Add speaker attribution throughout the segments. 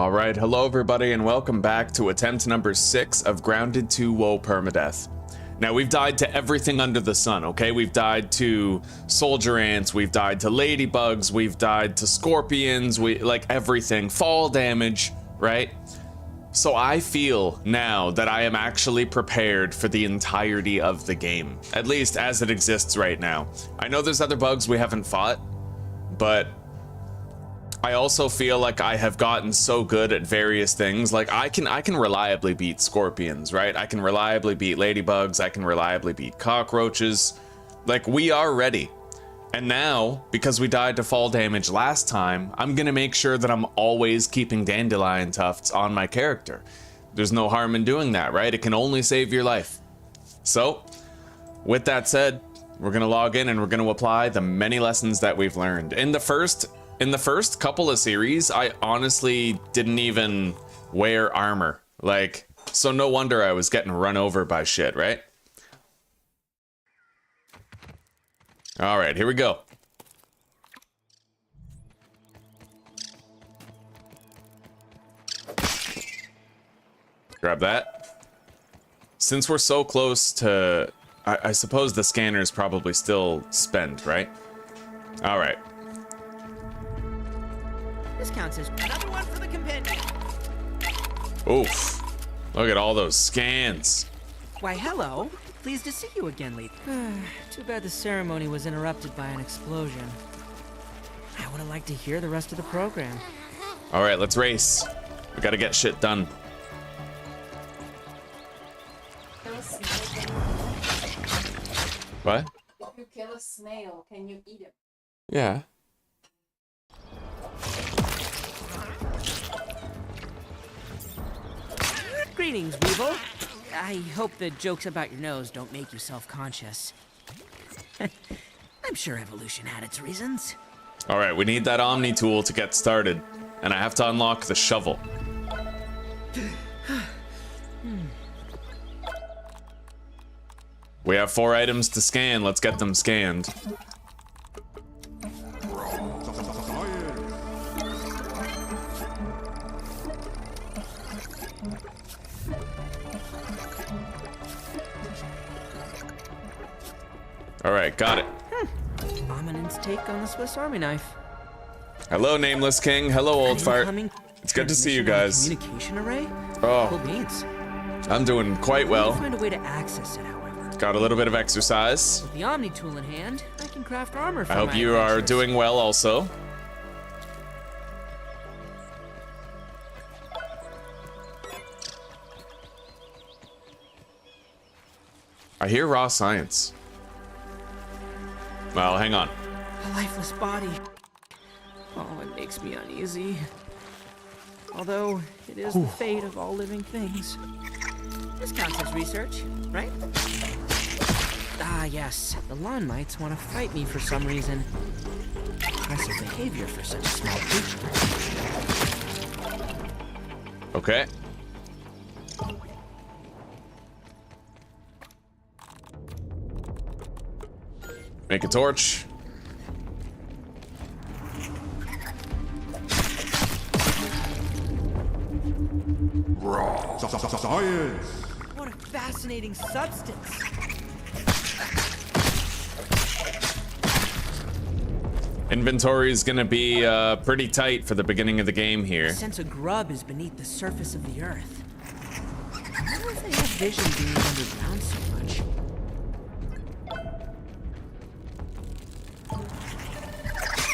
Speaker 1: Alright, hello everybody and welcome back to attempt number 6 of Grounded 2 Whoa Permadeath. Now we've died to everything under the sun, okay? We've died to soldier ants, we've died to ladybugs, we've died to scorpions, like everything. Fall damage, right? So I feel now that I am actually prepared for the entirety of the game. At least as it exists right now. I know there's other bugs we haven't fought, but I also feel like I have gotten so good at various things. Like I can reliably beat scorpions, right? I can reliably beat ladybugs, I can reliably beat cockroaches. Like we are ready. And now, because we died to fall damage last time, I'm gonna make sure that I'm always keeping dandelion tufts on my character. There's no harm in doing that, right? It can only save your life. So, with that said, we're gonna log in and we're gonna apply the many lessons that we've learned. In the first couple of series, I honestly didn't even wear armor. Like, so no wonder I was getting run over by shit, right? All right, here we go. Grab that. Since we're so close to, I suppose the scanner's probably still spent, right? All right.
Speaker 2: This counts as another one for the companion.
Speaker 1: Oof. Look at all those scans.
Speaker 2: Why, hello. Pleased to see you again, Lee. Too bad the ceremony was interrupted by an explosion. I would have liked to hear the rest of the program.
Speaker 1: All right, let's race. We gotta get shit done. What?
Speaker 3: If you kill a snail, can you eat it?
Speaker 1: Yeah.
Speaker 2: Greetings, Weevil. I hope the jokes about your nose don't make you self-conscious. I'm sure evolution had its reasons.
Speaker 1: All right, we need that Omni tool to get started, and I have to unlock the shovel. We have 4 items to scan. Let's get them scanned. All right, got it.
Speaker 2: Ominous take on the Swiss Army knife.
Speaker 1: Hello, Nameless King. Hello, Old Fart. It's good to see you guys.
Speaker 2: Communication array?
Speaker 1: Oh,
Speaker 2: Cool beans.
Speaker 1: I'm doing quite well.
Speaker 2: Find a way to access it, however.
Speaker 1: Got a little bit of exercise.
Speaker 2: With the Omni tool in hand, I can craft armor for
Speaker 1: I hope
Speaker 2: my
Speaker 1: you are
Speaker 2: adventures.
Speaker 1: doing well also. I hear raw science. Well, hang on.
Speaker 2: A lifeless body. Oh, it makes me uneasy. Although, it is the fate of all living things. This counts as research, right? Ah, yes. The lawn mites want to fight me for some reason. Impressive behavior for such a small creature.
Speaker 1: Okay. Make a torch.
Speaker 4: Science!
Speaker 2: What a fascinating substance.
Speaker 1: Inventory is gonna be pretty tight for the beginning of the game here.
Speaker 2: A sense of grub is beneath the surface of the earth. I wonder if they have vision being underground so much.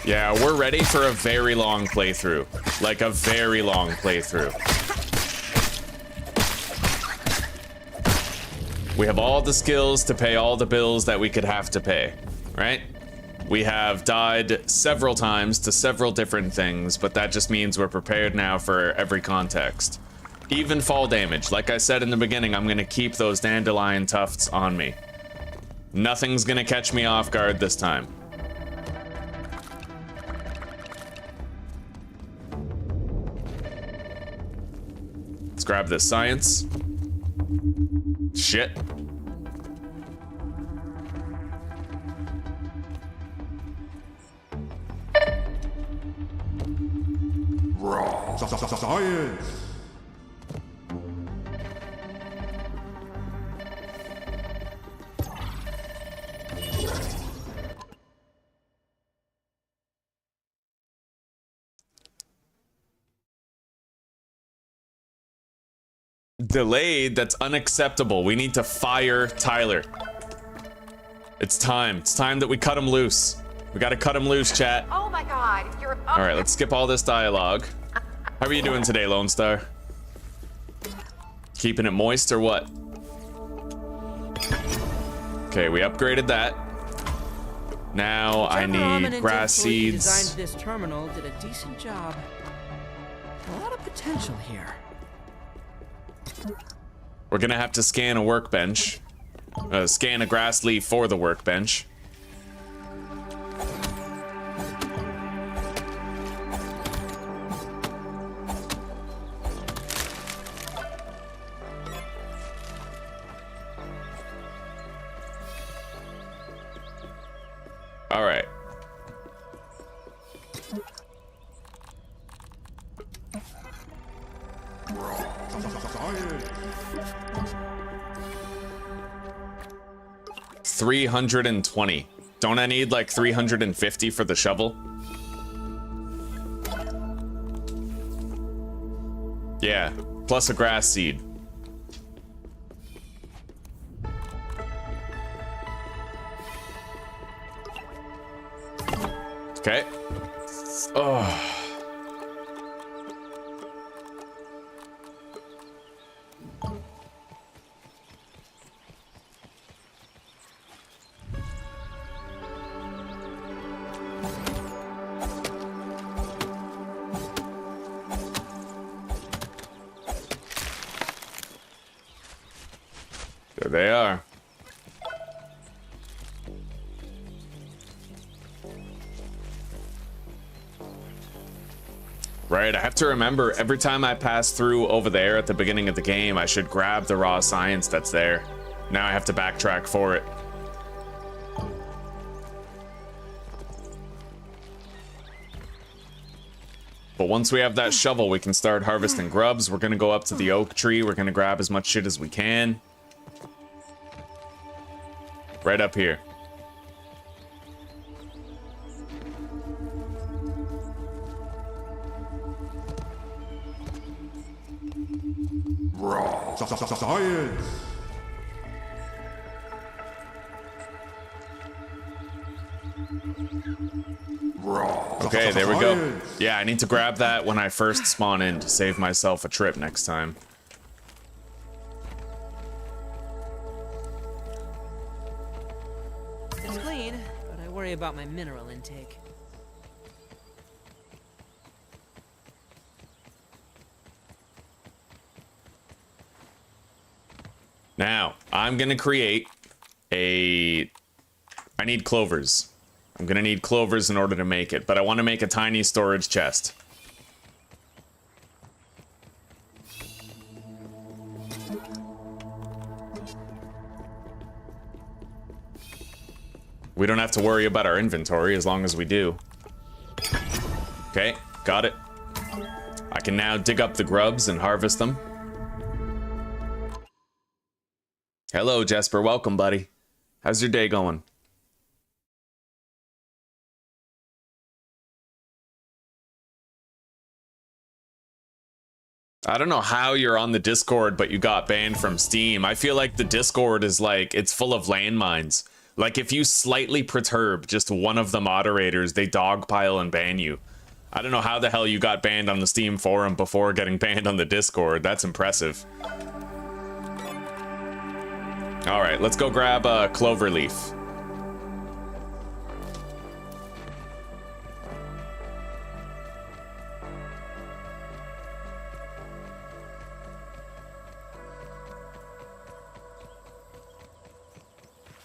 Speaker 1: Yeah, we're ready for a very long playthrough. Like a very long playthrough. We have all the skills to pay all the bills that we could have to pay, right? We have died several times to several different things, but that just means we're prepared now for every context. Even fall damage. Like I said in the beginning, I'm gonna keep those dandelion tufts on me. Nothing's gonna catch me off guard this time. Let's grab this science. Shit.
Speaker 4: Raw. Science.
Speaker 1: Delayed? That's unacceptable. We need to fire Tyler. It's time. It's time that we cut him loose. We gotta cut him loose, chat.
Speaker 5: Oh my god, you're
Speaker 1: All right, let's skip all this dialogue. How are you doing today, Lone Star? Keeping it moist or what? Okay, we upgraded that. Now I need grass seeds.
Speaker 2: Designed this terminal did a decent job. A lot of potential here.
Speaker 1: We're gonna have to scan a workbench. Scan a grass leaf for the workbench. All right.
Speaker 4: Science.
Speaker 1: 320. Don't I need like 350 for the shovel? Yeah, plus a grass seed. Okay. Oh. There they are. Right, I have to remember every time I pass through over there at the beginning of the game, I should grab the raw science that's there. Now I have to backtrack for it. But once we have that shovel, we can start harvesting grubs. We're gonna go up to the oak tree. We're gonna grab as much shit as we can. Right up here.
Speaker 4: Science.
Speaker 1: Okay, there we go. Yeah, I need to grab that when I first spawn in to save myself a trip next time.
Speaker 2: It's clean, but I worry about my mineral intake.
Speaker 1: Now, I'm gonna create a... I need clovers. I'm gonna need clovers in order to make it, but I want to make a tiny storage chest. We don't have to worry about our inventory as long as we do. Okay, got it. I can now dig up the grubs and harvest them. Hello, Jesper. Welcome, buddy. How's your day going? I don't know how you're on the Discord, but you got banned from Steam. I feel like the Discord is like, it's full of landmines. Like, if you slightly perturb just one of the moderators, they dogpile and ban you. I don't know how the hell you got banned on the Steam forum before getting banned on the Discord. That's impressive. All right, let's go grab a clover leaf.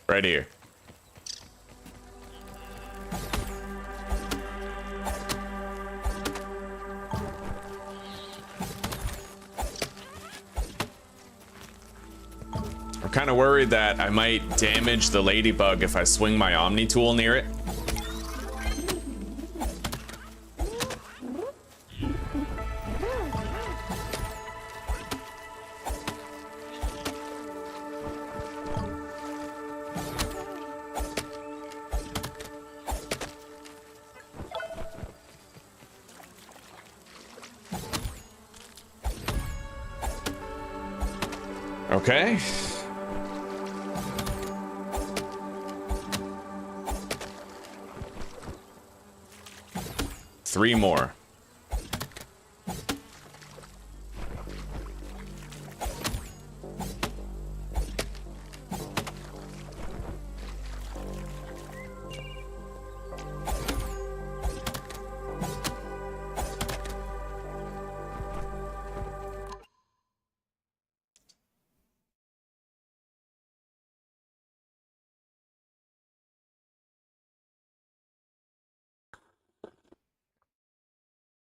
Speaker 1: Right here. I'm kind of worried that I might damage the ladybug if I swing my Omni tool near it. Okay. Three more.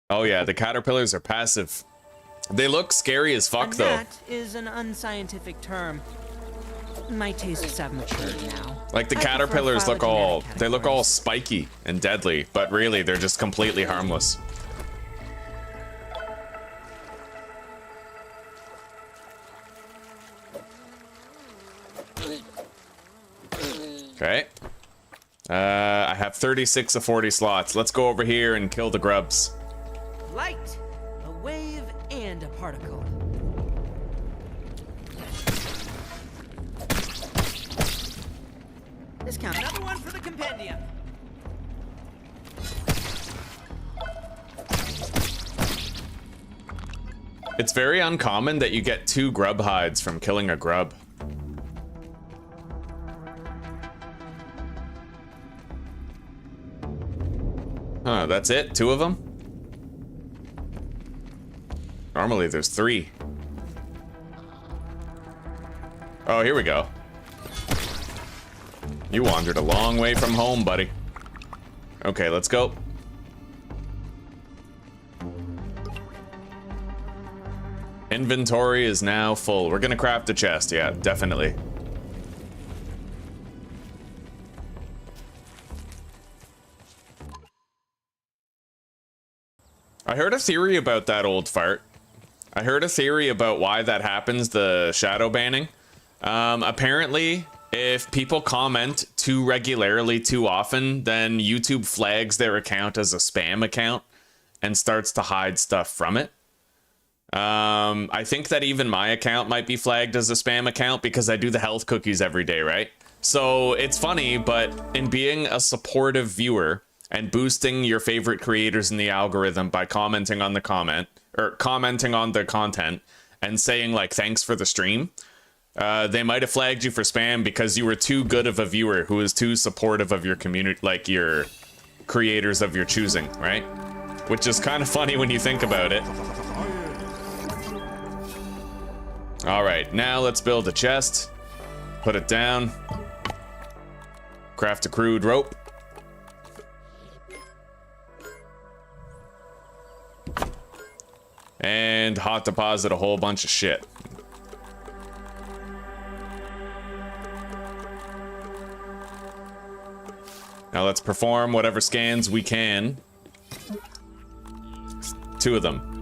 Speaker 1: Oh yeah, the caterpillars are passive. They look scary as fuck though.
Speaker 2: That is an unscientific term. My tastes have matured now.
Speaker 1: Like the
Speaker 2: I prefer
Speaker 1: caterpillars look all,
Speaker 2: phylogenetic
Speaker 1: they look all
Speaker 2: categories.
Speaker 1: spiky and deadly, but really they're just completely harmless. Okay. I have 36 of 40 slots. Let's go over here and kill the grubs.
Speaker 2: Light, a wave, and a particle. Discount another one for the compendium.
Speaker 1: It's very uncommon that you get 2 grub hides from killing a grub. Huh, that's it? 2 of them? Normally there's 3. Oh, here we go. You wandered a long way from home, buddy. Okay, let's go. Inventory is now full. We're gonna craft a chest, yeah, definitely. I heard a theory about that old fart. I heard a theory about why that happens, the shadow banning. Apparently, if people comment too regularly, too often, then YouTube flags their account as a spam account and starts to hide stuff from it. I think that even my account might be flagged as a spam account because I do the health cookies every day, right? So it's funny, but in being a supportive viewer and boosting your favorite creators in the algorithm by commenting on the comment, or commenting on the content and saying like, thanks for the stream, they might have flagged you for spam because you were too good of a viewer who was too supportive of your community, like your creators of your choosing, right? Which is kind of funny when you think about it. All right, now let's build a chest, put it down, craft a crude rope. And hot deposit a whole bunch of shit. Now let's perform whatever scans we can. 2 of them.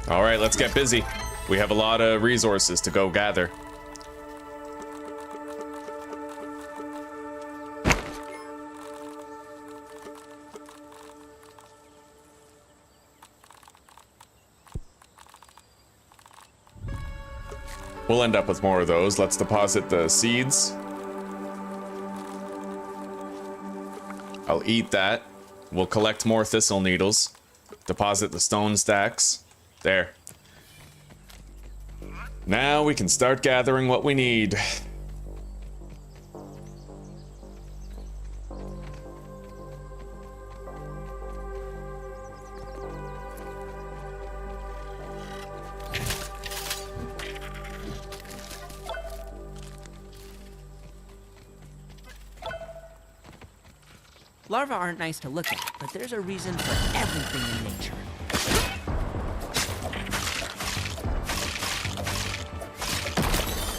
Speaker 1: All right, let's get busy. We have a lot of resources to go gather. We'll end up with more of those. Let's deposit the seeds. I'll eat that. We'll collect more thistle needles. Deposit the stone stacks. There. Now we can start gathering what we need.
Speaker 2: Larvae aren't nice to look at, but there's a reason for everything in nature.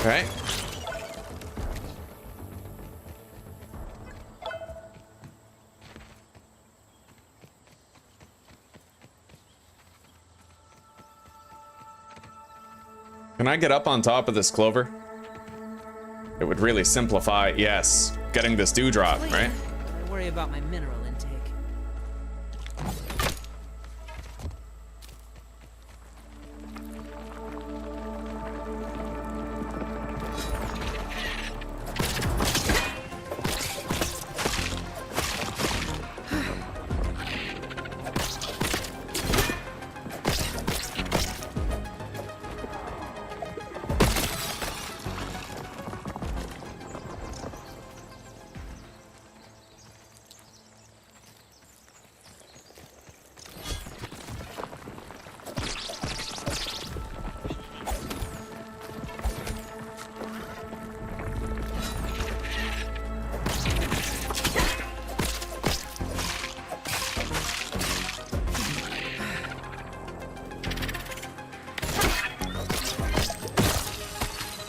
Speaker 1: Okay. Can I get up on top of this clover? It would really simplify, yes, getting this dewdrop, right?
Speaker 2: I worry about my mineral intake.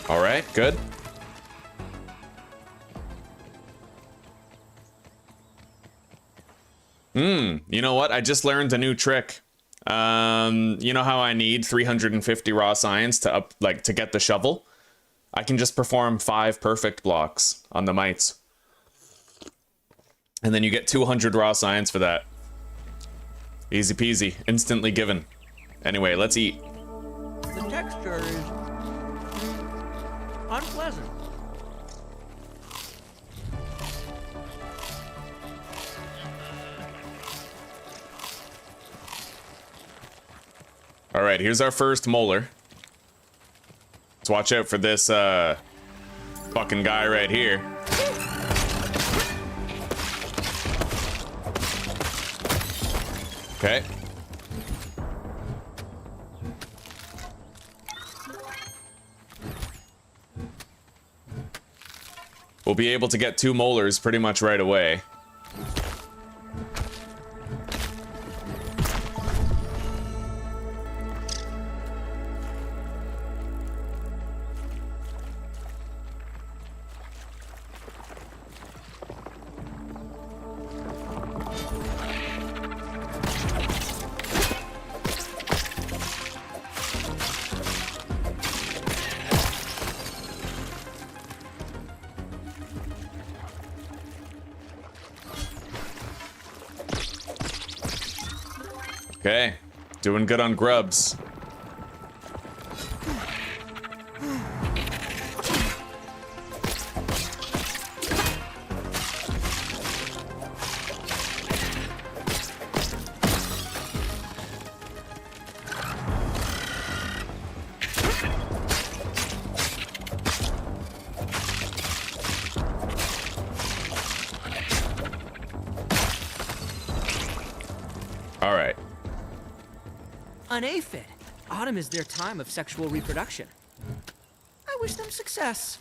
Speaker 1: All right, good. You know what? I just learned a new trick. You know how I need 350 raw science to to get the shovel? I can just perform 5 perfect blocks on the mites. And then you get 200 raw science for that. Easy peasy, instantly given. Anyway, let's eat.
Speaker 2: The texture is unpleasant.
Speaker 1: All right, here's our first molar. Let's watch out for this fucking guy right here. Okay. We'll be able to get 2 molars pretty much right away. Okay, doing good on grubs. All right.
Speaker 2: An aphid. Autumn is their time of sexual reproduction. I wish them success.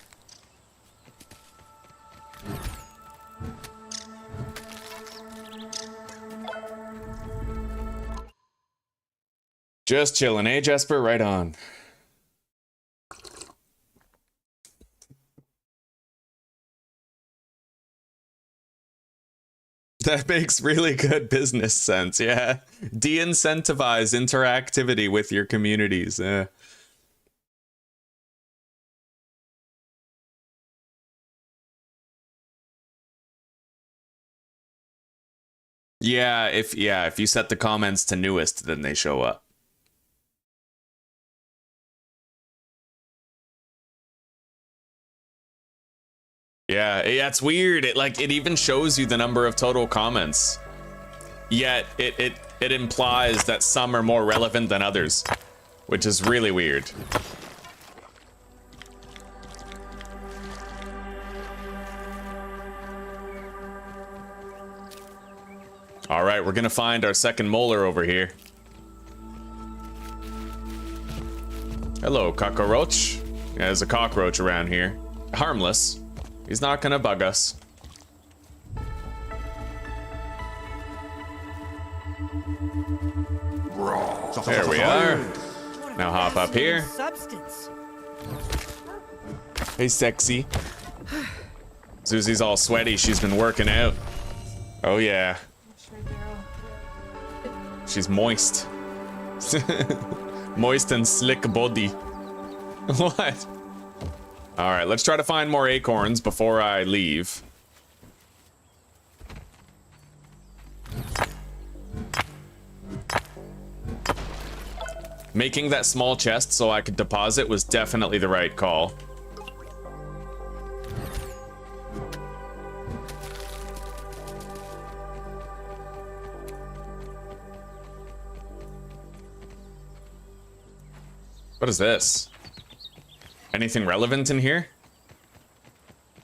Speaker 1: Just chilling, eh, Jesper? Right on. That makes really good business sense, yeah. De-incentivize interactivity with your communities. Yeah, if you set the comments to newest, then they show up. Yeah, it's weird. It even shows you the number of total comments. Yet it implies that some are more relevant than others, which is really weird. All right, we're gonna find our second molar over here. Hello, cockroach. Yeah, there's a cockroach around here. Harmless. He's not gonna bug us. There we are. Now hop up here.
Speaker 2: Substance.
Speaker 1: Hey, sexy. Susie's all sweaty. She's been working out. Oh, yeah. She's moist. Moist and slick body. What? All right, let's try to find more acorns before I leave. Making that small chest so I could deposit was definitely the right call. What is this? Anything relevant in here?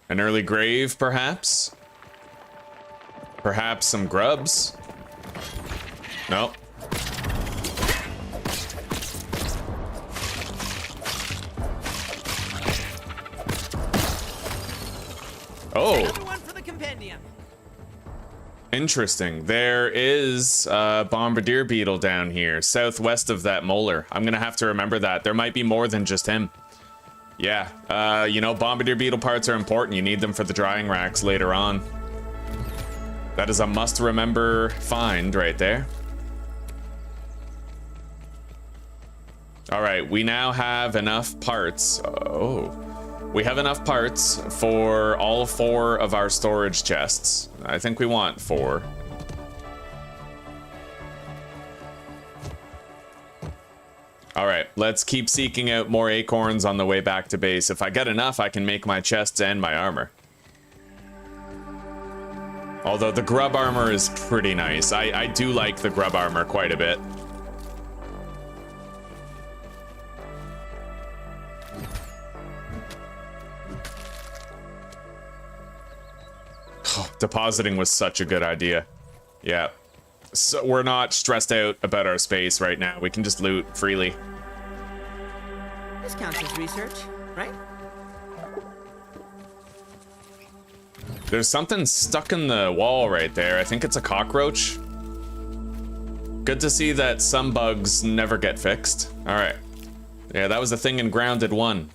Speaker 1: An early grave, perhaps? Perhaps some grubs? No. Oh.
Speaker 2: Another one for the compendium.
Speaker 1: Interesting. There is a bombardier beetle down here, southwest of that molar. I'm gonna have to remember that. There might be more than just him. Yeah, you know, bombardier beetle parts are important. You need them for the drying racks later on. That is a must-remember find right there. All right, we now have enough parts. Oh, we have enough parts for all 4 of our storage chests. I think we want 4. All right, let's keep seeking out more acorns on the way back to base. If I get enough, I can make my chests and my armor. Although the grub armor is pretty nice. I do like the grub armor quite a bit. Oh, depositing was such a good idea. Yeah. So we're not stressed out about our space right now. We can just loot freely.
Speaker 2: This counts as research, right?
Speaker 1: There's something stuck in the wall right there. I think it's a cockroach. Good to see that some bugs never get fixed. All right. Yeah, that was the thing in Grounded 1.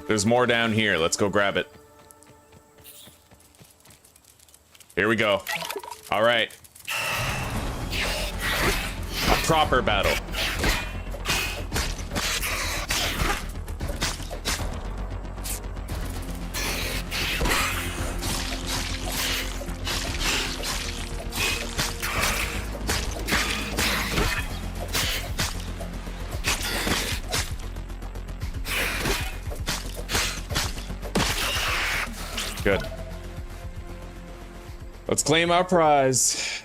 Speaker 1: There's more down here. Let's go grab it. Here we go. All right. A proper battle. Good. Let's claim our prize.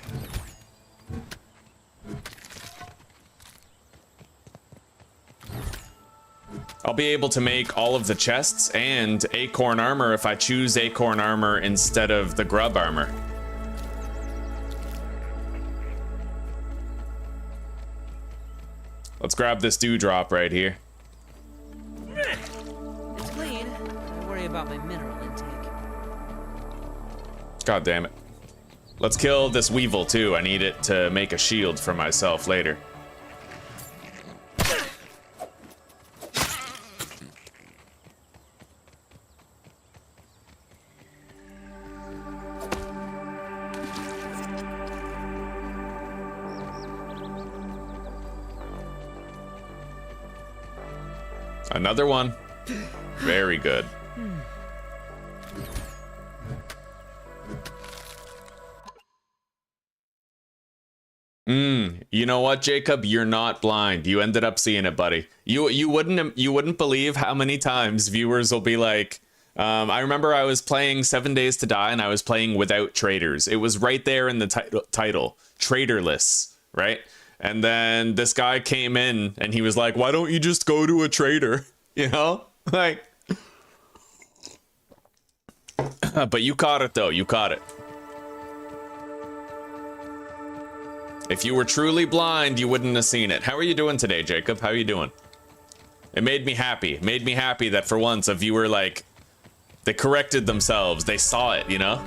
Speaker 1: I'll be able to make all of the chests and acorn armor if I choose acorn armor instead of the grub armor. Let's grab this dewdrop right here.
Speaker 2: It's clean. I worry about my mineral intake.
Speaker 1: God damn it. Let's kill this weevil too. I need it to make a shield for myself later. Another one. Very good. You know what, Jacob? You're not blind. You ended up seeing it, buddy. You wouldn't believe how many times viewers will be like, I remember I was playing 7 Days to Die and I was playing without traders. It was right there in the title, traderless, right? And then this guy came in and he was like, why don't you just go to a trader? You know? Like, but you caught it though. You caught it. If you were truly blind, you wouldn't have seen it. How are you doing today, Jacob? How are you doing? It made me happy. It made me happy that for once a viewer, like, they corrected themselves. They saw it, you know?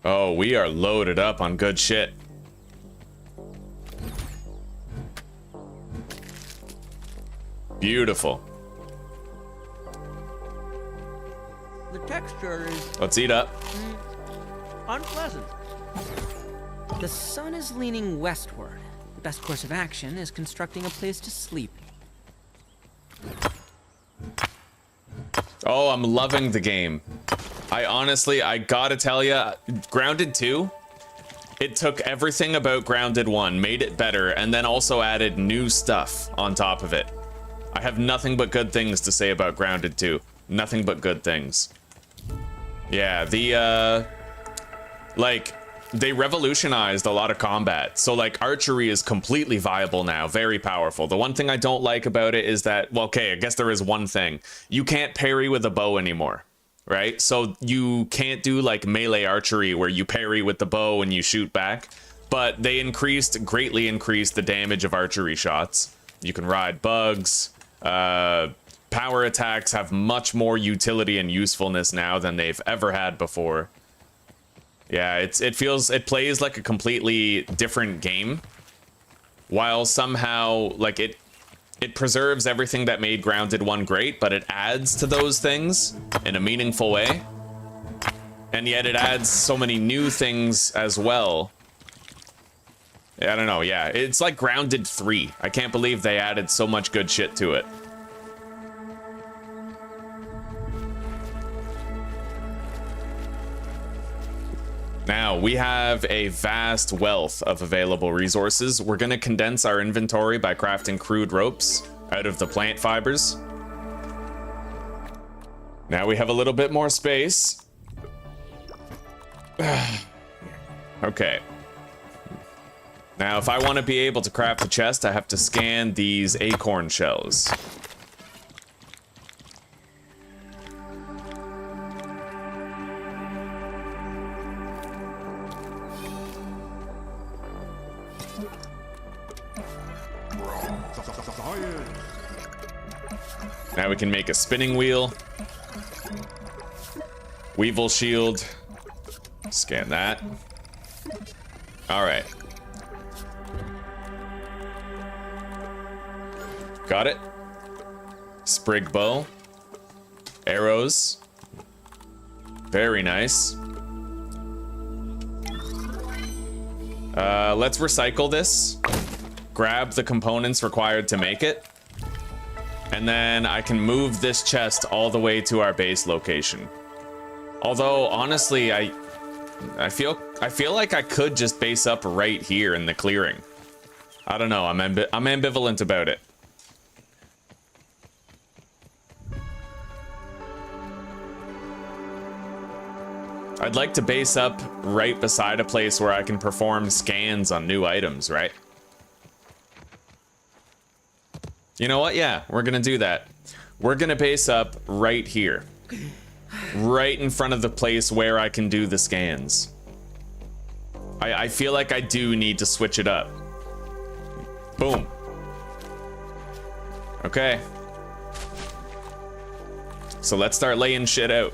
Speaker 1: Oh, we are loaded up on good shit. Beautiful.
Speaker 2: The texture is
Speaker 1: Let's eat up.
Speaker 2: unpleasant. The sun is leaning westward. The best course of action is constructing a place to sleep.
Speaker 1: Oh, I'm loving the game. I gotta tell ya, Grounded 2, it took everything about Grounded 1, made it better, and then also added new stuff on top of it. I have nothing but good things to say about Grounded 2. Nothing but good things. Yeah, they revolutionized a lot of combat. So, like, archery is completely viable now, very powerful. The one thing I don't like about it is that, well, okay, I guess there is one thing. You can't parry with a bow anymore, right? So you can't do, like, melee archery where you parry with the bow and you shoot back. but they greatly increased the damage of archery shots. You can ride bugs. Power attacks have much more utility and usefulness now than they've ever had before. Yeah, it plays like a completely different game, while somehow like it preserves everything that made Grounded 1 great, but it adds to those things in a meaningful way. And yet it adds so many new things as well. I don't know, yeah. It's like Grounded 3. I can't believe they added so much good shit to it. Now, we have a vast wealth of available resources. We're gonna condense our inventory by crafting crude ropes out of the plant fibers. Now we have a little bit more space. Okay. Now, if I want to be able to craft a chest, I have to scan these acorn shells. Now we can make a spinning wheel. Weevil shield. Scan that. All right. Got it. Sprig bow. Arrows. Very nice. Let's recycle this. Grab the components required to make it. And then I can move this chest all the way to our base location. Although, honestly, I feel like I could just base up right here in the clearing. I don't know, I'm ambivalent about it. I'd like to base up right beside a place where I can perform scans on new items, right? You know what? Yeah, we're gonna do that. We're gonna base up right here. Right in front of the place where I can do the scans. I feel like I do need to switch it up. Boom. Okay. So let's start laying shit out.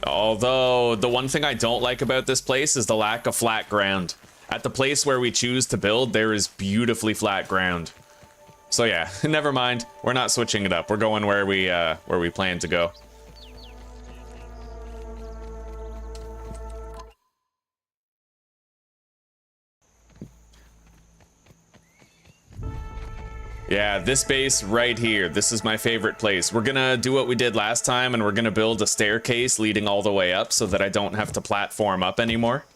Speaker 1: Although, the one thing I don't like about this place is the lack of flat ground. At the place where we choose to build, there is beautifully flat ground. So yeah, never mind. We're not switching it up. We're going where we plan to go. Yeah, this base right here. This is my favorite place. We're gonna do what we did last time, and we're gonna build a staircase leading all the way up so that I don't have to platform up anymore.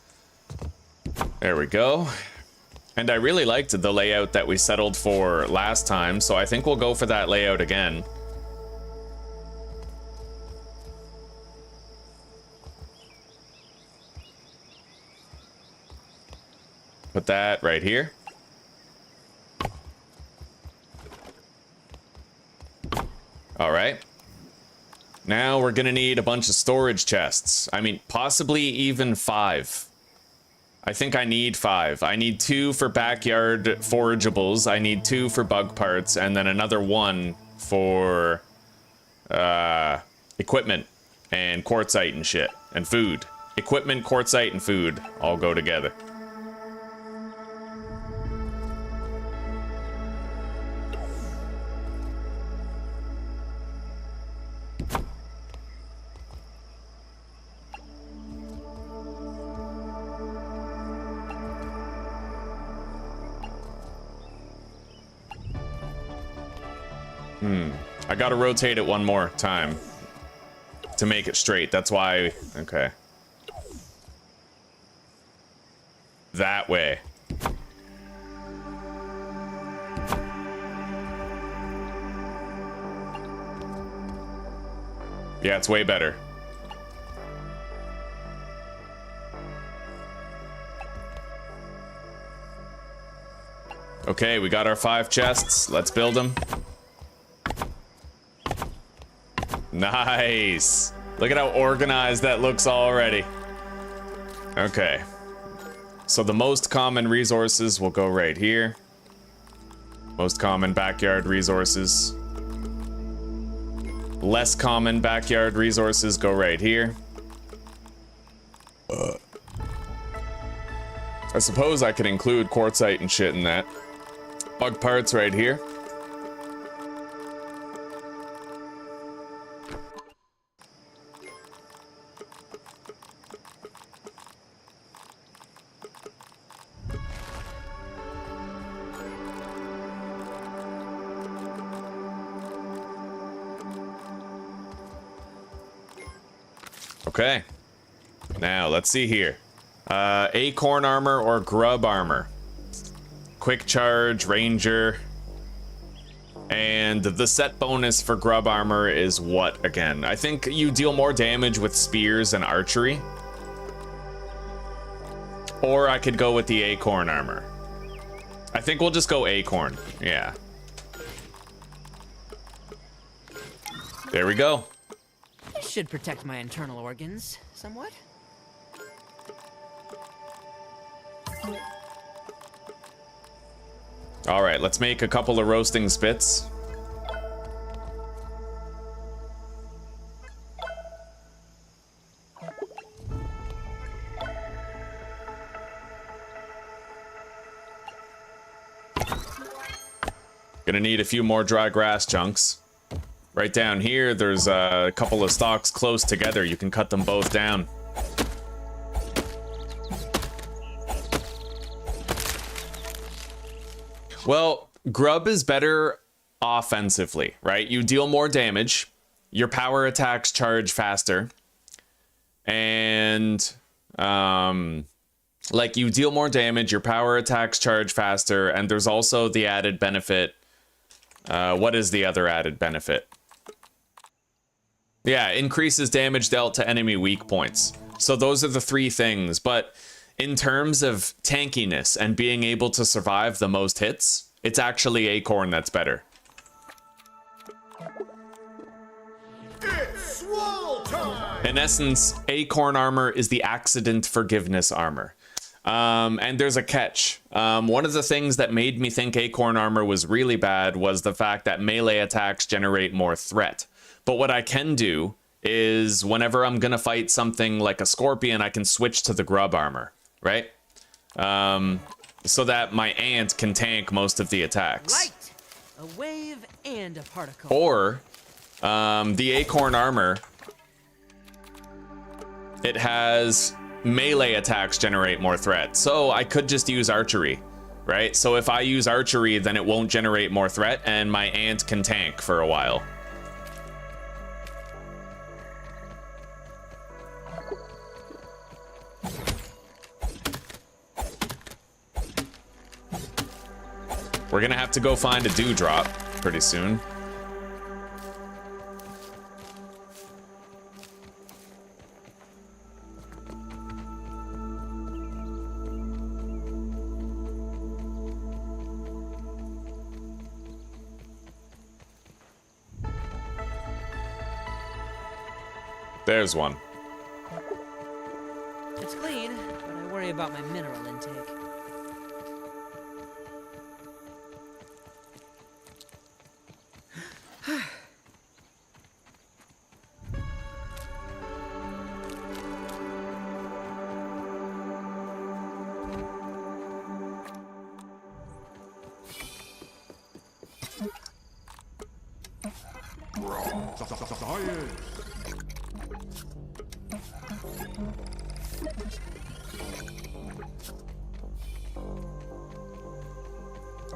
Speaker 1: There we go. And I really liked the layout that we settled for last time, so I think we'll go for that layout again. Put that right here. All right. Now we're gonna need a bunch of storage chests. I mean, possibly even 5. I think I need 5. I need 2 for backyard forageables. I need 2 for bug parts, and then another 1 for equipment and quartzite and shit and food. Equipment, quartzite, and food all go together. I gotta rotate it one more time to make it straight. That's why. Okay. That way. Yeah, it's way better. Okay, we got our 5 chests. Let's build them. Nice. Look at how organized that looks already. Okay. So the most common resources will go right here. Most common backyard resources. Less common backyard resources go right here. I suppose I could include quartzite and shit in that. Bug parts right here. Okay. Now, let's see here. Acorn armor or grub armor? Quick charge, ranger. And the set bonus for grub armor is what again? I think you deal more damage with spears and archery. Or I could go with the acorn armor. I think we'll just go acorn. Yeah. There we go.
Speaker 2: This should protect my internal organs somewhat.
Speaker 1: All right, let's make a couple of roasting spits. Gonna need a few more dry grass chunks. Right down here, there's a couple of stalks close together. You can cut them both down. Well, grub is better offensively, right? You deal more damage, your power attacks charge faster, and like you deal more damage, your power attacks charge faster, and there's also the added benefit. What is the other added benefit? Yeah, increases damage dealt to enemy weak points. So those are the three things, but in terms of tankiness and being able to survive the most hits, it's actually acorn that's better.
Speaker 4: It's swole time!
Speaker 1: In essence, acorn armor is the accident forgiveness armor. And there's a catch. One of the things that made me think acorn armor was really bad was the fact that melee attacks generate more threat. But what I can do is whenever I'm gonna fight something like a scorpion, I can switch to the grub armor, right? So that my ant can tank most of the attacks.
Speaker 2: Light, a wave, and a particle.
Speaker 1: Or the acorn armor, it has melee attacks generate more threat. So I could just use archery, right? So if I use archery, then it won't generate more threat and my ant can tank for a while. We're gonna have to go find a dewdrop pretty soon. There's one.
Speaker 2: It's clean, but I worry about my mineral intake.
Speaker 4: Science!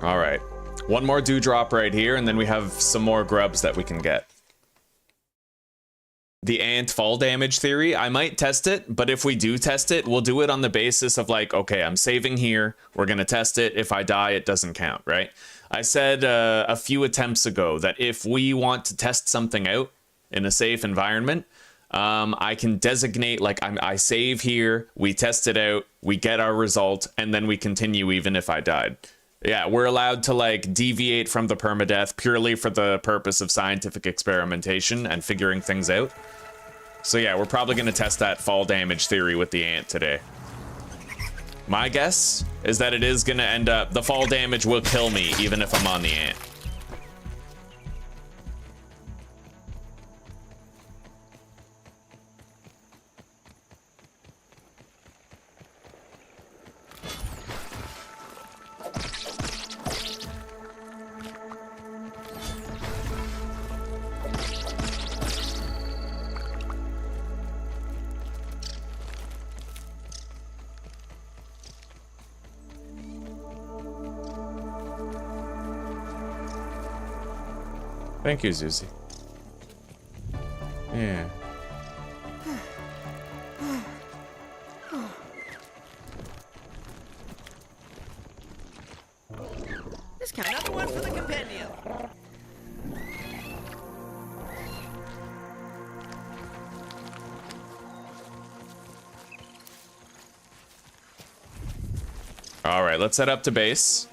Speaker 1: All right, one more dewdrop right here, and then we have some more grubs that we can get. The ant fall damage theory, I might test it, but if we do test it, we'll do it on the basis of like, okay, I'm saving here, we're gonna test it, if I die, it doesn't count, right? I said a few attempts ago that if we want to test something out in a safe environment, I can designate, like, I save here, we test it out, we get our result, and then we continue even if I died. Yeah, we're allowed to, like, deviate from the permadeath purely for the purpose of scientific experimentation and figuring things out. So yeah, we're probably going to test that fall damage theory with the ant today. My guess is that it is gonna end up, the fall damage will kill me even if I'm on the ant. Thank you, Zuzi. Yeah.
Speaker 2: Discount another one for the compendium.
Speaker 1: All right, let's head up to base.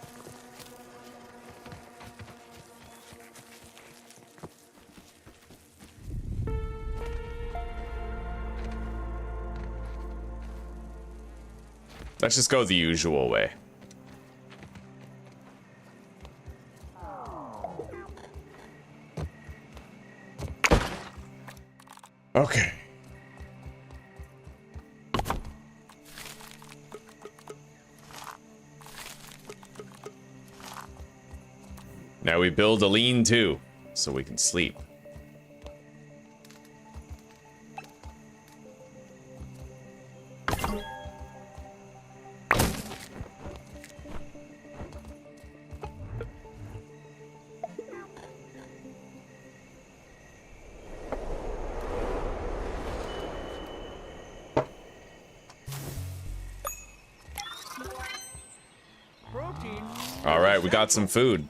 Speaker 1: Let's just go the usual way. Okay. Now we build a lean-to so we can sleep. All right, we got some food.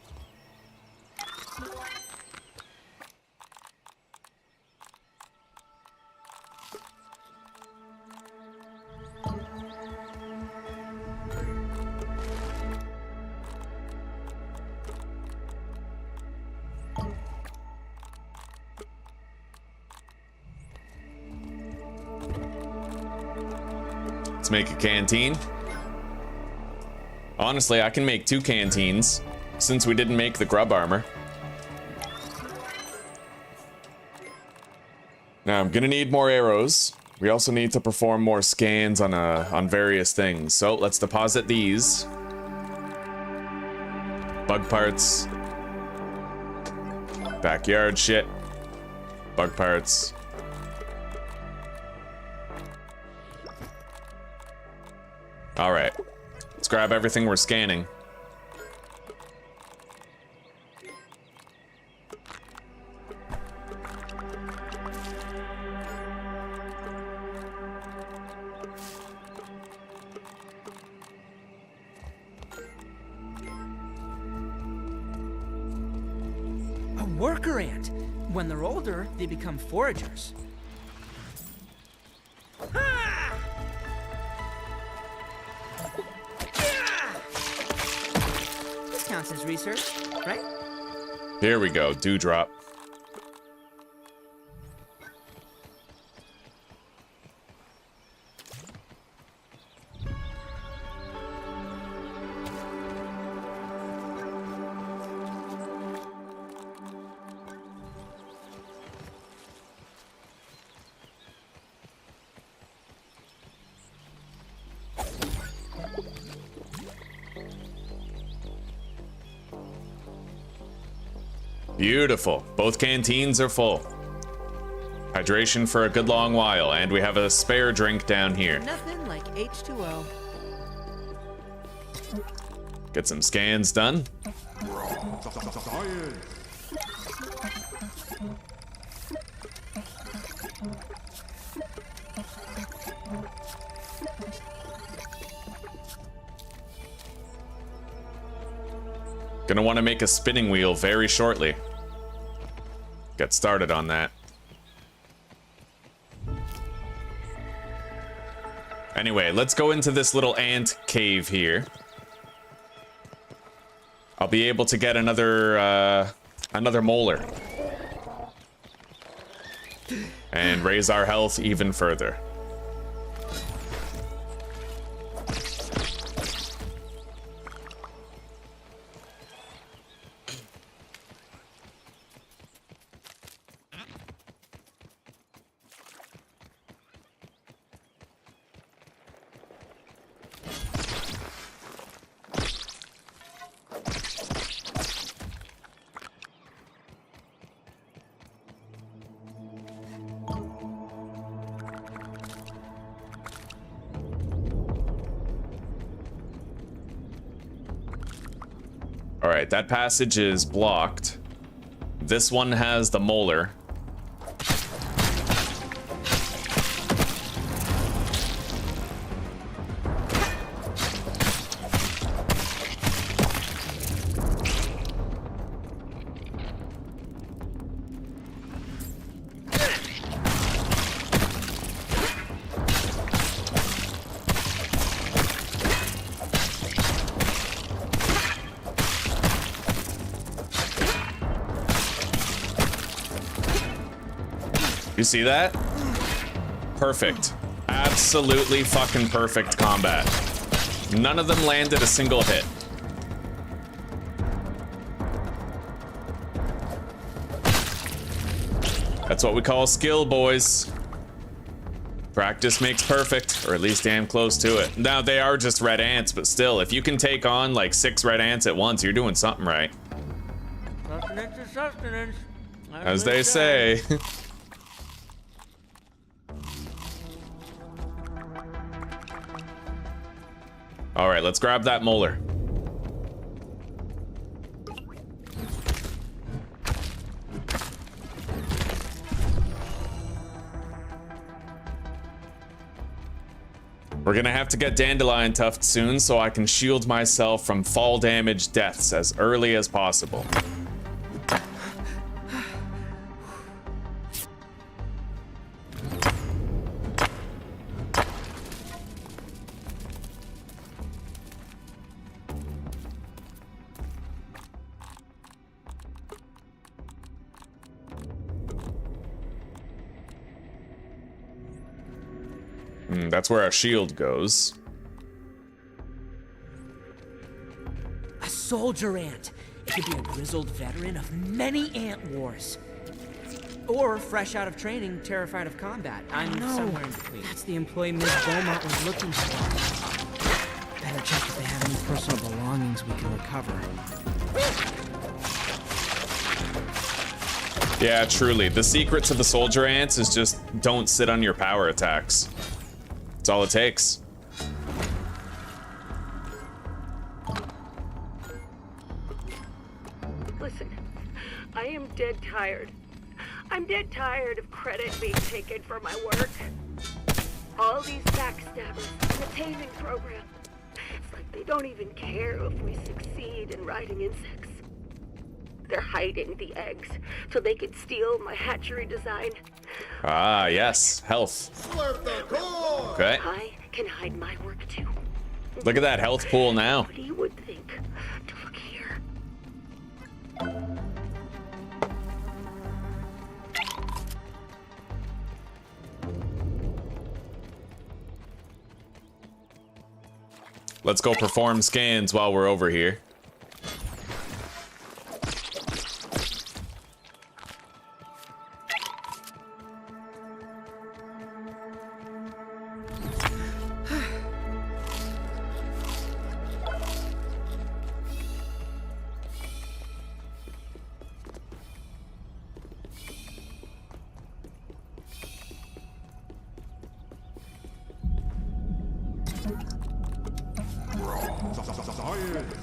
Speaker 1: Let's make a canteen. Honestly, I can make 2 canteens since we didn't make the grub armor. Now I'm gonna need more arrows. We also need to perform more scans on various things. So let's deposit these. Bug parts. Backyard shit. Bug parts. All right. Let's grab everything we're scanning.
Speaker 2: A worker ant. When they're older, they become foragers. This counts as research, right?
Speaker 1: Here we go, dewdrop. Beautiful. Both canteens are full. Hydration for a good long while, and we have a spare drink down here.
Speaker 2: Nothing like H2O.
Speaker 1: Get some scans done.
Speaker 4: Science.
Speaker 1: Gonna want to make a spinning wheel very shortly. Get started on that. Anyway, let's go into this little ant cave here. I'll be able to get another molar. And raise our health even further. All right, that passage is blocked. This one has the molar. You see that? Perfect. Absolutely fucking perfect combat. None of them landed a single hit. That's what we call skill, boys. Practice makes perfect, or at least damn close to it. Now, they are just red ants, but still, if you can take on like 6 red ants at once, you're doing something right.
Speaker 2: Sustenance is sustenance.
Speaker 1: As they say. All right, let's grab that molar. We're gonna have to get dandelion tuft soon so I can shield myself from fall damage deaths as early as possible. That's where our shield goes.
Speaker 2: A soldier ant. It could be a grizzled veteran of many ant wars. Or fresh out of training, terrified of combat. I'm somewhere in between. That's the employee Ms. Beaumont was looking for. Better check if they have any personal belongings we can recover.
Speaker 1: Yeah, truly. The secret to the soldier ants is just don't sit on your power attacks. That's all it takes.
Speaker 5: Listen, I am dead tired. I'm dead tired of credit being taken for my work. All these backstabbers in the taming program. It's like they don't even care if we succeed in riding insects. They're hiding the eggs so they could steal my hatchery design.
Speaker 1: Ah, yes. Health.
Speaker 4: Slurp the core!
Speaker 1: Okay.
Speaker 5: I can hide my work too.
Speaker 1: Look at that health pool now.
Speaker 5: Nobody would think to look here.
Speaker 1: Let's go perform scans while we're over here.
Speaker 4: Science!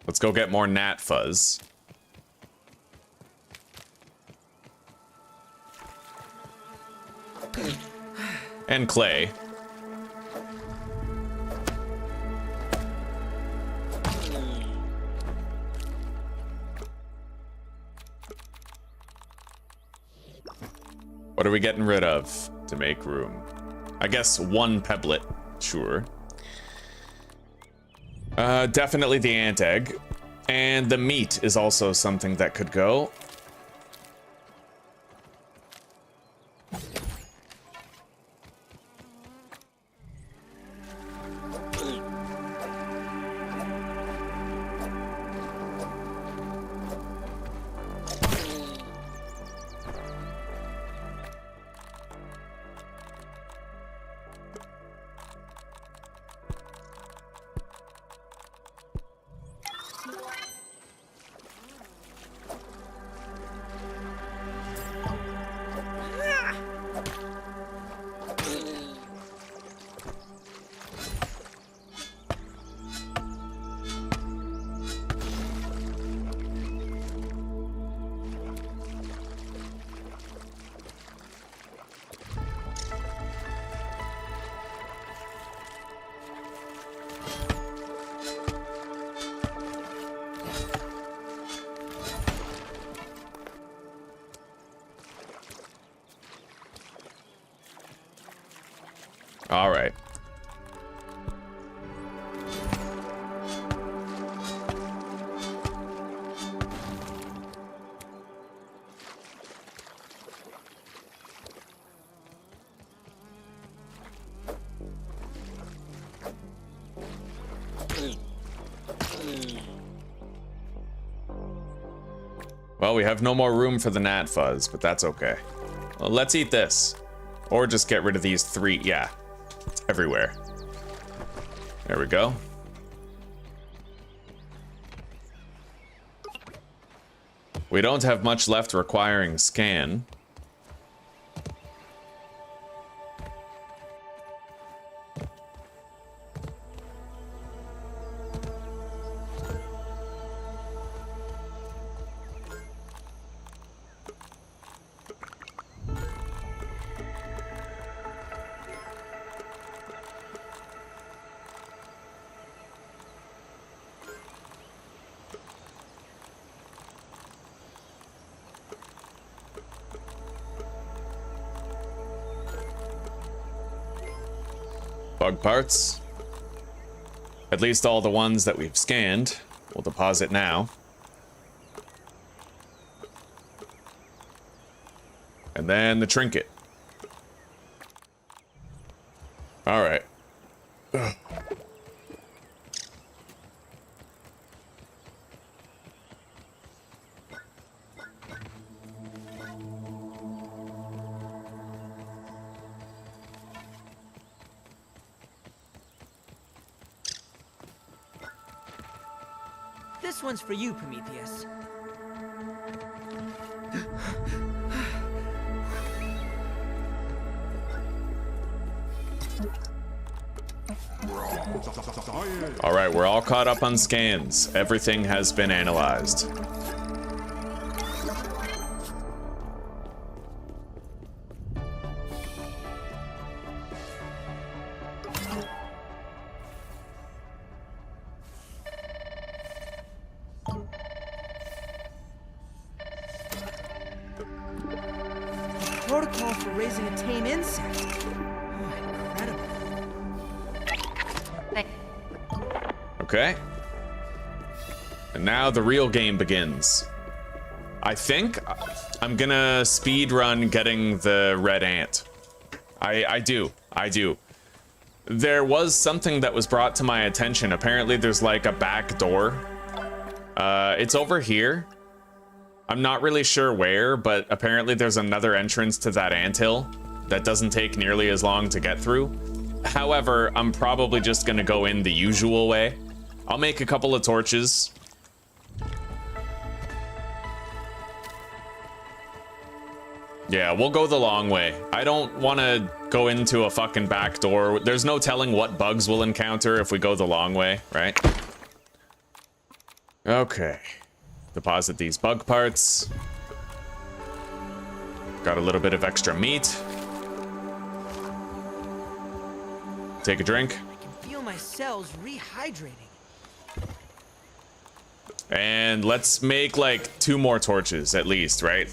Speaker 1: Let's go get more gnat fuzz. And clay. What are we getting rid of to make room? I guess one pebblet, sure. Definitely the ant egg. And the meat is also something that could go. All right. Well, we have no more room for the gnat fuzz, but that's okay. Well, let's eat this. Or just get rid of these 3. Yeah, it's everywhere. There we go. We don't have much left requiring scan. Bug parts. At least all the ones that we've scanned. We'll deposit now. And then the trinket. All right. Ugh.
Speaker 2: This one's for you, Prometheus.
Speaker 1: All right, we're all caught up on scans. Everything has been analyzed.
Speaker 2: Protocol for raising a tame insect. Oh, incredible.
Speaker 1: Okay. And now the real game begins. I think I'm gonna speed run getting the red ant. I do. There was something that was brought to my attention. Apparently there's like a back door. It's over here. I'm not really sure where, but apparently there's another entrance to that anthill that doesn't take nearly as long to get through. However, I'm probably just gonna go in the usual way. I'll make a couple of torches. Yeah, we'll go the long way. I don't want to go into a fucking back door. There's no telling what bugs we'll encounter if we go the long way, right? Okay. Deposit these bug parts. Got a little bit of extra meat. Take a drink.
Speaker 2: I can feel my cells rehydrating.
Speaker 1: And let's make like 2 more torches at least, right?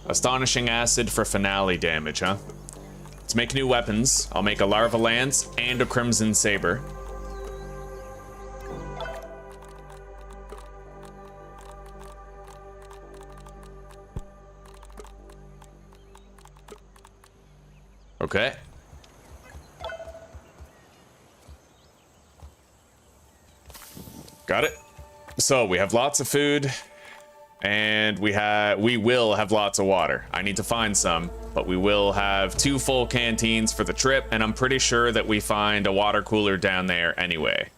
Speaker 1: Astonishing acid for finale damage, huh? Let's make new weapons. I'll make a larva lance and a crimson saber. Okay. Got it. So we have lots of food, and we will have lots of water. I need to find some, but we will have 2 full canteens for the trip, and I'm pretty sure that we find a water cooler down there anyway.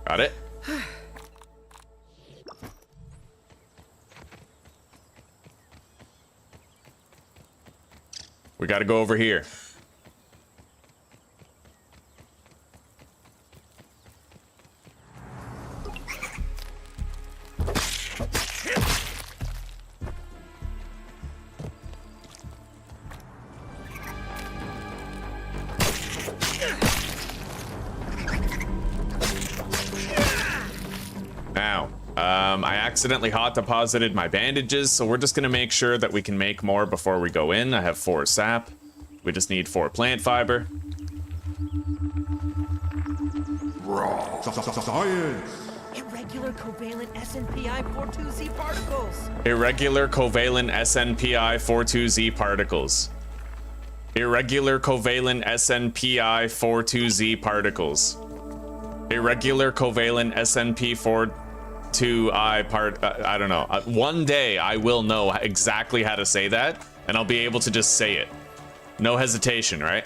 Speaker 1: Got it. We gotta go over here. Now, I accidentally hot deposited my bandages, so we're just gonna make sure that we can make more before we go in. I have 4 sap. We just need 4 plant fiber.
Speaker 4: Science.
Speaker 2: Irregular covalent SNPI 42Z particles.
Speaker 1: Irregular covalent SNPI 42Z particles. Irregular covalent SNPI 42Z particles. Irregular covalent SNP 42I part. I don't know. One day I will know exactly how to say that, and I'll be able to just say it. No hesitation, right?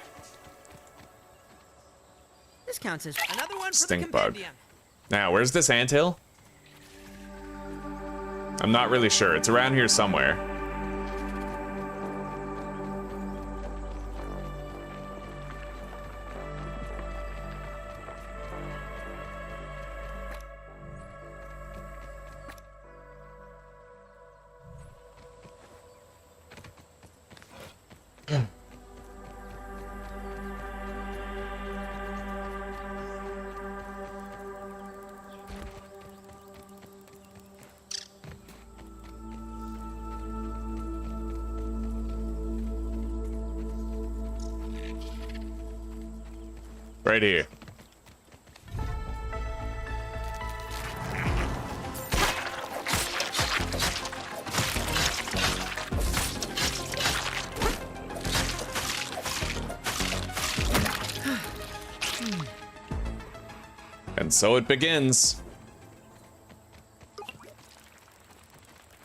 Speaker 2: This counts as another one for
Speaker 1: Stink
Speaker 2: the
Speaker 1: bug.
Speaker 2: compendium.
Speaker 1: Now, where's this anthill? I'm not really sure. It's around here somewhere. Right here. And so it begins.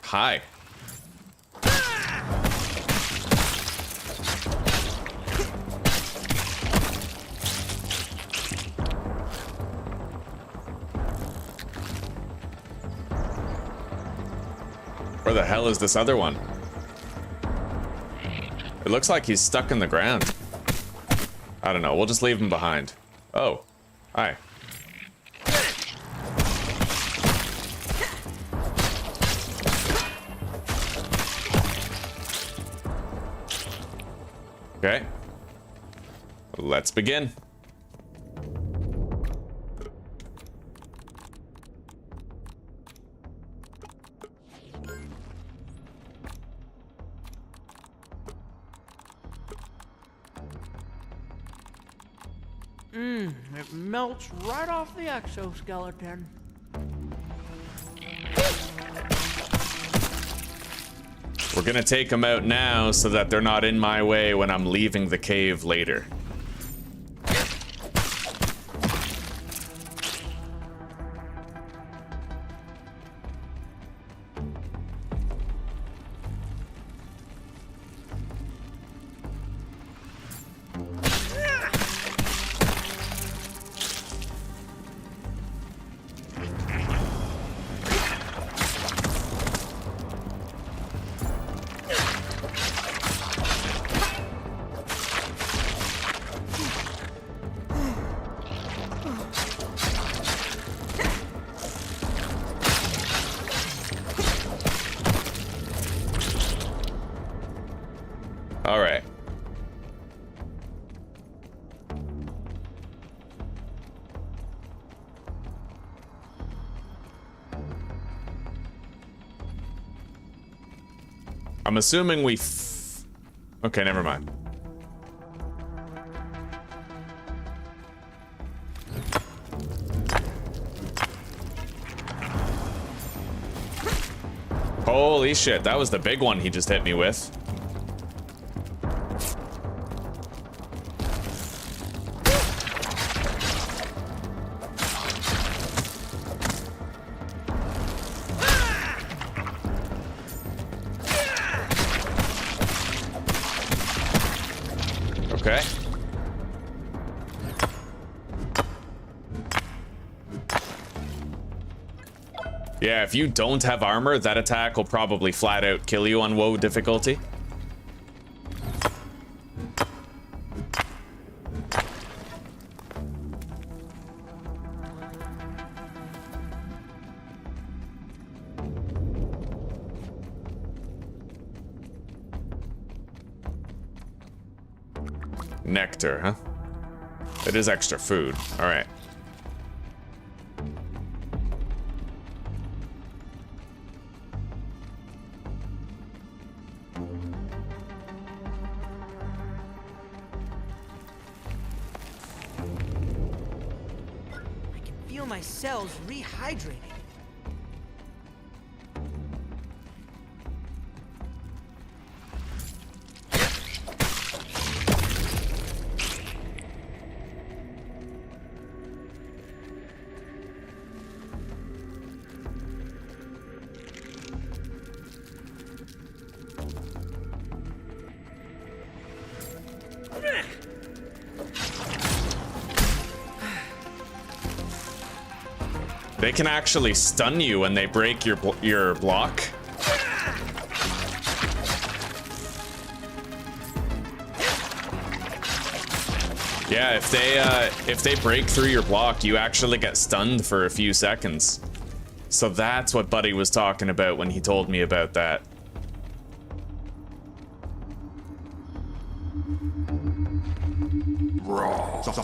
Speaker 1: Hi. Where the hell is this other one? It looks like he's stuck in the ground. I don't know, we'll just leave him behind. Oh, hi. Okay. Let's begin.
Speaker 2: It melts right off the exoskeleton.
Speaker 1: We're gonna take them out now so that they're not in my way when I'm leaving the cave later. All right. I'm assuming we okay, never mind. Holy shit, that was the big one he just hit me with. Okay. Yeah, if you don't have armor, that attack will probably flat out kill you on Whoa difficulty. Nectar, huh? It is extra food. All right.
Speaker 2: feel my cells rehydrating.
Speaker 1: They can actually stun you when they break your block. Yeah, if they break through your block, you actually get stunned for a few seconds. So that's what Buddy was talking about when he told me about that.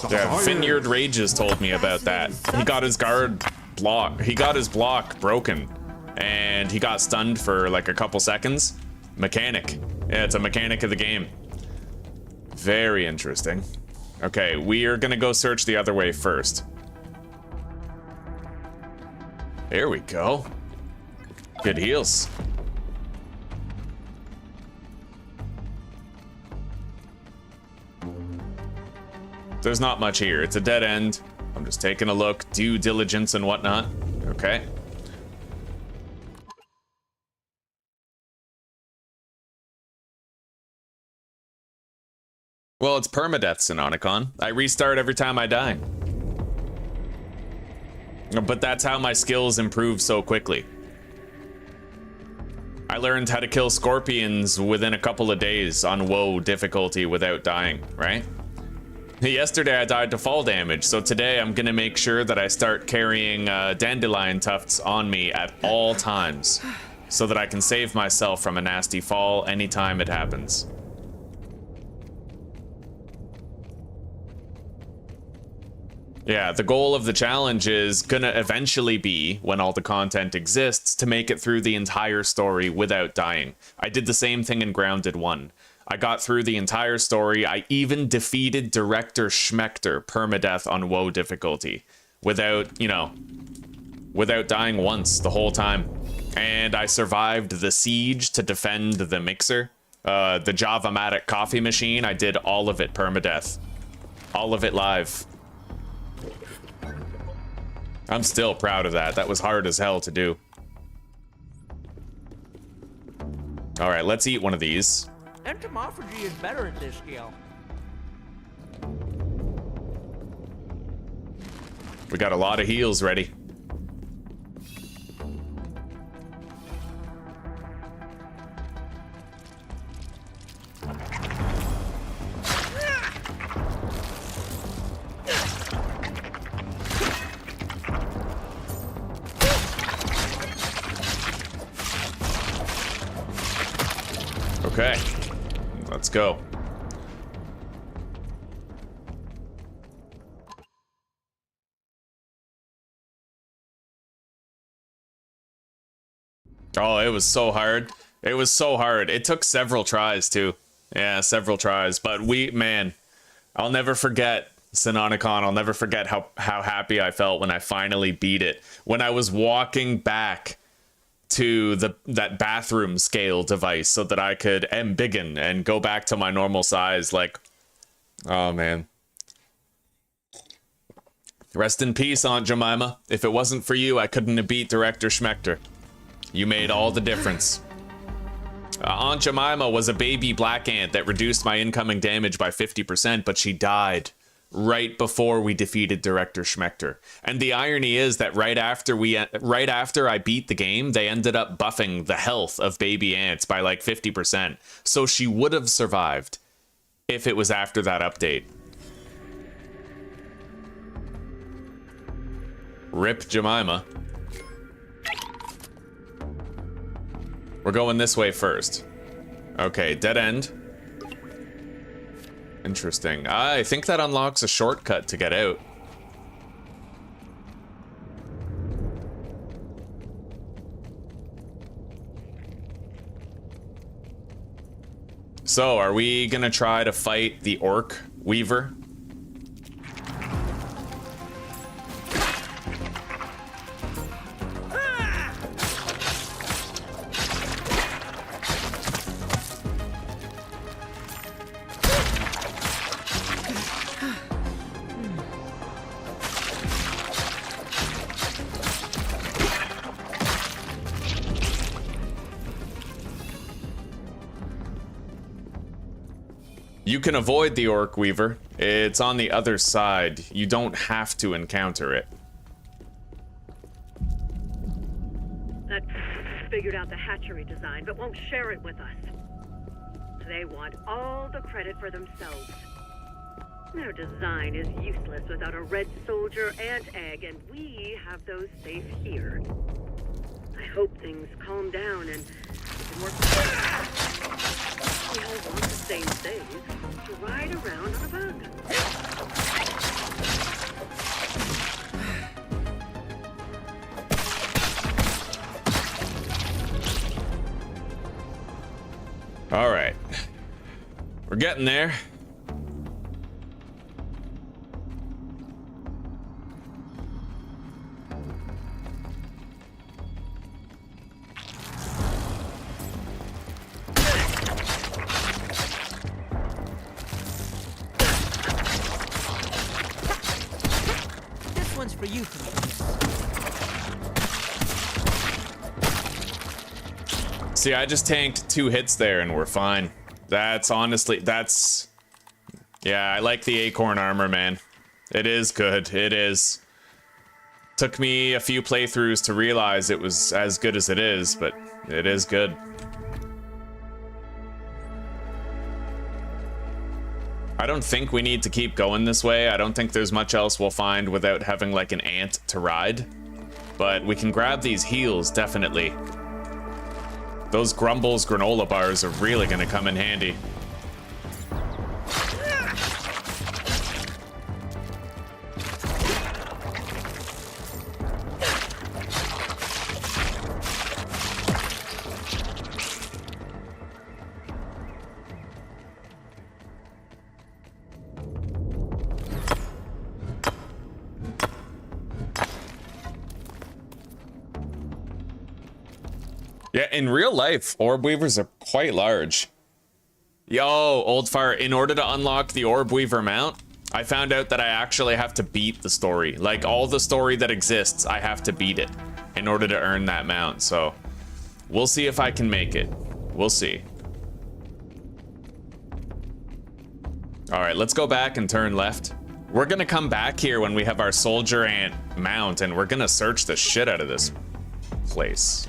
Speaker 1: Yeah, Vineyard Rages told me about that. He got his block broken, and he got stunned for like a couple seconds. Mechanic. Yeah, it's a mechanic of the game. Very interesting. Okay, we are gonna go search the other way first. There we go. Good heals. There's not much here. It's a dead end. I'm just taking a look, due diligence and whatnot. Okay. Well, it's permadeath, Sinonicon. I restart every time I die. But that's how my skills improve so quickly. I learned how to kill scorpions within a couple of days on Whoa difficulty without dying, right? Yesterday I died to fall damage, so today I'm gonna make sure that I start carrying dandelion tufts on me at all times, so that I can save myself from a nasty fall anytime it happens. Yeah, the goal of the challenge is gonna eventually be, when all the content exists, to make it through the entire story without dying. I did the same thing in Grounded 1. I got through the entire story. I even defeated Director Schmechter permadeath on Whoa difficulty without, you know, without dying once the whole time. And I survived the siege to defend the mixer. The Java-matic coffee machine, I did all of it permadeath. All of it live. I'm still proud of that. That was hard as hell to do. All right, let's eat one of these.
Speaker 2: Entomophagy is better at this skill.
Speaker 1: We got a lot of heals ready. Okay, let's go. Oh, it was so hard. It was so hard. It took several tries too. Yeah, several tries. But man, I'll never forget Sinonicon. I'll never forget how happy I felt when I finally beat it. When I was walking back to that bathroom scale device so that I could embiggen and go back to my normal size. Like, oh man. Rest in peace, Aunt Jemima. If it wasn't for you, I couldn't have beat Director Schmechter. You made all the difference. Aunt Jemima was a baby black ant that reduced my incoming damage by 50%, but she died right before we defeated Director Schmechter. And the irony is that right after I beat the game, they ended up buffing the health of baby ants by like 50%. So she would have survived if it was after that update. Rip Jemima. We're going this way first. Okay, dead end. Interesting. I think that unlocks a shortcut to get out. So, are we gonna try to fight the Orc Weaver? You can avoid the Orc Weaver. It's on the other side. You don't have to encounter it.
Speaker 5: That figured out the hatchery design, but won't share it with us. They want all the credit for themselves. Their design is useless without a red soldier and egg, and we have those safe here. I hope things calm down and we can work together. We all want the same thing, to ride around on a bug.
Speaker 1: All right. We're getting there.
Speaker 2: This one's for you,
Speaker 1: See, I just tanked 2 hits there and we're fine. That's honestly, that's... Yeah, I like the acorn armor, man. It is good, it is. Took me a few playthroughs to realize it was as good as it is, but it is good. I don't think we need to keep going this way. I don't think there's much else we'll find without having like an ant to ride. But we can grab these heals, definitely. Those Grumbles granola bars are really gonna come in handy. Yeah, in real life, orb weavers are quite large. Yo, Old Fire, in order to unlock the orb weaver mount, I found out that I actually have to beat the story. Like, all the story that exists, I have to beat it in order to earn that mount. So, we'll see if I can make it. We'll see. All right, let's go back and turn left. We're gonna come back here when we have our soldier ant mount, and we're gonna search the shit out of this place.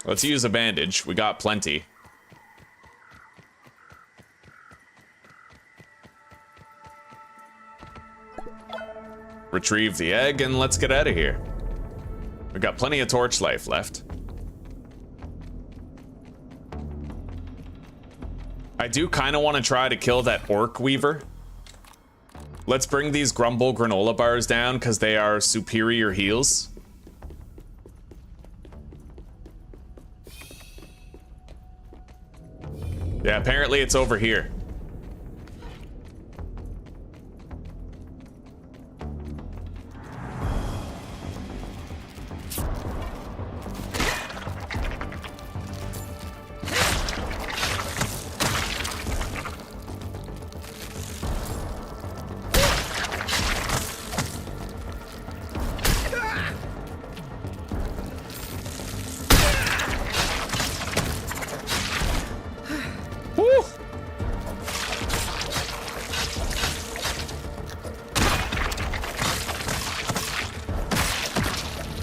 Speaker 1: Let's use a bandage. We got plenty. Retrieve the egg and let's get out of here. We got plenty of torch life left. I do kind of want to try to kill that orc weaver. Let's bring these Grumble granola bars down because they are superior heals. Yeah, apparently it's over here.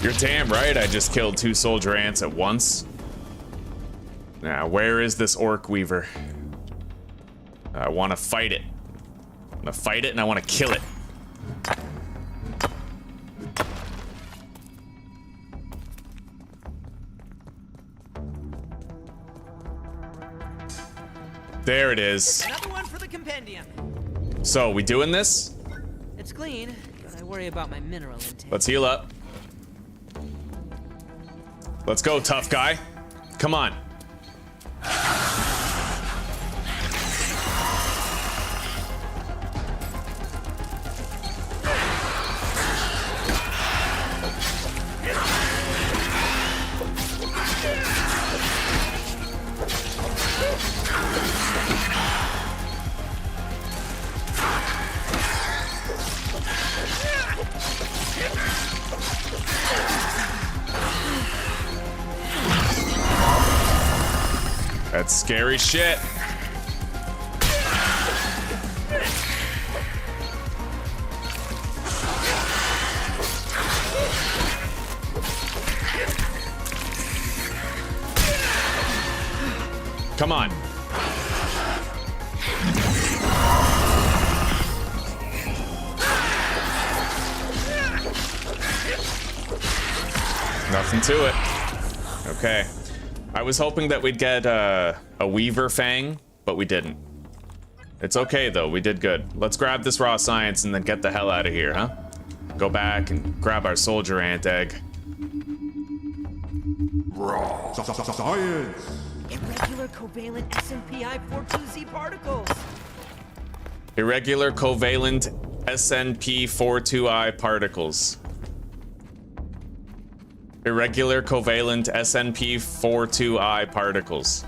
Speaker 1: You're damn right I just killed 2 soldier ants at once. Now, where is this orc weaver? I want to fight it. I'm gonna fight it and I want to kill it. There it is.
Speaker 2: Another one for the compendium.
Speaker 1: So, we doing this?
Speaker 2: It's clean, but I worry about my mineral intake.
Speaker 1: Let's heal up. Let's go, tough guy. Come on. That's scary shit. Come on. Nothing to it. Okay. I was hoping that we'd get a Weaver Fang, but we didn't. It's okay, though. We did good. Let's grab this raw science and then get the hell out of here, huh? Go back and grab our soldier ant egg.
Speaker 4: Raw science.
Speaker 2: Irregular covalent SNPI 42Z particles.
Speaker 1: Irregular covalent SNP42I particles. Irregular covalent SNP42I particles.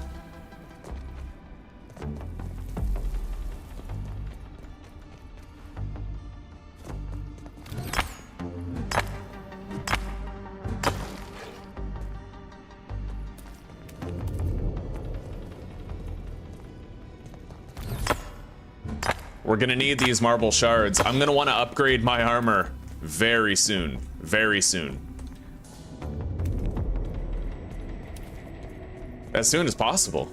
Speaker 1: We're gonna need these marble shards. I'm gonna want to upgrade my armor very soon. Very soon. As soon as possible.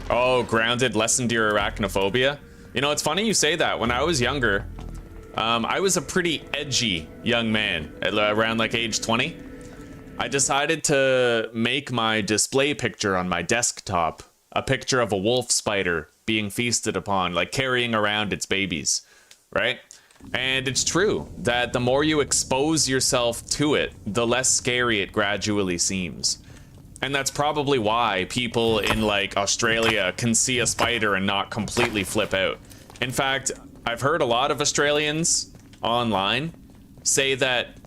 Speaker 1: Oh, grounded lessened your arachnophobia. You know, it's funny you say that. When I was younger, I was a pretty edgy young man at around like age 20. I decided to make my display picture on my desktop a picture of a wolf spider being feasted upon, like carrying around its babies, right? And it's true that the more you expose yourself to it, the less scary it gradually seems. And that's probably why people in like Australia can see a spider and not completely flip out. In fact, I've heard a lot of Australians online say that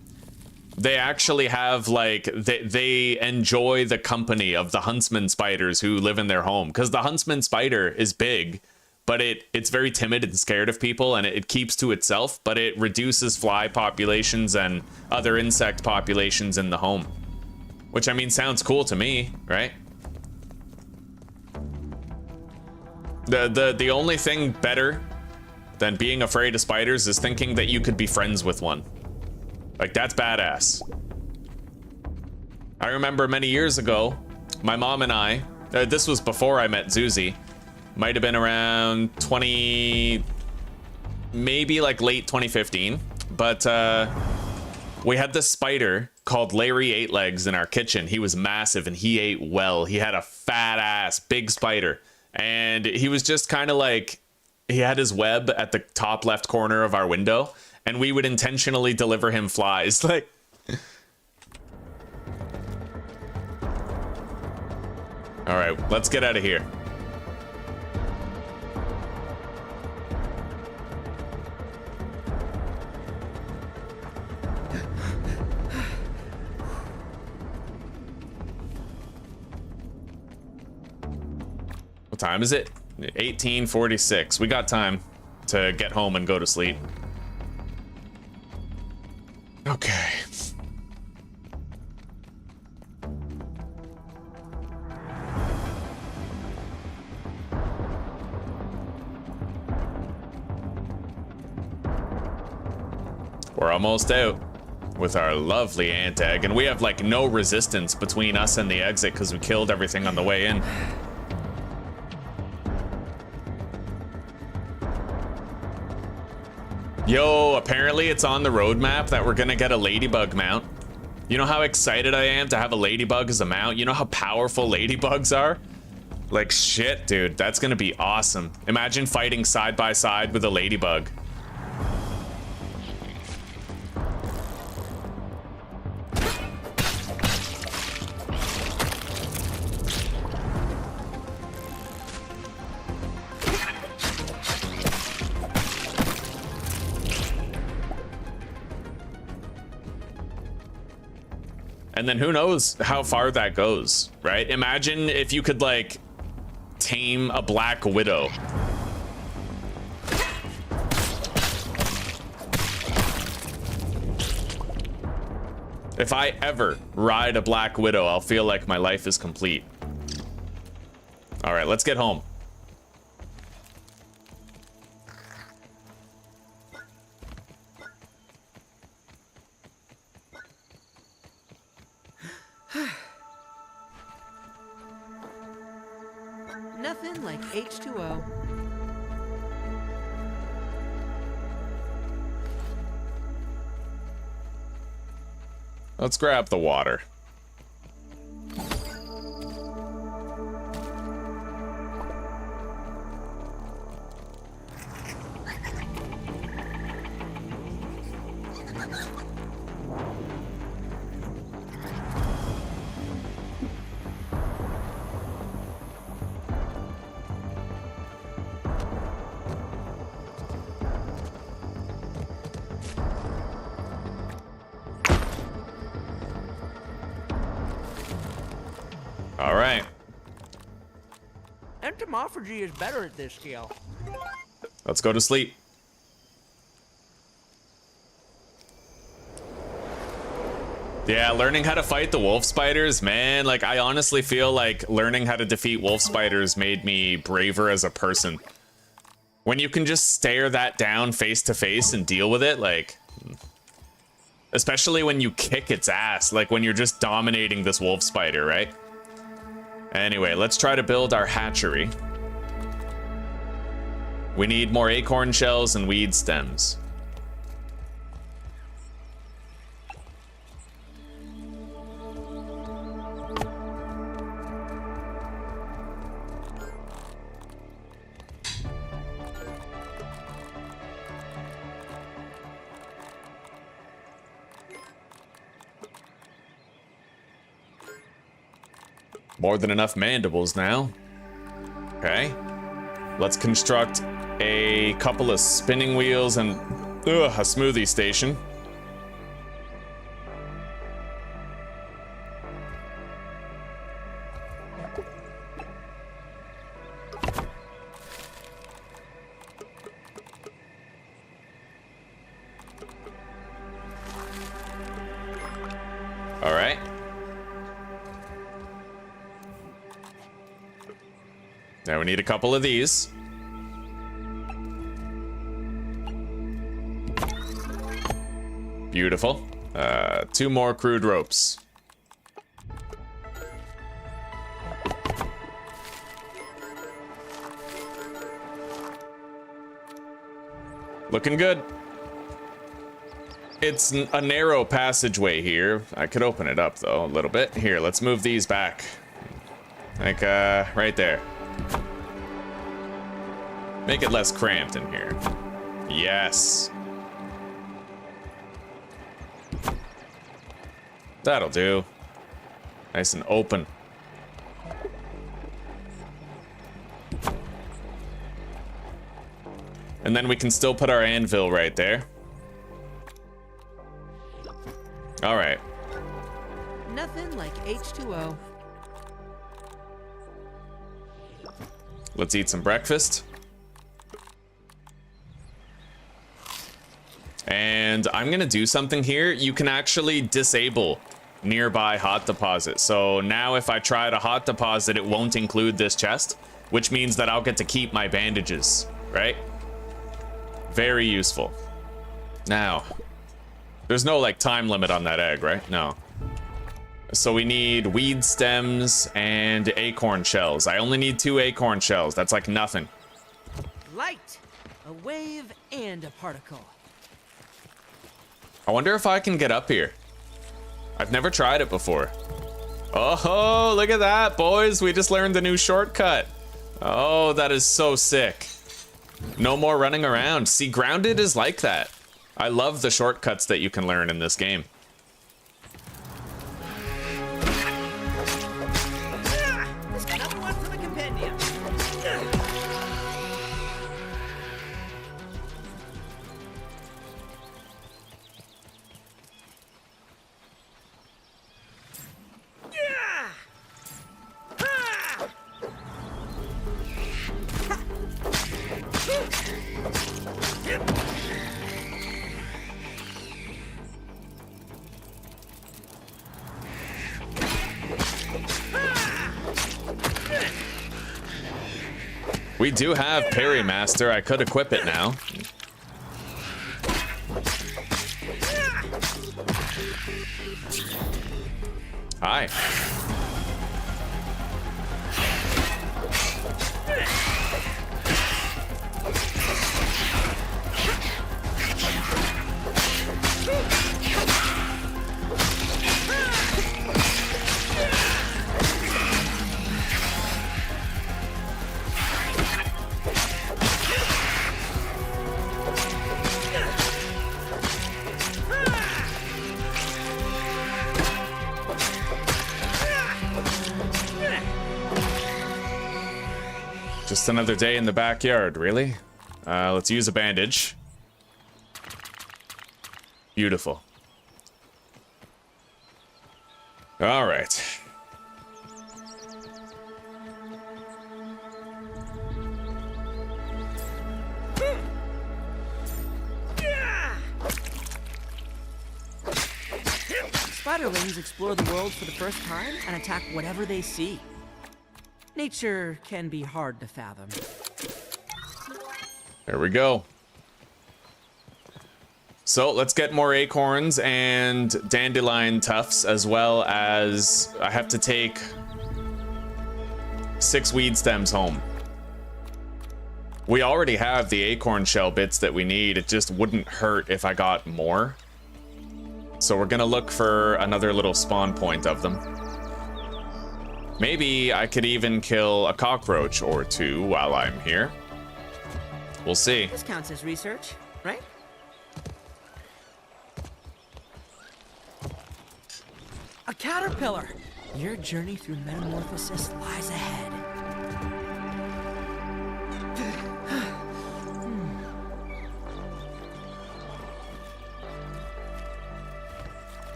Speaker 1: they actually have like, they enjoy the company of the huntsman spiders who live in their home. Because the huntsman spider is big, but it's very timid and scared of people, and it keeps to itself, but it reduces fly populations and other insect populations in the home. Which, I mean, sounds cool to me, right? The only thing better than being afraid of spiders is thinking that you could be friends with one. Like, that's badass. I remember many years ago, my mom and I, this was before I met Zuzi, might have been around 20, maybe like late 2015, but we had this spider called Larry 8-Legs in our kitchen. He was massive and he ate well. He had a fat ass, big spider. And he was just kind of like, he had his web at the top left corner of our window, and we would intentionally deliver him flies. Like, all right, let's get out of here. What time is it? 18:46. We got time to get home and go to sleep. Okay. We're almost out with our lovely ant egg, and we have like no resistance between us and the exit because we killed everything on the way in. Yo, apparently it's on the roadmap that we're gonna get a ladybug mount. You know how excited I am to have a ladybug as a mount? You know how powerful ladybugs are? Like, shit, dude, that's gonna be awesome. Imagine fighting side by side with a ladybug. And then who knows how far that goes, right? Imagine if you could like tame a black widow. If I ever ride a Black Widow, I'll feel like my life is complete. All right, let's get home.
Speaker 2: Nothing like H2O.
Speaker 1: Let's grab the water. All right.
Speaker 2: Entomophagy is better at this scale.
Speaker 1: Let's go to sleep. Yeah, learning how to fight the wolf spiders, man, like I honestly feel like learning how to defeat wolf spiders made me braver as a person. When you can just stare that down face to face and deal with it, like, especially when you kick its ass, like when you're just dominating this wolf spider, right? Anyway, let's try to build our hatchery. We need more acorn shells and weed stems. More than enough mandibles now. Okay. Let's construct a couple of spinning wheels and a smoothie station. All right. Now we need a couple of these. Beautiful. 2 more crude ropes. Looking good. It's a narrow passageway here. I could open it up though a little bit. Here, let's move these back. Like, right there. Make it less cramped in here. Yes. That'll do. Nice and open. And then we can still put our anvil right there. All right.
Speaker 2: Nothing like H2O.
Speaker 1: Let's eat some breakfast. And I'm gonna do something here. You can actually disable nearby hot deposit. So now if I try to hot deposit, it won't include this chest, which means that I'll get to keep my bandages, right? Very useful. Now, there's no like time limit on that egg, right? No. So we need weed stems and acorn shells. I only need 2 acorn shells. That's like nothing.
Speaker 2: Light, a wave, and a particle.
Speaker 1: I wonder if I can get up here. I've never tried it before. Oh, look at that, boys. We just learned a new shortcut. Oh, that is so sick. No more running around. See, Grounded is like that. I love the shortcuts that you can learn in this game.
Speaker 2: There's another one for the compendium.
Speaker 1: We do have Parry Master. I could equip it now. Hi. Just another day in the backyard, really? Let's use a bandage. Beautiful. All right.
Speaker 2: Spiderlings explore the world for the first time and attack whatever they see. Nature can be hard to fathom.
Speaker 1: There we go. So let's get more acorns and dandelion tufts, as well as I have to take 6 weed stems home. We already have the acorn shell bits that we need. It just wouldn't hurt if I got more. So we're gonna look for another little spawn point of them. Maybe I could even kill a cockroach or 2 while I'm here. We'll see.
Speaker 2: This counts as research, right? A caterpillar! Your journey through metamorphosis lies ahead.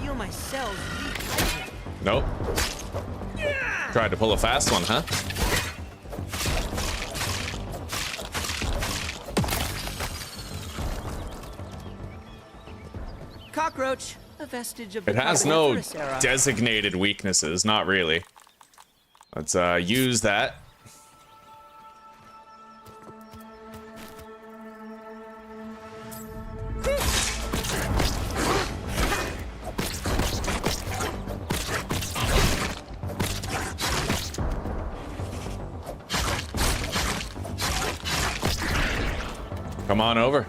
Speaker 2: Feel my cells rehydrate.
Speaker 1: Nope. Tried to pull a fast one, huh?
Speaker 2: Cockroach, a vestige of the
Speaker 1: It has no
Speaker 2: Carboniferous era.
Speaker 1: designated weaknesses, not really. Let's use that. Come on over.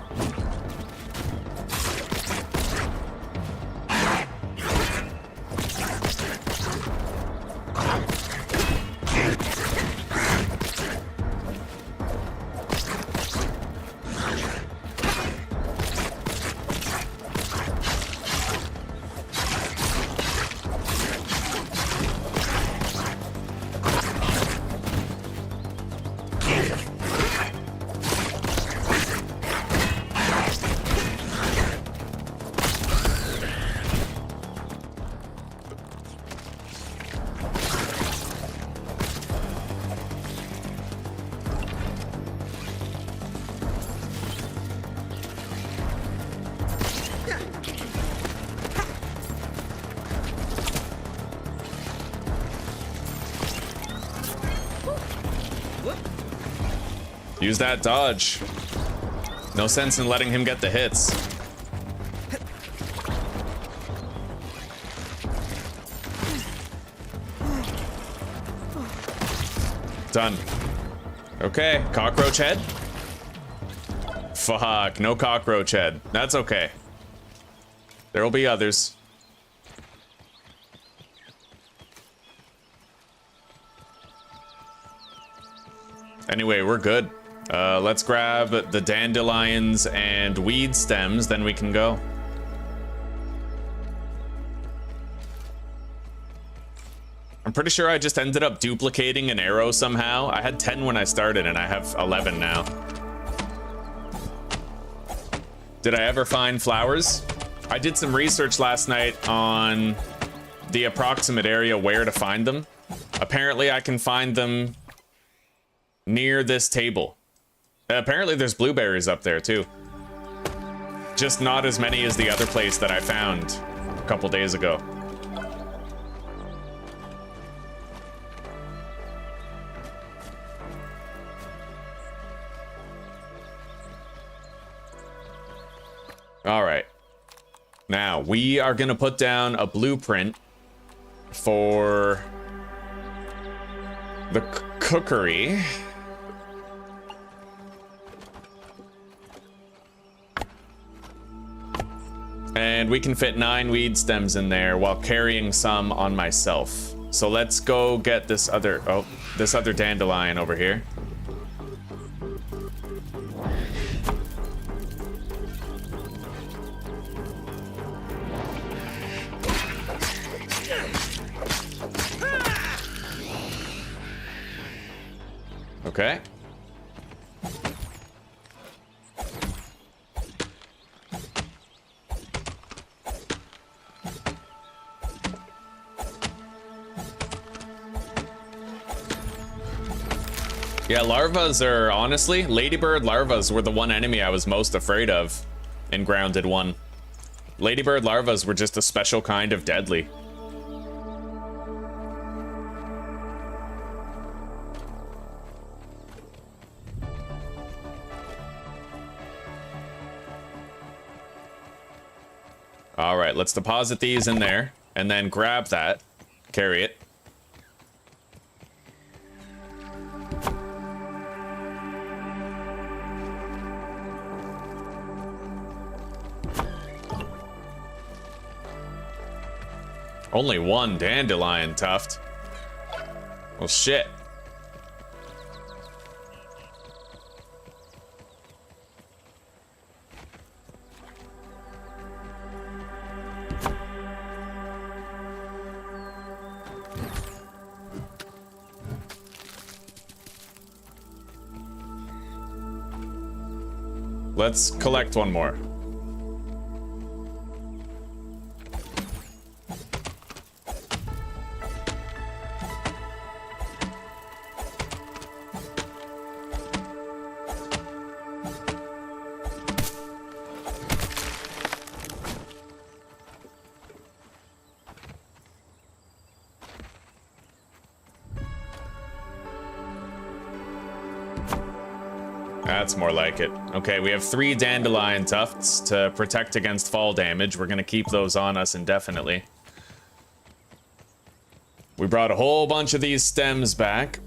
Speaker 1: Use that dodge. No sense in letting him get the hits. Done. Okay, cockroach head? Fuck, no cockroach head. That's okay. There'll be others. Anyway, we're good. Let's grab the dandelions and weed stems, then we can go. I'm pretty sure I just ended up duplicating an arrow somehow. I had 10 when I started and I have 11 now. Did I ever find flowers? I did some research last night on the approximate area where to find them. Apparently I can find them near this table. Apparently there's blueberries up there too. Just not as many as the other place that I found a couple days ago. All right. Now, we are going to put down a blueprint for the cookery. And we can fit 9 weed stems in there while carrying some on myself. So let's go get this other dandelion over here. Okay. Yeah, larvas are, honestly, ladybird larvas were the one enemy I was most afraid of in Grounded 1. Ladybird larvas were just a special kind of deadly. All right, let's deposit these in there and then grab that, carry it. Only 1 dandelion tuft. Well, shit. Let's collect one more. That's more like it. Okay, we have 3 dandelion tufts to protect against fall damage. We're gonna keep those on us indefinitely. We brought a whole bunch of these stems back.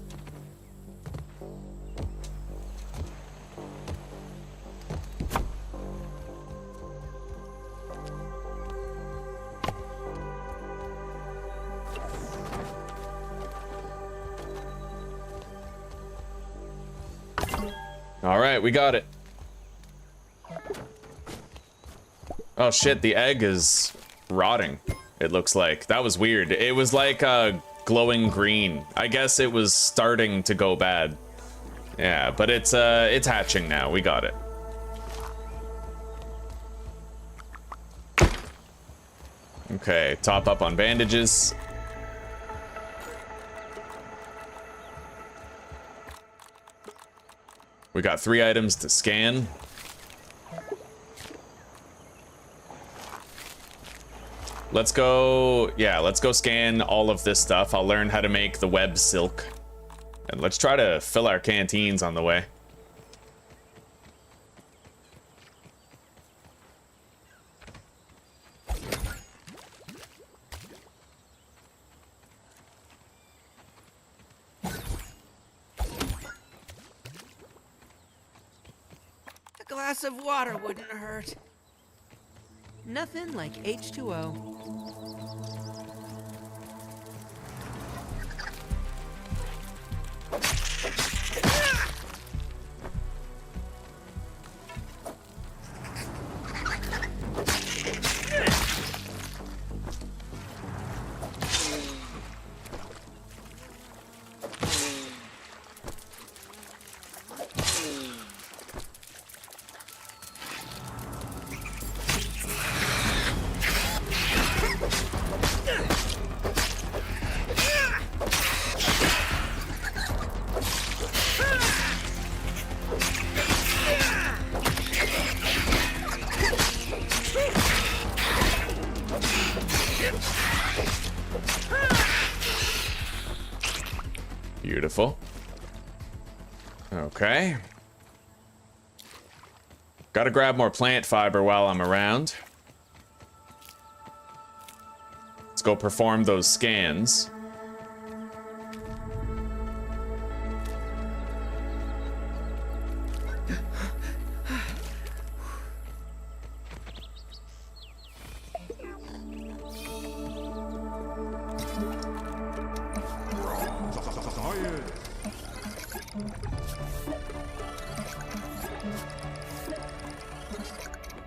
Speaker 1: All right, we got it. Oh shit, the egg is rotting, it looks like. That was weird. It was like glowing green. I guess it was starting to go bad. Yeah, but it's hatching now. We got it. Okay, top up on bandages. We got 3 items to scan. Let's go, yeah, let's go scan all of this stuff. I'll learn how to make the web silk. And let's try to fill our canteens on the way.
Speaker 2: A glass of water wouldn't hurt. Nothing like H2O. Beautiful. Okay.
Speaker 1: Gotta grab more plant fiber while I'm around. Let's go perform those scans.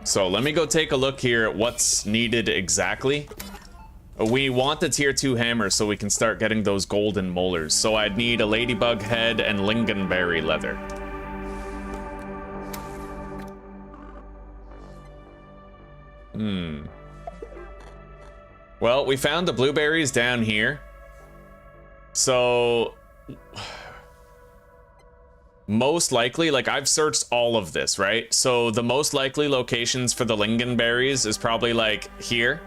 Speaker 1: So let me go take a look here at what's needed exactly. We want the tier 2 hammer so we can start getting those golden molars. So I'd need a ladybug head and lingonberry leather. Well, we found the blueberries down here. So most likely, like, I've searched all of this, right? So the most likely locations for the lingonberries is probably like here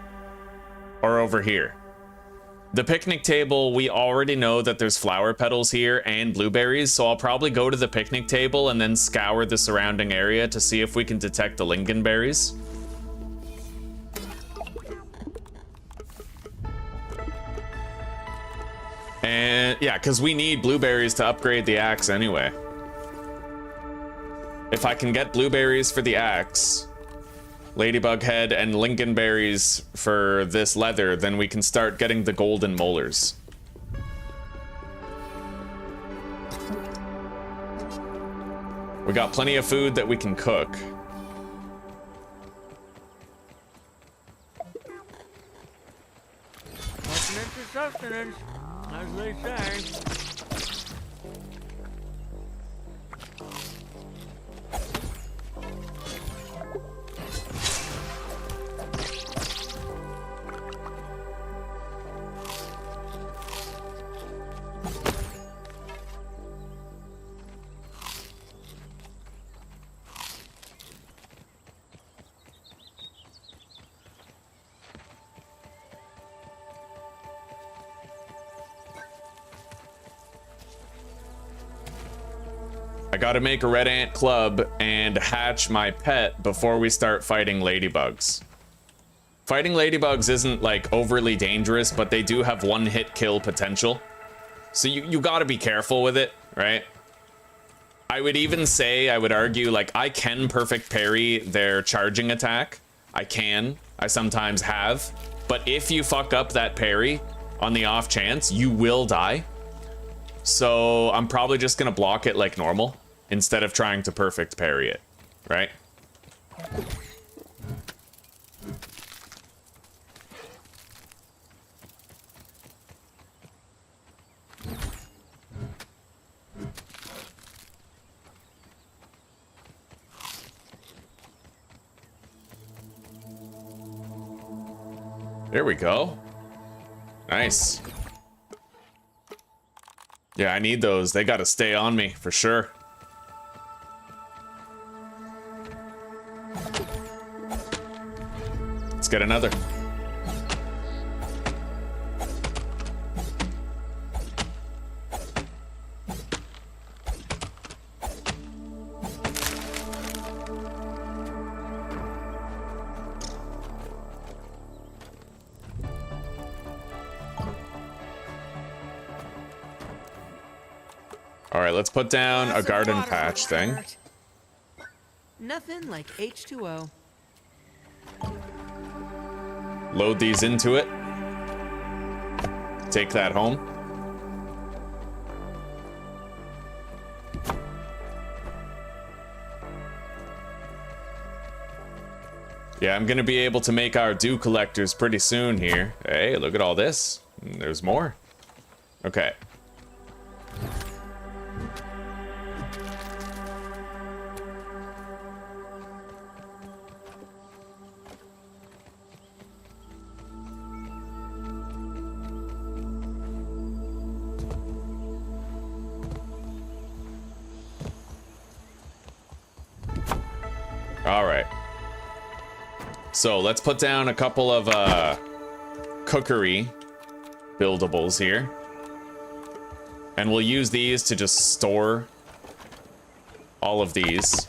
Speaker 1: or over here. The picnic table, we already know that there's flower petals here and blueberries, so I'll probably go to the picnic table and then scour the surrounding area to see if we can detect the lingonberries. And yeah, because we need blueberries to upgrade the axe anyway. If I can get blueberries for the axe, ladybug head, and lingonberries for this leather, then we can start getting the golden molars. We got plenty of food that we can cook.
Speaker 2: Sustenance is sustenance, as they say.
Speaker 1: I gotta make a red ant club and hatch my pet before we start fighting ladybugs. Fighting ladybugs isn't like overly dangerous, but they do have one-hit kill potential. So you gotta be careful with it, right? I would even say, I would argue, like, I can perfect parry their charging attack. I can. I sometimes have. But if you fuck up that parry on the off chance, you will die. So I'm probably just gonna block it like normal instead of trying to perfect parry it, right? There we go. Nice. Yeah, I need those. They gotta stay on me, for sure. Let's get another. All right, let's put down a garden patch thing.
Speaker 2: Nothing like H2O.
Speaker 1: Load these into it. Take that home. Yeah, I'm gonna be able to make our dew collectors pretty soon here. Hey, look at all this. There's more. Okay. All right. So let's put down a couple of cookery buildables here. And we'll use these to just store all of these.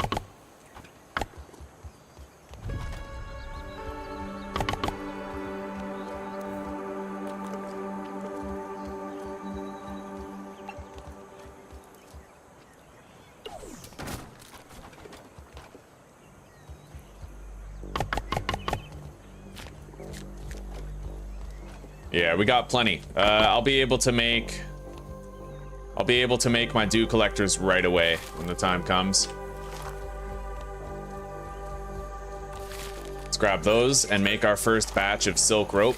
Speaker 1: Yeah, we got plenty. I'll be able to make my dew collectors right away when the time comes. Let's grab those and make our first batch of silk rope.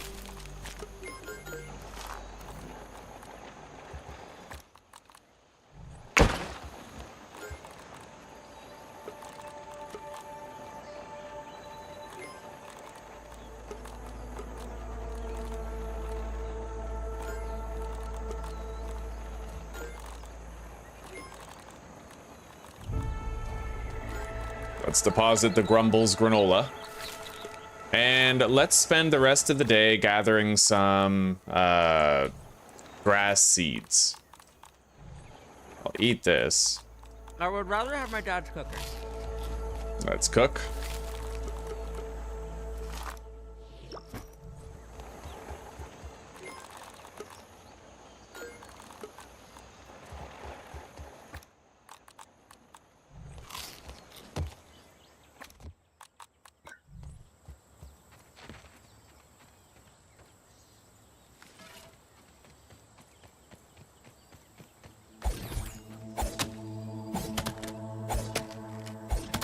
Speaker 1: Let's deposit the Grumbles granola. And let's spend the rest of the day gathering some grass seeds. I'll eat this.
Speaker 2: I would rather have my dad's cooker.
Speaker 1: Let's cook.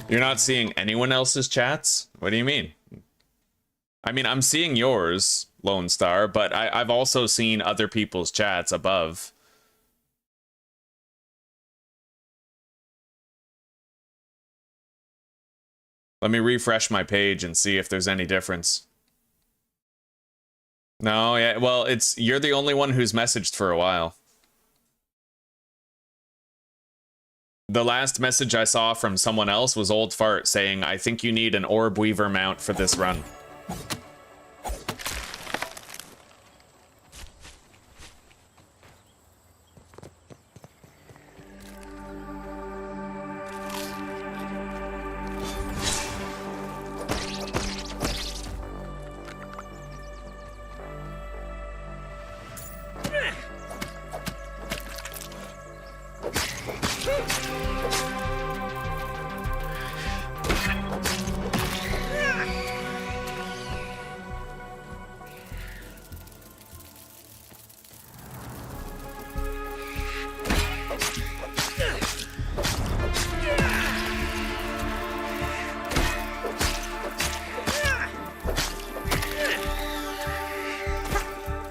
Speaker 1: You're not seeing anyone else's chats? What do you mean? I mean, I'm seeing yours, Lone Star, but I've also seen other people's chats above. Let me refresh my page and see if there's any difference. No, yeah, well, you're the only one who's messaged for a while. The last message I saw from someone else was Old Fart saying, I think you need an Orb Weaver mount for this run.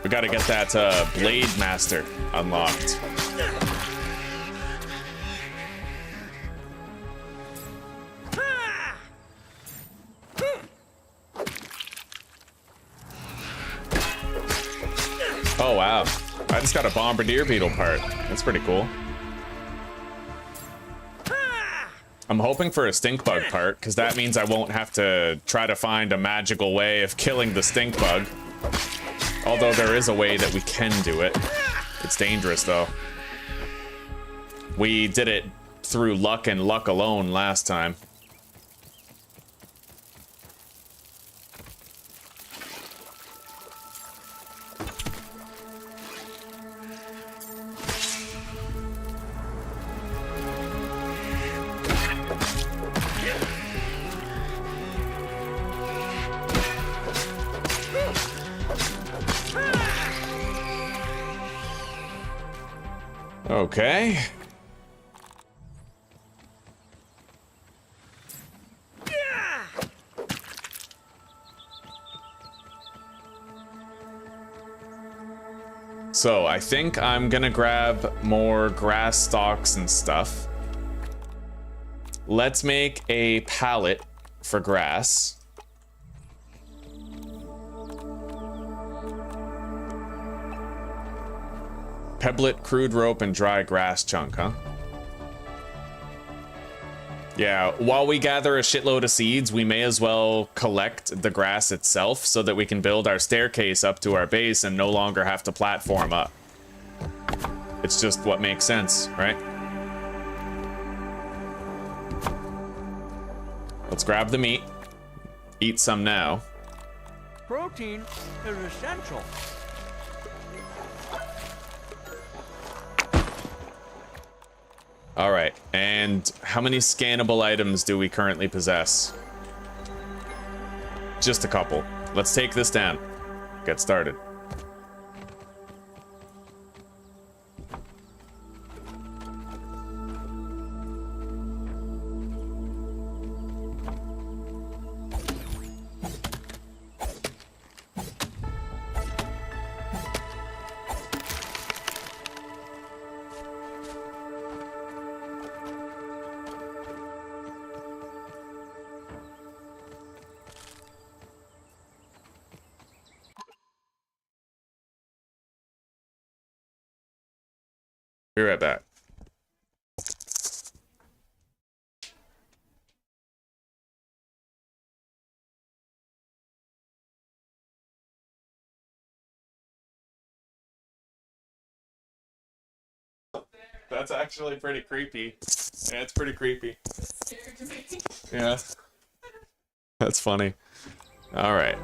Speaker 1: Gotta get that Blade Master unlocked. Oh wow, I just got a Bombardier Beetle part. That's pretty cool. I'm hoping for a stink bug part, because that means I won't have to try to find a magical way of killing the stink bug. Although there is a way that we can do it. It's dangerous, though. We did it through luck and luck alone last time. Okay. So I think I'm gonna grab more grass stalks and stuff. Let's make a pallet for grass. Pebblet, crude rope, and dry grass chunk, huh? Yeah, while we gather a shitload of seeds, we may as well collect the grass itself so that we can build our staircase up to our base and no longer have to platform up. It's just what makes sense, right? Let's grab the meat. Eat some now.
Speaker 2: Protein is essential.
Speaker 1: All right, and how many scannable items do we currently possess? Just a couple. Let's take this down. Get started. Be right back. That's actually pretty creepy. Yeah, it's pretty creepy. Yeah. That's funny. All right.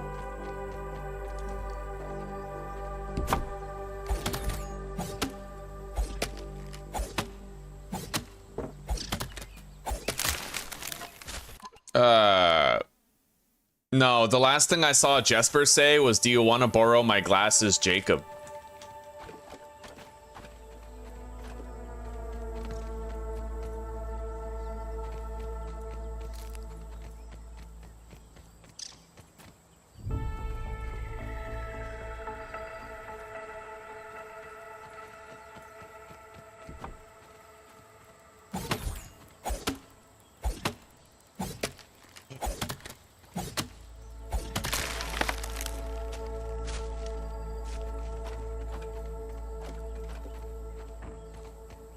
Speaker 1: No, the last thing I saw Jesper say was, "Do you want to borrow my glasses, Jacob?"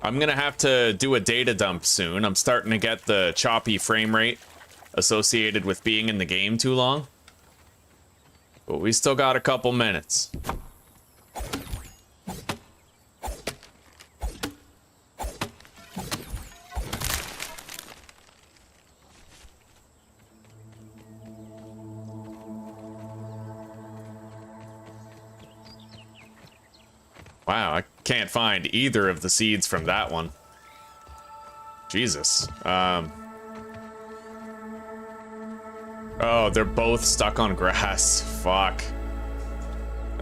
Speaker 1: I'm gonna have to do a data dump soon. I'm starting to get the choppy frame rate associated with being in the game too long. But we still got a couple minutes. Wow, I can't find either of the seeds from that one. Jesus. Oh, they're both stuck on grass. Fuck.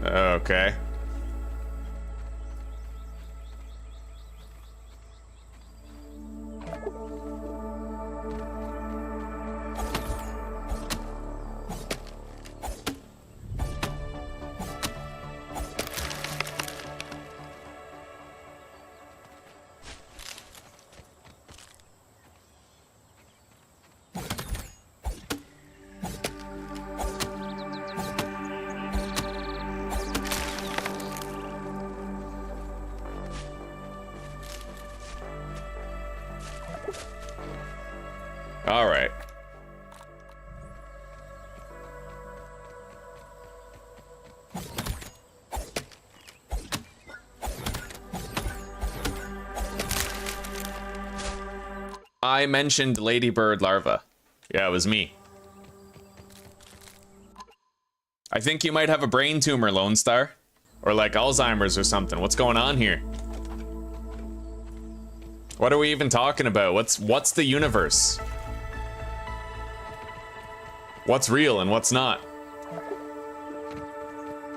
Speaker 1: Okay. All right. I mentioned ladybird larva. Yeah, it was me. I think you might have a brain tumor, Lone Star. Or like Alzheimer's or something. What's going on here? What are we even talking about? What's the universe? What's real and what's not?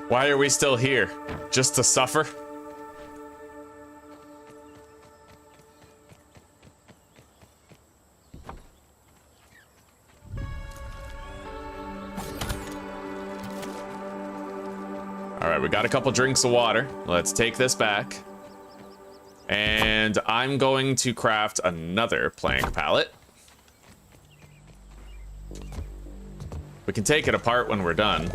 Speaker 1: Why are we still here? Just to suffer? All right, we got a couple drinks of water. Let's take this back. And I'm going to craft another plank pallet. We can take it apart when we're done.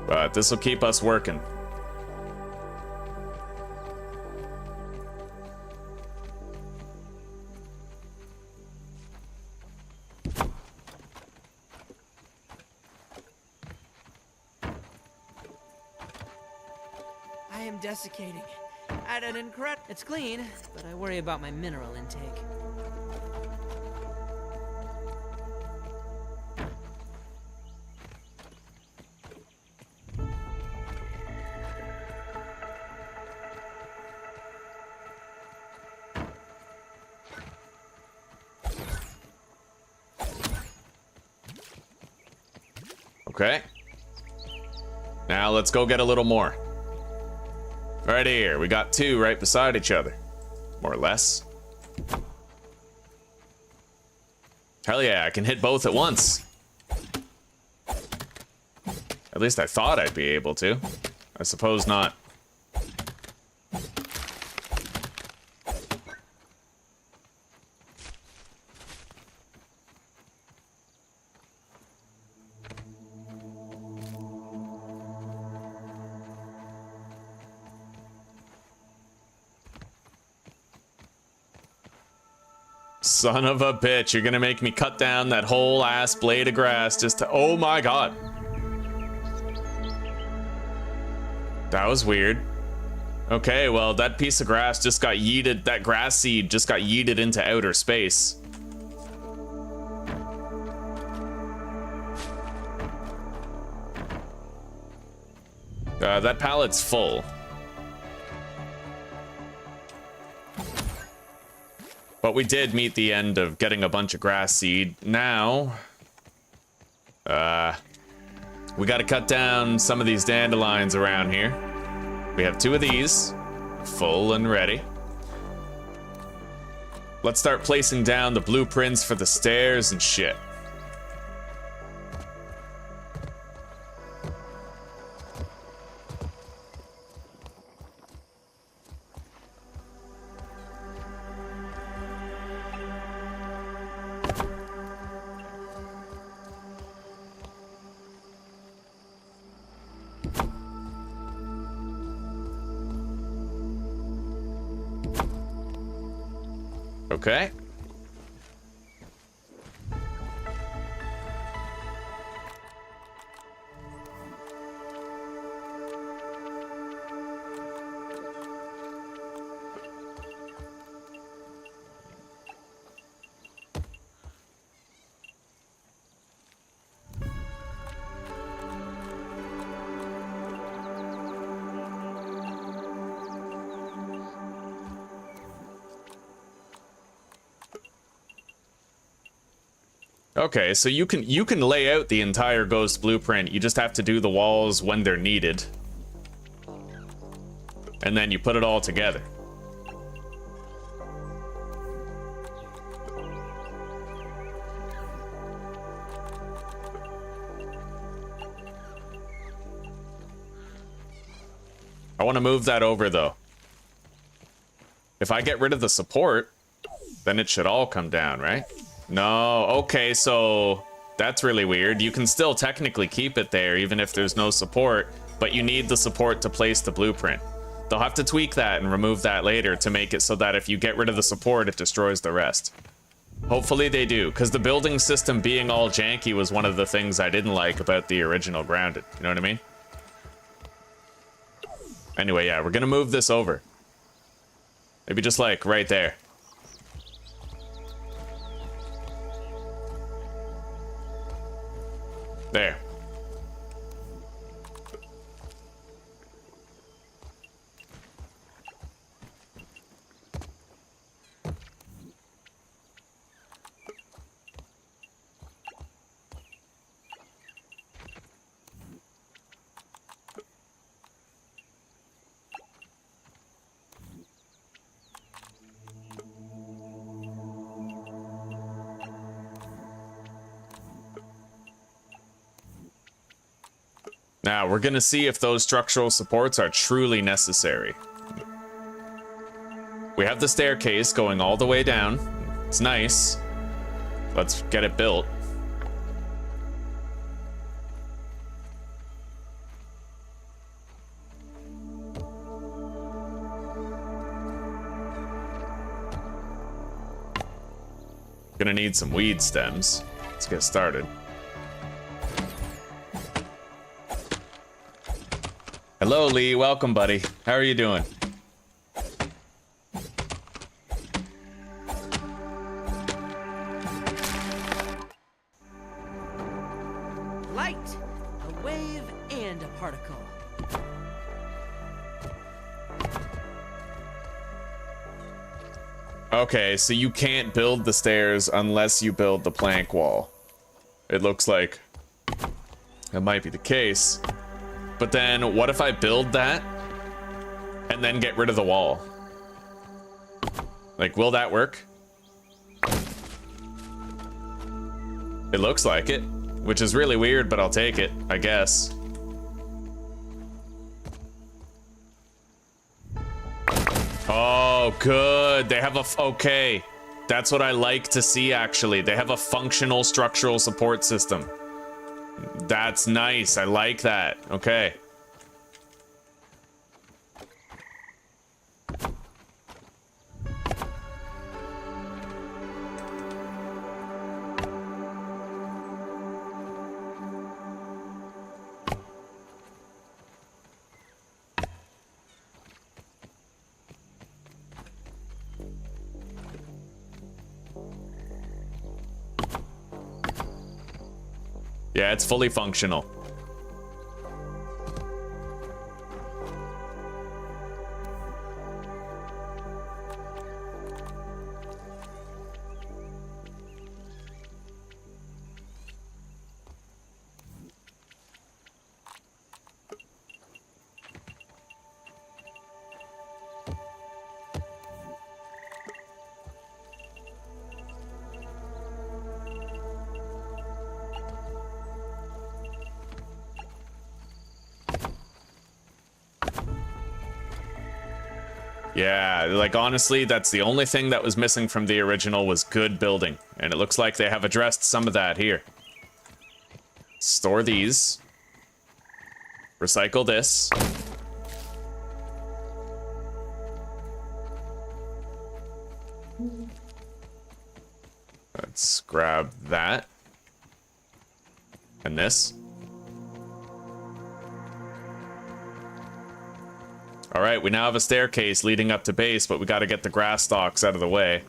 Speaker 1: But this will keep us working.
Speaker 2: I am desiccating at an incredible... It's clean, but I worry about my mineral intake.
Speaker 1: Okay. Now let's go get a little more. Right here, we got two right beside each other. More or less. Hell yeah, I can hit both at once. At least I thought I'd be able to. I suppose not. Son of a bitch, you're gonna make me cut down that whole ass blade of grass just to, oh my god. That was weird. Okay, well, that piece of grass just got yeeted, that grass seed just got yeeted into outer space. That pallet's full. But we did meet the end of getting a bunch of grass seed. Now, we gotta cut down some of these dandelions around here. We have 2 of these, full and ready. Let's start placing down the blueprints for the stairs and shit. Okay. Okay, so you can lay out the entire ghost blueprint. You just have to do the walls when they're needed. And then you put it all together. I want to move that over though. If I get rid of the support, then it should all come down, right? No, okay, so that's really weird. You can still technically keep it there even if there's no support, but you need the support to place the blueprint. They'll have to tweak that and remove that later to make it so that if you get rid of the support, it destroys the rest. Hopefully they do, because the building system being all janky was one of the things I didn't like about the original Grounded. You know what I mean? Anyway, yeah, we're gonna move this over. Maybe just like right there. There. Now, we're gonna see if those structural supports are truly necessary. We have the staircase going all the way down. It's nice. Let's get it built. Gonna need some weed stems. Let's get started. Hello, Lee. Welcome, buddy. How are you doing?
Speaker 2: Light, a wave, and a particle.
Speaker 1: Okay, so you can't build the stairs unless you build the plank wall. It looks like that might be the case. But then, what if I build that and then get rid of the wall? Like, will that work? It looks like it, which is really weird, but I'll take it, I guess. Oh, good. They have a... Okay. That's what I like to see, actually. They have a functional structural support system. That's nice. I like that. Okay. Yeah, it's fully functional. Yeah, like honestly, that's the only thing that was missing from the original was good building. And it looks like they have addressed some of that here. Store these. Recycle this. Let's grab that. And this. All right, we now have a staircase leading up to base, but we got to get the grass stalks out of the way.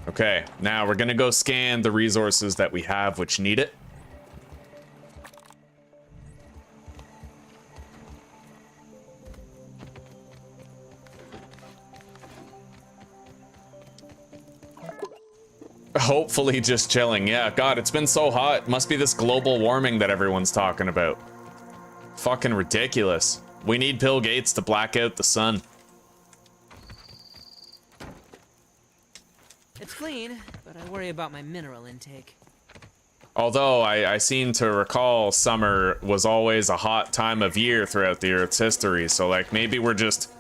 Speaker 1: Okay, now we're gonna go scan the resources that we have which need it. Hopefully just chilling. Yeah, God, it's been so hot. Must be this global warming that everyone's talking about. Fucking ridiculous. We need Bill Gates to black out the sun.
Speaker 2: It's clean, but I worry about my mineral intake.
Speaker 1: Although I seem to recall summer was always a hot time of year throughout the Earth's history, so like maybe we're just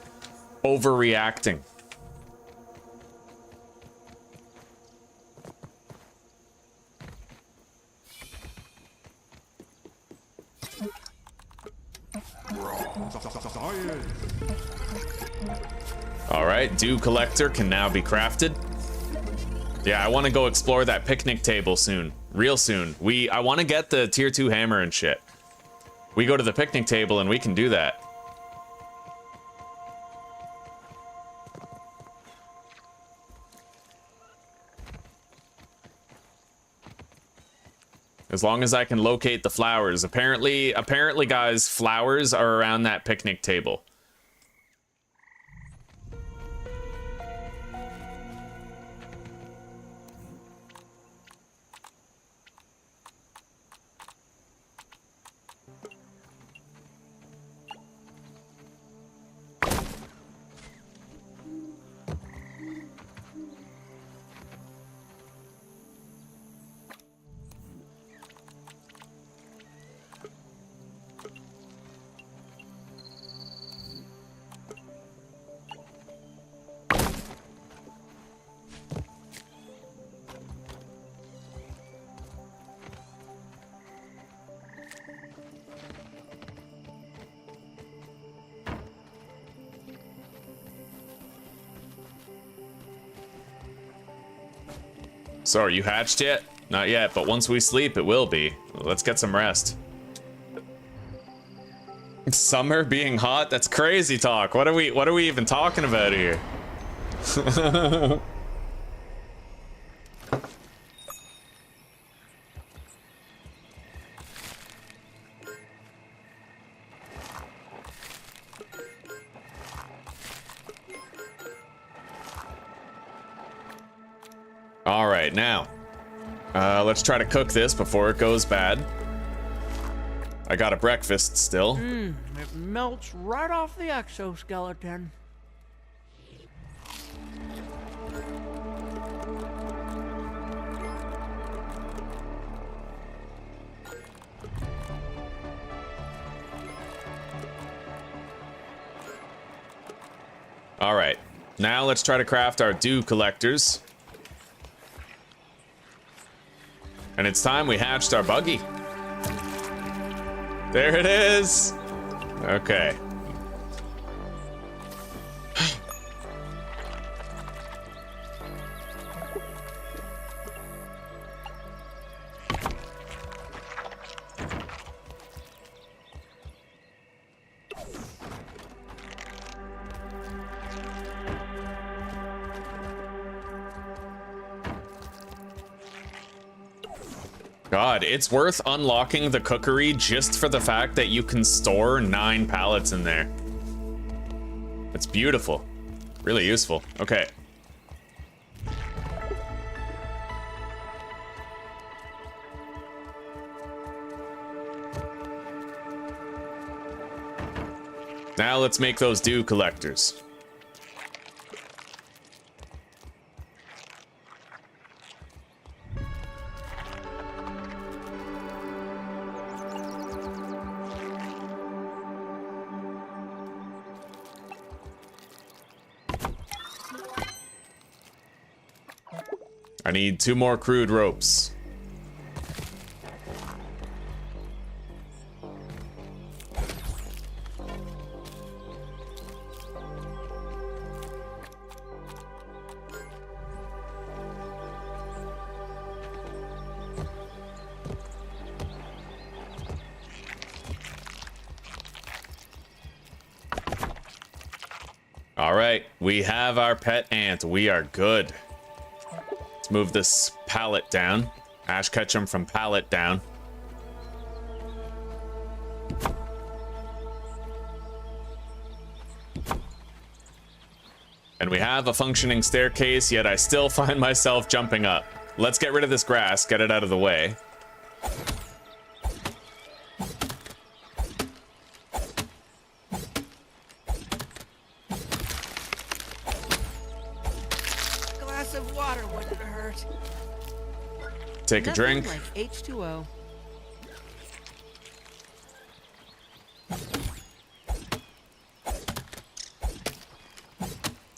Speaker 1: overreacting. All right, dew collector can now be crafted. Yeah, I want to go explore that picnic table soon, real soon. I want to get the tier 2 hammer and shit. We go to the picnic table and we can do that. As long as I can locate the flowers. Apparently, guys, flowers are around that picnic table. So are you hatched yet? Not yet, but once we sleep, it will be. Let's get some rest. Summer being hot? That's crazy talk. What are we even talking about here? All right, now, let's try to cook this before it goes bad. I got a breakfast still.
Speaker 2: It melts right off the exoskeleton.
Speaker 1: All right, now let's try to craft our dew collectors. And it's time we hatched our buggy. There it is. Okay. God, it's worth unlocking the cookery just for the fact that you can store 9 pallets in there. It's beautiful. Really useful. Okay. Now let's make those dew collectors. I need 2 more crude ropes. All right, we have our pet ant. We are good. Let's move this pallet down. Ash Ketchum from pallet down. And we have a functioning staircase, yet I still find myself jumping up. Let's get rid of this grass, get it out of the way.
Speaker 2: Glass of water wouldn't hurt.
Speaker 1: Take a drink.
Speaker 2: Like H2O.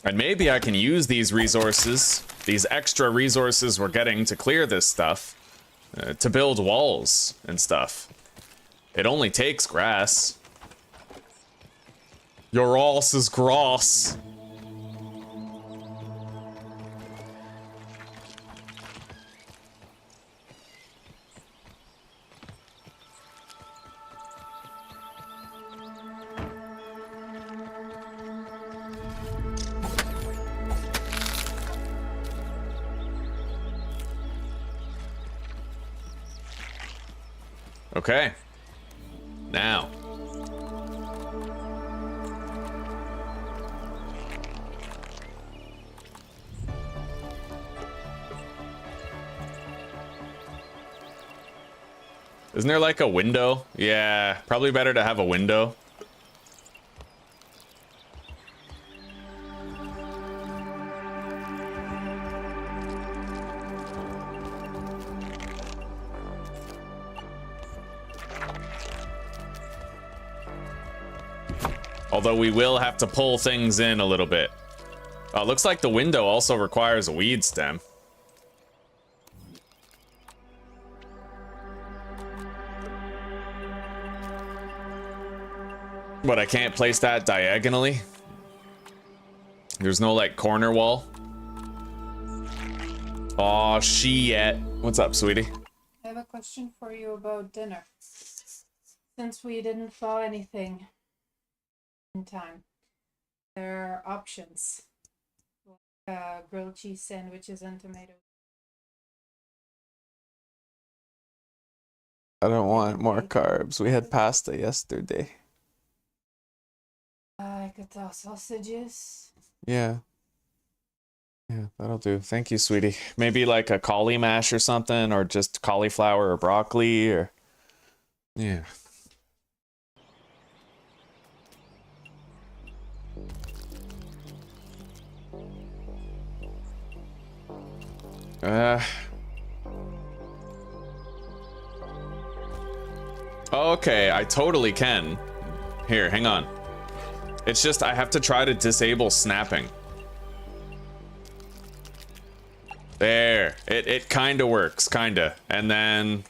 Speaker 1: And maybe I can use these resources, these extra resources we're getting to clear this stuff, to build walls and stuff. It only takes grass. Your ass is grass. Okay. Now. Isn't there like a window? Yeah, probably better to have a window. Although we will have to pull things in a little bit. Oh, looks like the window also requires a weed stem. But I can't place that diagonally. There's no like corner wall. Aw, shit. What's up, sweetie?
Speaker 3: I have a question for you about dinner. Since we didn't thaw anything in time, there are options. Grilled cheese sandwiches and tomatoes.
Speaker 6: I don't want more carbs. We had pasta yesterday.
Speaker 3: I could toss sausages.
Speaker 6: Yeah.
Speaker 1: Yeah, that'll do. Thank you, sweetie. Maybe like a cauli mash or something, or just cauliflower or broccoli, or... Yeah. Okay, I totally can. Here, hang on. It's just I have to try to disable snapping. There. It kind of works, kind of. And then...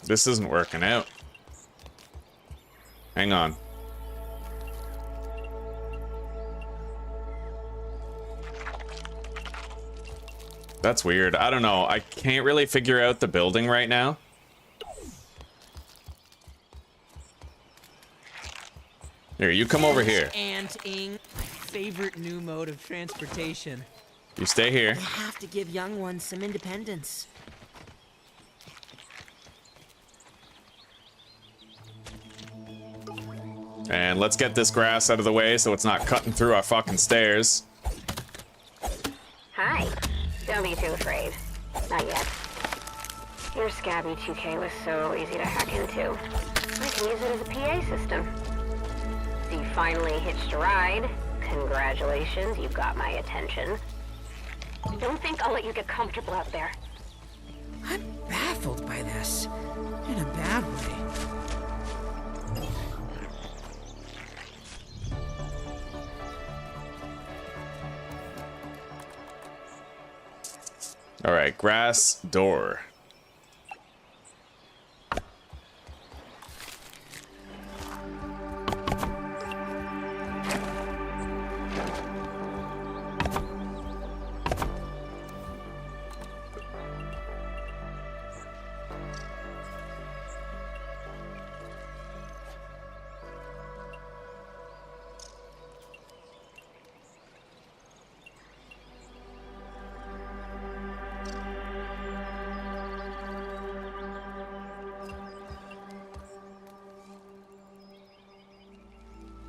Speaker 1: this isn't working out. Hang on. That's weird. I don't know. I can't really figure out the building right now. Here, you come over here.
Speaker 2: Anting, my favorite new mode of transportation.
Speaker 1: You stay here.
Speaker 2: I have to give young ones some independence.
Speaker 1: And let's get this grass out of the way so it's not cutting through our fucking stairs.
Speaker 5: Hi. Don't be too afraid. Not yet. Your scabby 2K was so easy to hack into. I can use it as a PA system. So you finally hitched a ride. Congratulations, you've got my attention. Don't think I'll let you get comfortable out there.
Speaker 2: I'm baffled by this. In a bad way.
Speaker 1: All right, grass door.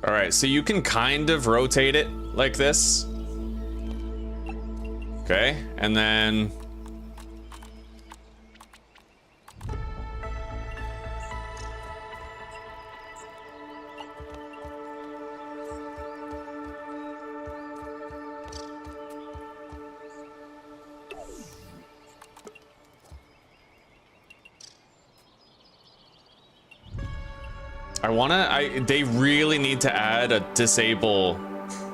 Speaker 1: All right, so you can kind of rotate it like this. Okay, and then... they really need to add a disable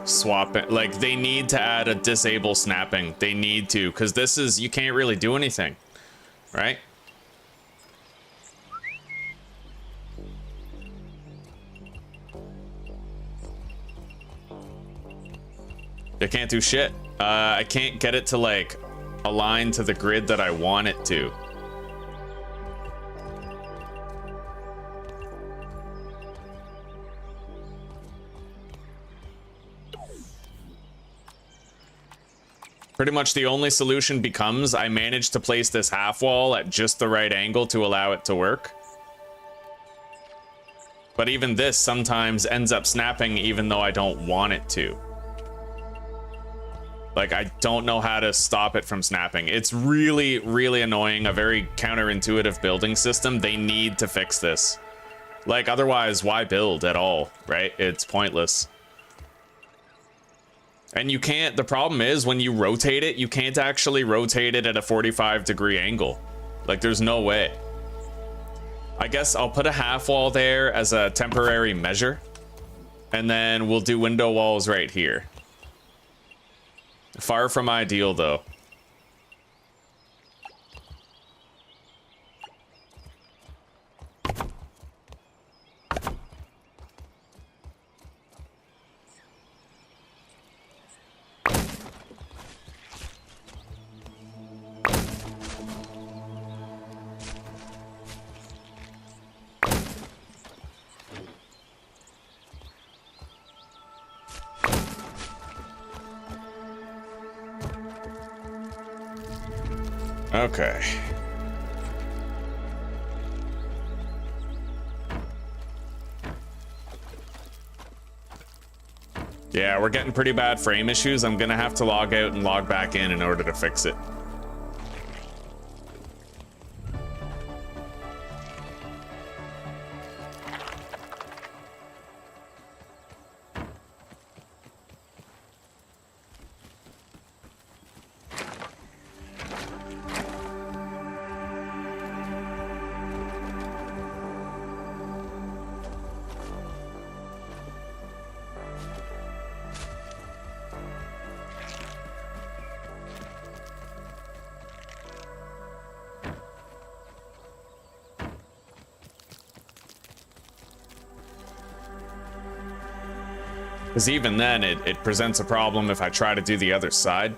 Speaker 1: swap. Like, they need to add a disable snapping. They need to, because this is, you can't really do anything, right? They can't do shit. I can't get it to, like, align to the grid that I want it to. Pretty much the only solution becomes I manage to place this half wall at just the right angle to allow it to work. But even this sometimes ends up snapping even though I don't want it to. Like, I don't know how to stop it from snapping. It's really, really annoying. A very counterintuitive building system. They need to fix this. Like, otherwise, why build at all, right? It's pointless. And you can't, the problem is when you rotate it, you can't actually rotate it at a 45-degree angle. Like, there's no way. I guess I'll put a half wall there as a temporary measure. And then we'll do window walls right here. Far from ideal, though. Okay. Yeah, we're getting pretty bad frame issues. I'm gonna have to log out and log back in order to fix it. Because even then, it presents a problem if I try to do the other side.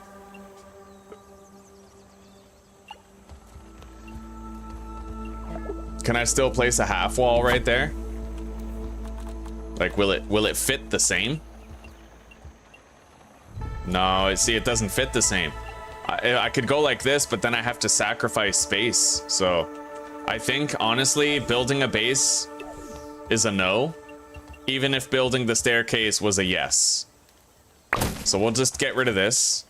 Speaker 1: Can I still place a half wall right there? Like, will it fit the same? No, see, it doesn't fit the same. I could go like this, but then I have to sacrifice space. So I think, honestly, building a base is a no, even if building the staircase was a yes. So we'll just get rid of this.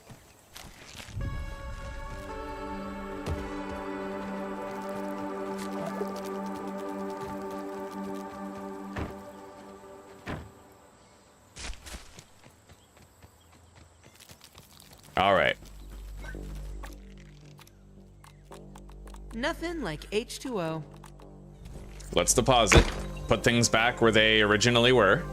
Speaker 1: All right.
Speaker 2: Nothing like H2O.
Speaker 1: Let's deposit. Put things back where they originally were.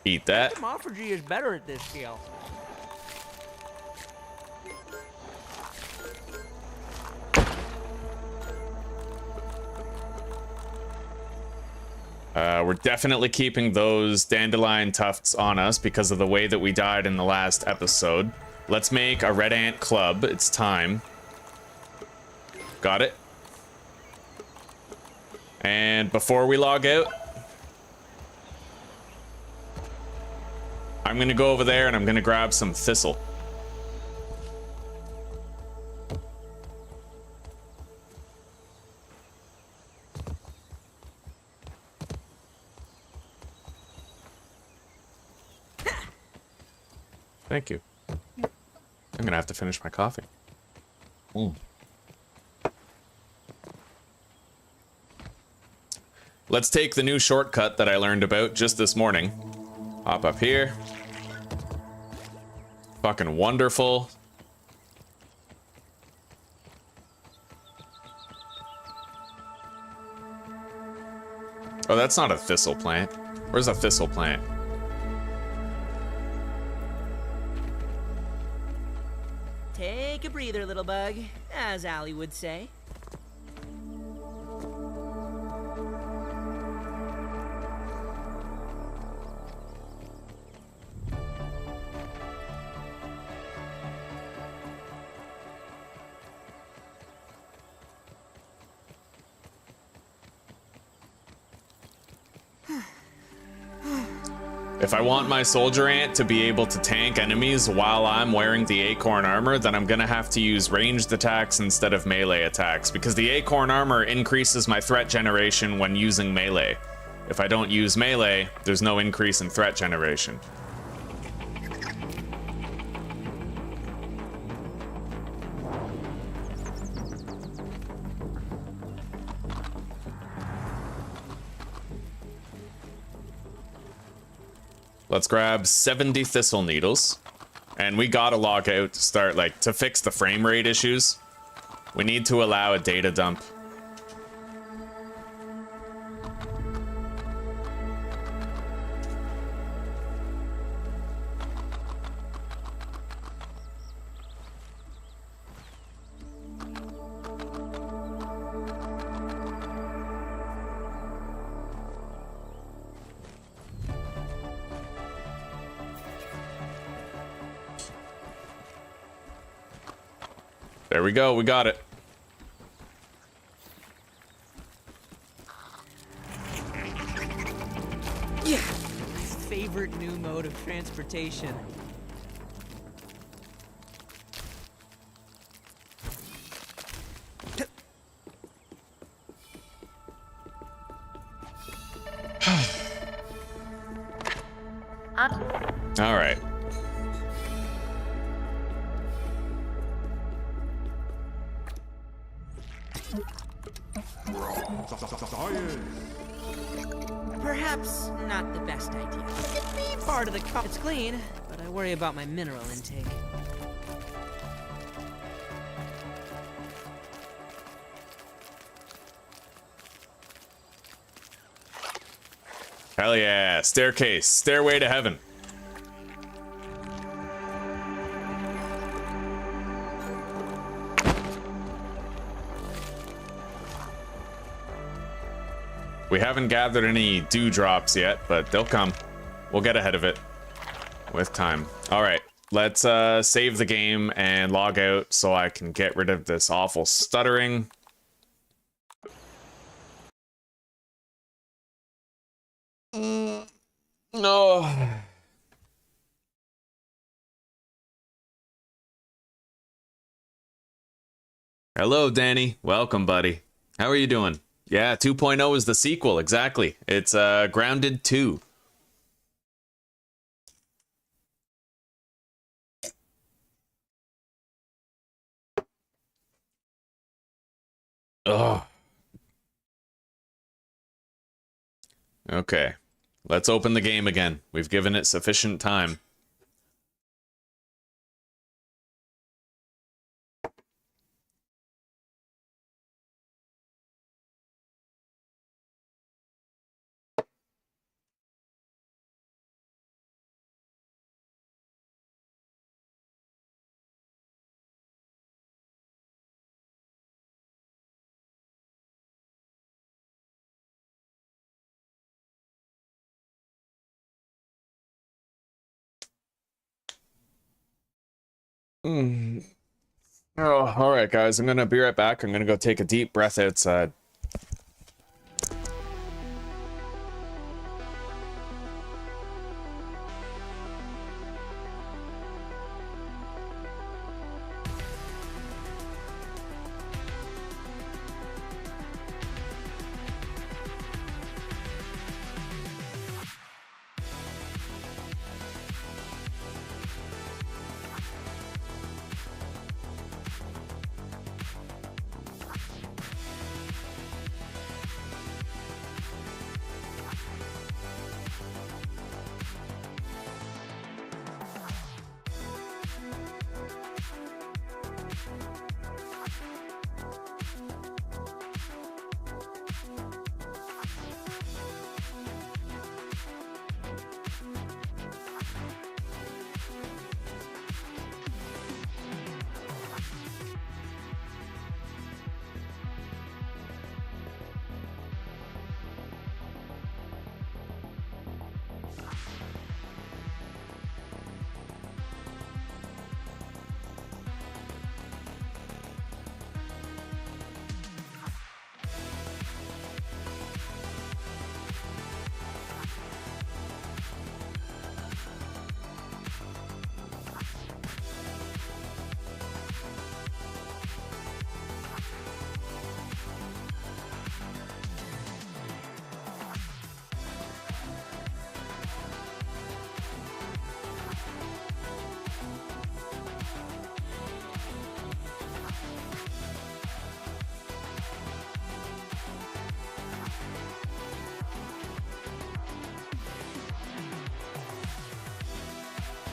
Speaker 1: Eat that.
Speaker 2: Morphology is better at this scale.
Speaker 1: We're definitely keeping those dandelion tufts on us because of the way that we died in the last episode. Let's make a red ant club. It's time. Got it. And before we log out, I'm gonna go over there and I'm gonna grab some thistle. Thank you. I'm gonna have to finish my coffee. Let's take the new shortcut that I learned about just this morning. Hop up here. Fucking wonderful. Oh, that's not a thistle plant. Where's a thistle plant?
Speaker 2: Take a breather, little bug, as Allie would say.
Speaker 1: If I want my soldier ant to be able to tank enemies while I'm wearing the acorn armor, then I'm gonna have to use ranged attacks instead of melee attacks, because the acorn armor increases my threat generation when using melee. If I don't use melee, there's no increase in threat generation. Let's grab 70 thistle needles. And we gotta log out to start, like, to fix the frame rate issues. We need to allow a data dump. There we go, we got it.
Speaker 2: Yeah, my favorite new mode of transportation.
Speaker 1: All right.
Speaker 4: Science.
Speaker 2: Perhaps not the best idea. Part of the it's clean, but I worry about my mineral intake.
Speaker 1: Hell yeah. Staircase. Stairway to heaven. We haven't gathered any dewdrops yet, but they'll come. We'll get ahead of it with time. All right, let's save the game and log out so I can get rid of this awful stuttering. No. Hello, Danny. Welcome, buddy. How are you doing? Yeah, 2.0 is the sequel, exactly. It's Grounded 2. Ugh. Okay. Let's open the game again. We've given it sufficient time. Oh, all right, guys. I'm gonna be right back. I'm gonna go take a deep breath outside.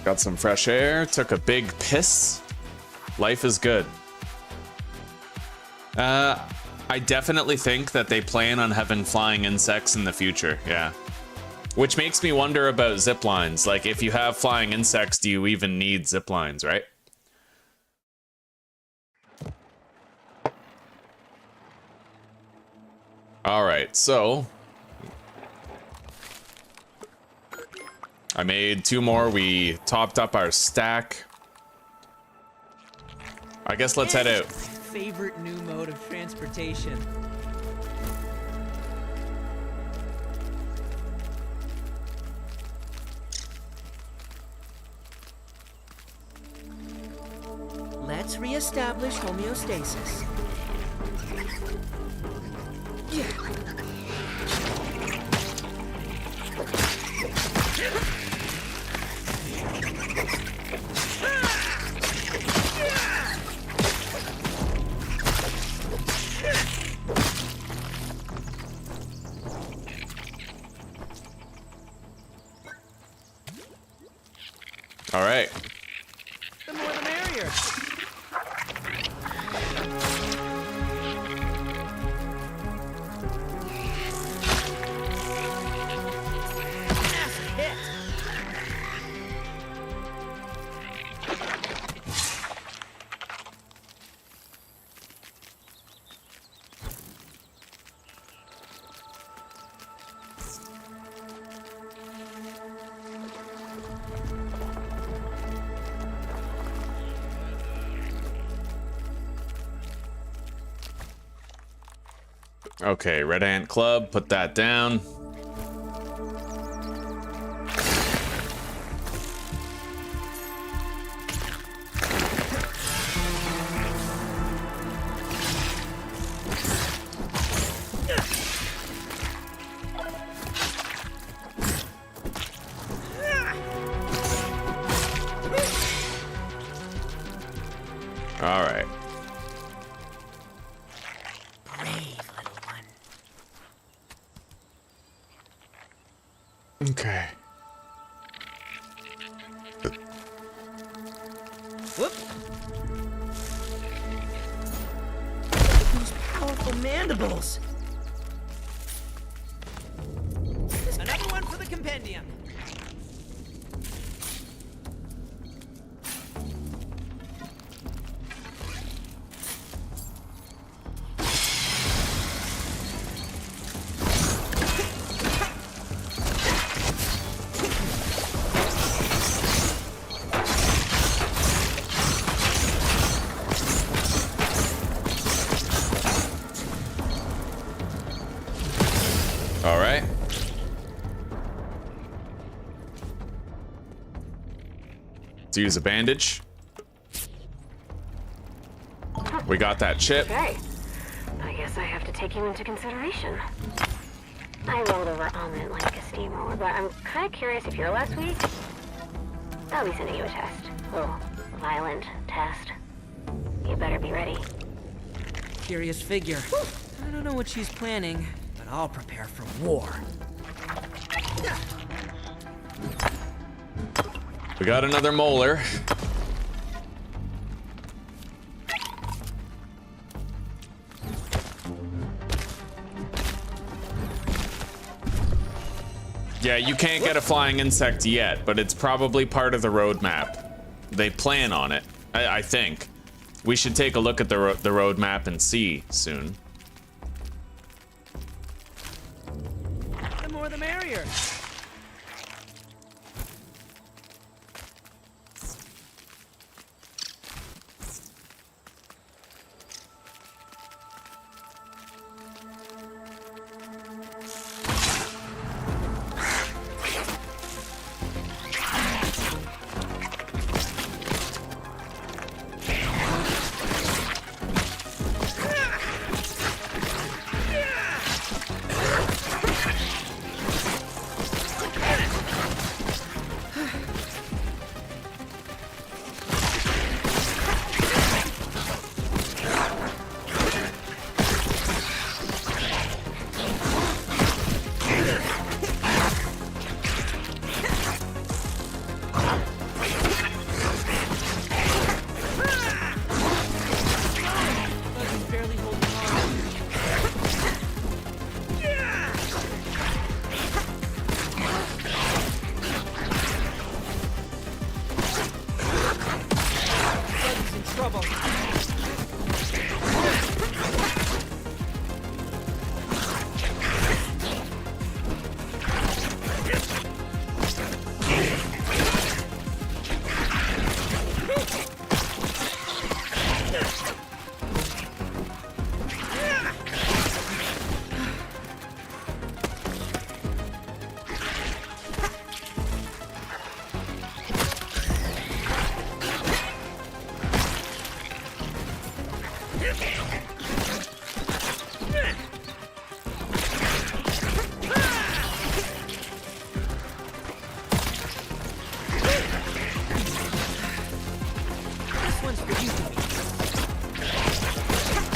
Speaker 1: Got some fresh air, took a big piss. Life is good. I definitely think that they plan on having flying insects in the future, yeah. Which makes me wonder about zip lines. Like, if you have flying insects, do you even need zip lines, right? All right, so I made 2 more. We topped up our stack. I guess let's head out.
Speaker 2: Favorite new mode of transportation. Let's reestablish homeostasis.
Speaker 1: All right.
Speaker 2: The more the merrier.
Speaker 1: Okay, Red Ant Club, put that down. All right.
Speaker 2: Brave little one.
Speaker 1: Okay.
Speaker 2: Whoop. Look at those powerful mandibles. Another one for the compendium.
Speaker 1: All right. Let's use a bandage. We got that chip.
Speaker 5: Okay. I guess I have to take you into consideration. I rolled over on it like a steamroller, but I'm kind of curious if you're last week. I'll be sending you a test. A little violent test. You better be ready.
Speaker 2: Curious figure. I don't know what she's planning, but I'll prepare for war.
Speaker 1: We got another molar. Yeah, you can't get a flying insect yet, but it's probably part of the roadmap. They plan on it, I think. We should take a look at the roadmap and see soon.
Speaker 2: The more the merrier.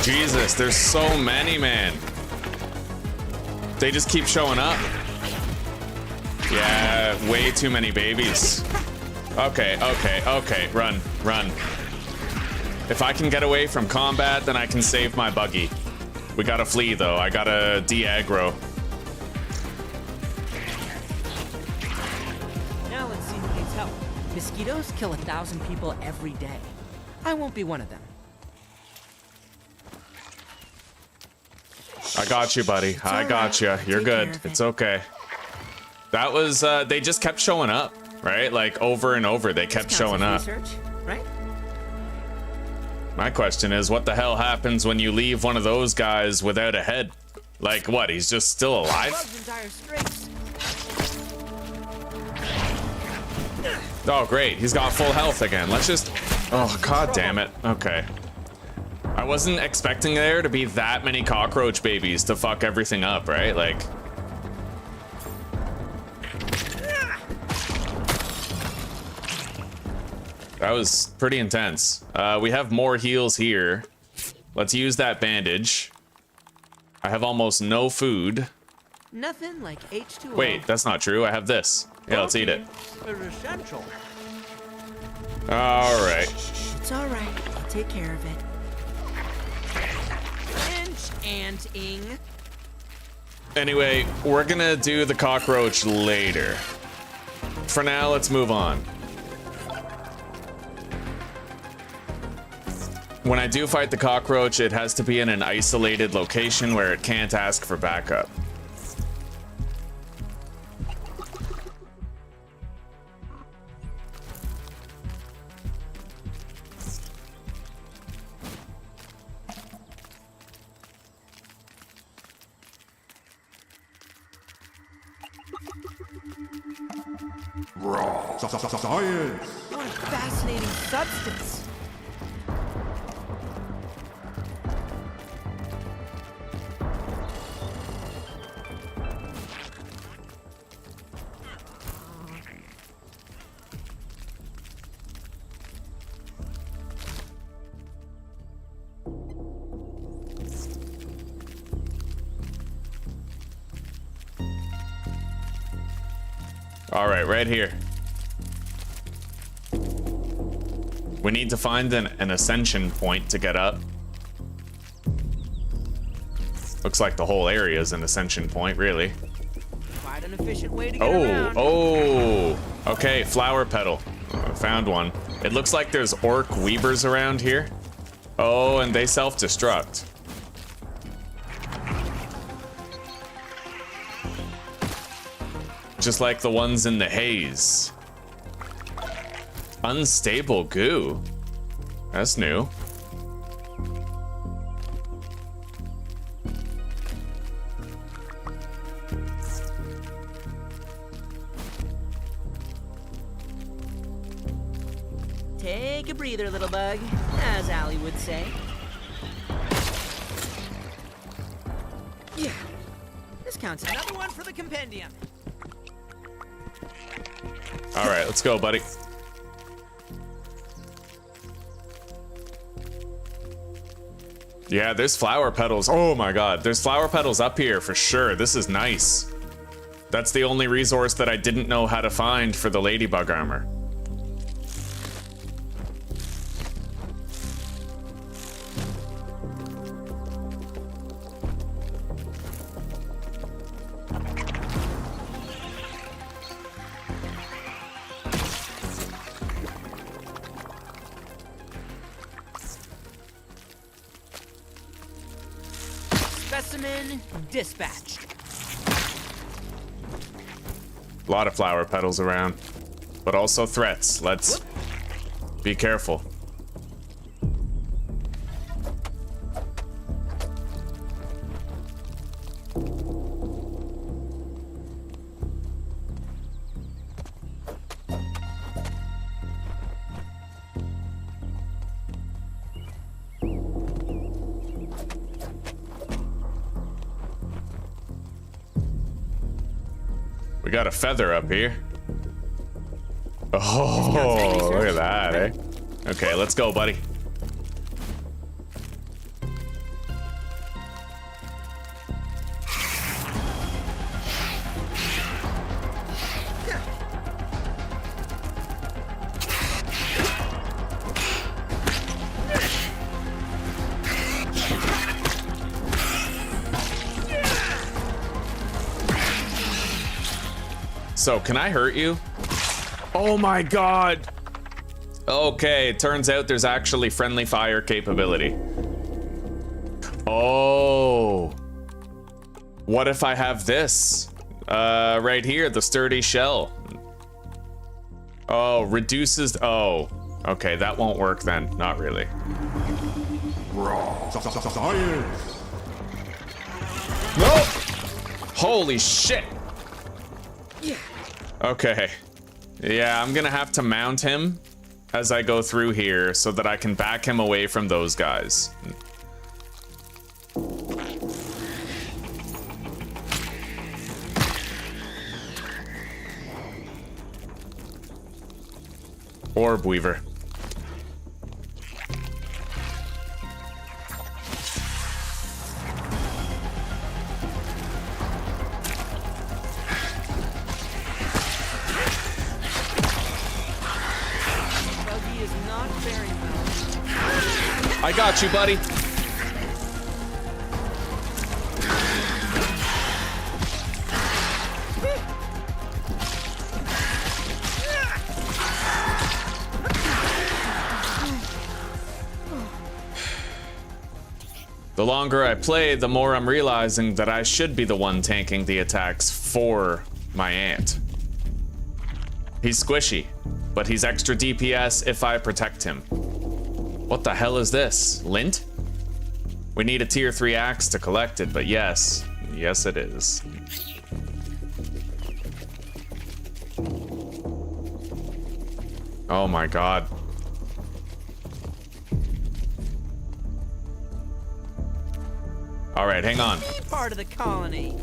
Speaker 1: Jesus, there's so many, man. They just keep showing up. Yeah, way too many babies. Okay, okay, okay, run, run. If I can get away from combat, then I can save my buggy. We gotta flee, though. I gotta de-aggro.
Speaker 2: Now let's see who needs help. Mosquitoes kill 1,000 people every day. I won't be one of them.
Speaker 1: I got you, buddy. I got you. You're good. It's okay. That was, they just kept showing up, right? Like, over and over, they kept showing up.
Speaker 2: Research, right?
Speaker 1: My question is, what the hell happens when you leave one of those guys without a head? Like, what? He's just still alive?
Speaker 2: Bug's in dire straits.
Speaker 1: Oh, great. He's got full health again. Let's just... Oh, god damn it. Okay. I wasn't expecting there to be that many cockroach babies to fuck everything up, right? Like... That was pretty intense. We have more heals here. Let's use that bandage. I have almost no food.
Speaker 2: Nothing like H2O.
Speaker 1: Wait, that's not true. I have this. Yeah, let's eat it.
Speaker 2: It's essential.
Speaker 1: All right.
Speaker 2: It's all right. I'll take care of it. Enchanting.
Speaker 1: Anyway, we're gonna do the cockroach later. For now, let's move on. When I do fight the cockroach, it has to be in an isolated location where it can't ask for backup.
Speaker 4: Science!
Speaker 2: What a fascinating substance.
Speaker 1: All right, right here. We need to find an ascension point to get up. Looks like the whole area is an ascension point, really.
Speaker 2: Quite an efficient way to get around.
Speaker 1: Oh, okay, flower petal. I found one. It looks like there's orc weavers around here. Oh, and they self-destruct. Just like the ones in the haze. Unstable goo. That's new.
Speaker 2: Take a breather, little bug, as Allie would say. Yeah, this counts as another one for the compendium.
Speaker 1: All right, let's go, buddy. Yeah, there's flower petals. Oh my god, there's flower petals up here for sure. This is nice. That's the only resource that I didn't know how to find for the ladybug armor.
Speaker 2: Specimen dispatched.
Speaker 1: A lot of flower petals around, but also threats. Let's be careful. We got a feather up here. Oh, look at that, eh? Okay, let's go, buddy. So, can I hurt you? Oh my god! Okay, it turns out there's actually friendly fire capability. Oh. What if I have this? Right here, the sturdy shell. Oh, reduces, oh. Okay, that won't work then. Not really.
Speaker 4: Science!
Speaker 1: No! Holy shit! Okay. Yeah, I'm gonna have to mount him as I go through here so that I can back him away from those guys. Orb Weaver.
Speaker 2: Buggy is not very well.
Speaker 1: I got you, buddy. The longer I play, the more I'm realizing that I should be the one tanking the attacks for my aunt. He's squishy, but he's extra DPS if I protect him. What the hell is this? Lint? We need a tier 3 axe to collect it, but yes. Yes, it is. Oh my god. All right, hang on.
Speaker 2: Part of the colony.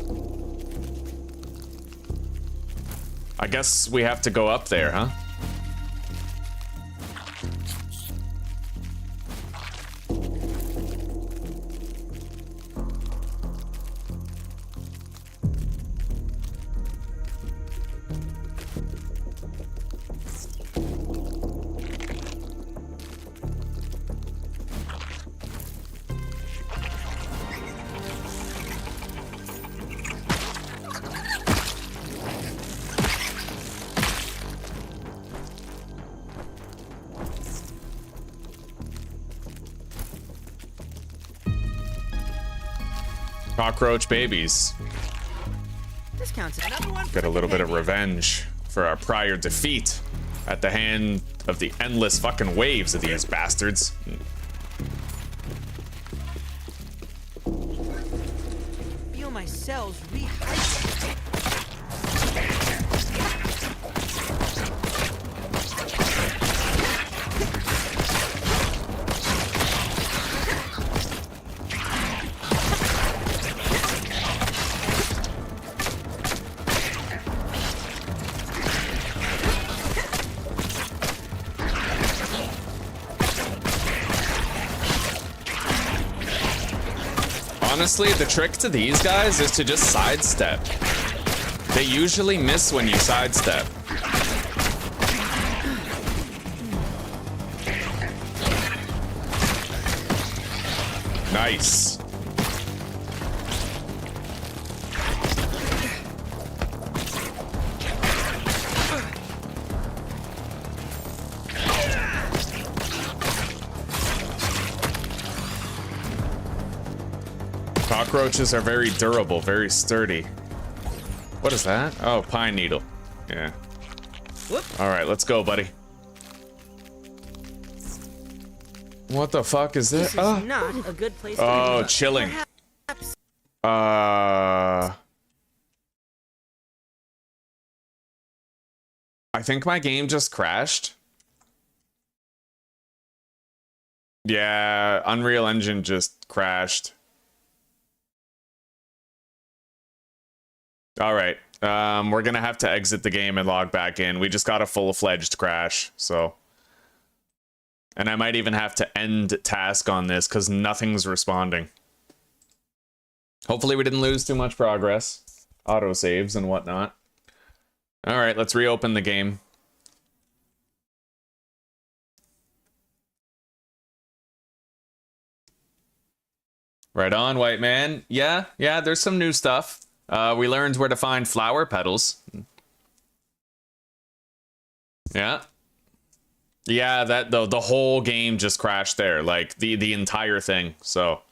Speaker 1: I guess we have to go up there, huh? Cockroach babies.
Speaker 2: This counts as another one.
Speaker 1: Get a little bit of revenge for our prior defeat at the hand of the endless fucking waves of these bastards.
Speaker 2: Feel my cells rehydrate.
Speaker 1: Honestly, the trick to these guys is to just sidestep. They usually miss when you sidestep. Nice. Cockroaches are very durable, very sturdy. What is that? Oh, pine needle. Yeah.
Speaker 2: Whoop.
Speaker 1: All right, let's go, buddy. What the fuck is this?
Speaker 2: This is not a good place to
Speaker 1: Oh,
Speaker 2: live.
Speaker 1: chilling.
Speaker 2: Perhaps
Speaker 1: I think my game just crashed. Yeah, Unreal Engine just crashed. All right, we're gonna have to exit the game and log back in. We just got a full-fledged crash, so. And I might even have to end task on this because nothing's responding. Hopefully we didn't lose too much progress. Autosaves and whatnot. All right, let's reopen the game. Right on, white man. Yeah, there's some new stuff. We learned where to find flower petals. Yeah. Yeah, that the whole game just crashed there, like the entire thing. So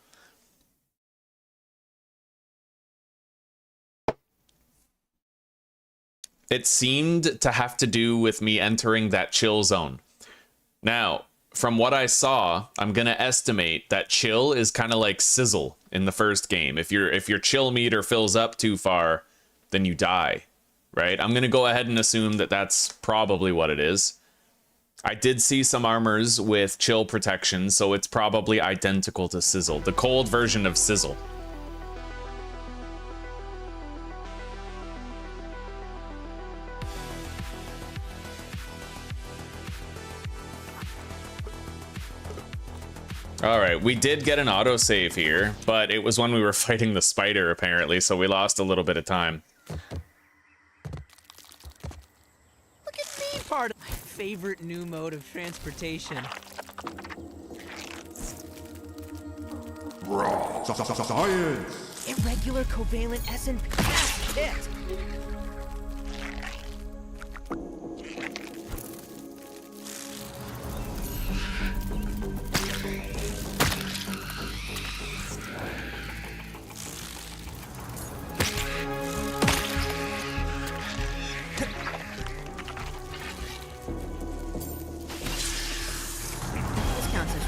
Speaker 1: it seemed to have to do with me entering that chill zone. Now, from what I saw, I'm gonna estimate that chill is kind of like sizzle in the first game. If your chill meter fills up too far, then you die, right? I'm gonna go ahead and assume that that's probably what it is. I did see some armors with chill protection, so it's probably identical to sizzle, the cold version of sizzle. All right, we did get an autosave here, but it was when we were fighting the spider, apparently, so we lost a little bit of time.
Speaker 2: Look at me, part of my favorite new mode of transportation.
Speaker 4: Science!
Speaker 2: Irregular covalent S&P hit.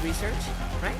Speaker 2: Research, right?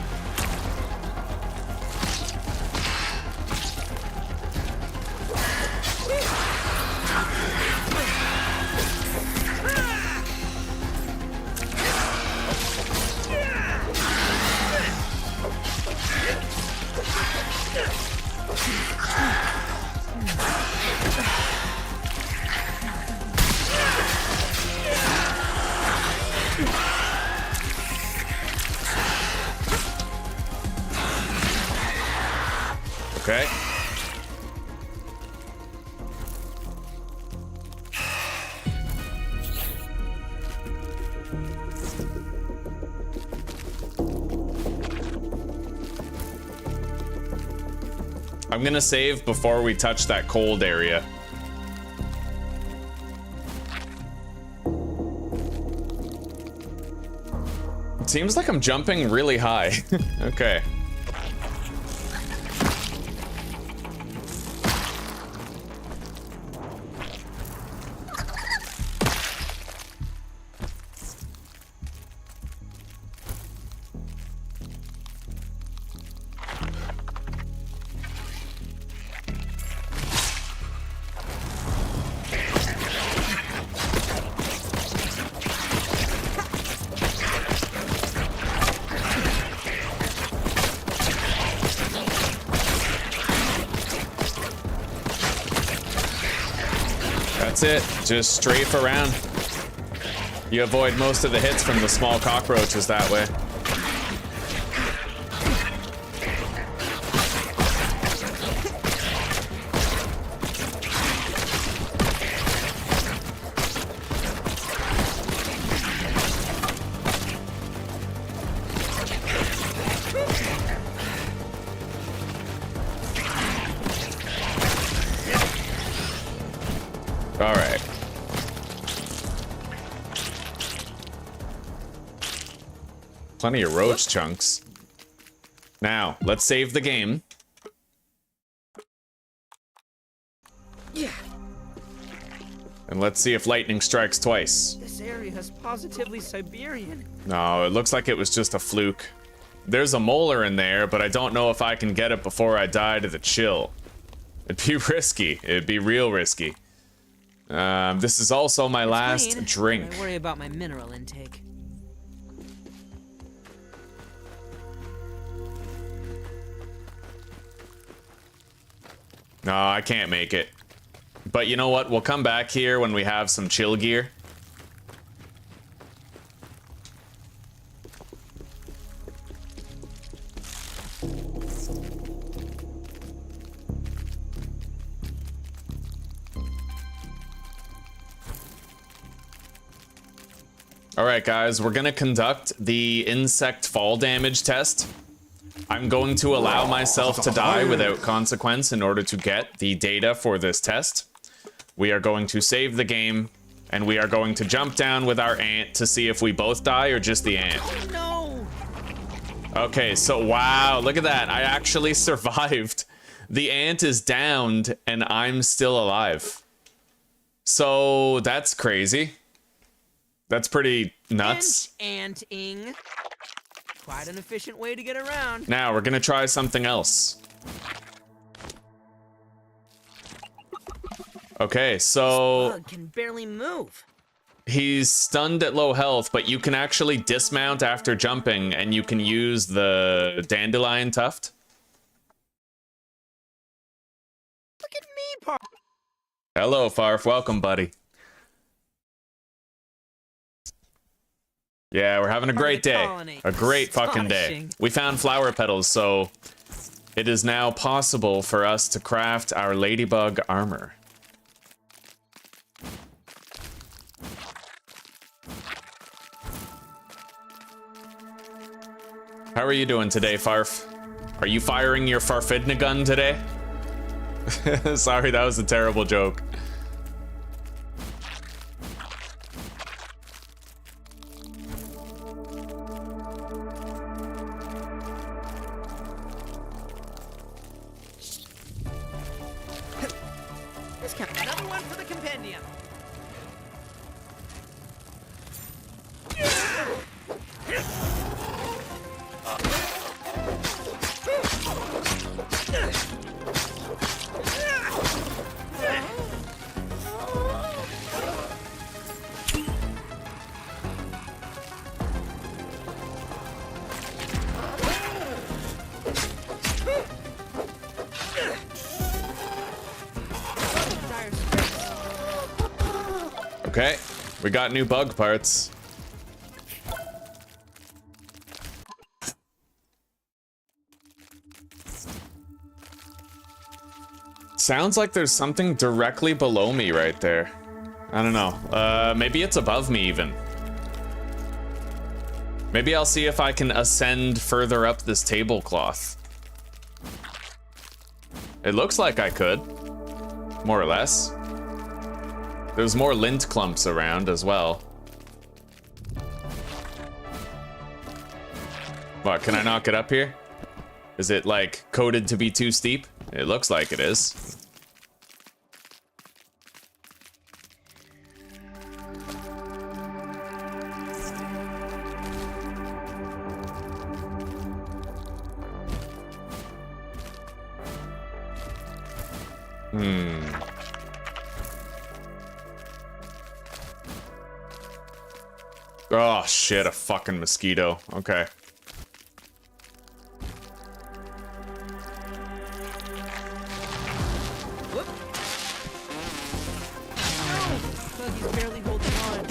Speaker 1: Okay. I'm gonna save before we touch that cold area. It seems like I'm jumping really high. Okay. That's it. Just strafe around. You avoid most of the hits from the small cockroaches that way. All right. Plenty of roach chunks. Now, let's save the game.
Speaker 2: Yeah.
Speaker 1: And let's see if lightning strikes twice.
Speaker 2: This area is positively Siberian.
Speaker 1: No, it looks like it was just a fluke. There's a molar in there, but I don't know if I can get it before I die to the chill. It'd be risky. It'd be real risky. This is also my last
Speaker 2: Clean,
Speaker 1: drink.
Speaker 2: I worry about my mineral intake.
Speaker 1: No, I can't make it. But you know what? We'll come back here when we have some chill gear. All right, guys, we're gonna conduct the insect fall damage test. I'm going to allow myself to die without consequence in order to get the data for this test. We are going to save the game, and we are going to jump down with our ant to see if we both die or just the ant.
Speaker 2: No!
Speaker 1: Okay, so wow, look at that. I actually survived. The ant is downed, and I'm still alive. So that's crazy. That's pretty nuts.
Speaker 2: Anting. Quite an efficient way to get around.
Speaker 1: Now we're gonna try something else. Okay, so
Speaker 2: Bug can barely move.
Speaker 1: he's stunned at low health, but you can actually dismount after jumping, and you can use the dandelion tuft.
Speaker 2: Look at me, Par.
Speaker 1: Hello, Farf. Welcome, buddy. Yeah, we're having a great day.
Speaker 2: Colony.
Speaker 1: A great fucking day.
Speaker 2: Astonishing.
Speaker 1: We found flower petals, so it is now possible for us to craft our ladybug armor. How are you doing today, Farf? Are you firing your Farfidna gun today? Sorry, that was a terrible joke.
Speaker 2: Discount. Another one for the compendium.
Speaker 1: Okay, we got new bug parts. Sounds like there's something directly below me right there. I don't know. Maybe it's above me even. Maybe I'll see if I can ascend further up this tablecloth. It looks like I could, more or less. There's more lint clumps around as well. What, can I knock it up here? Is it, like, coded to be too steep? It looks like it is. Oh shit, a fucking mosquito. Okay.
Speaker 2: Whoop. No! Buggy's barely holding on.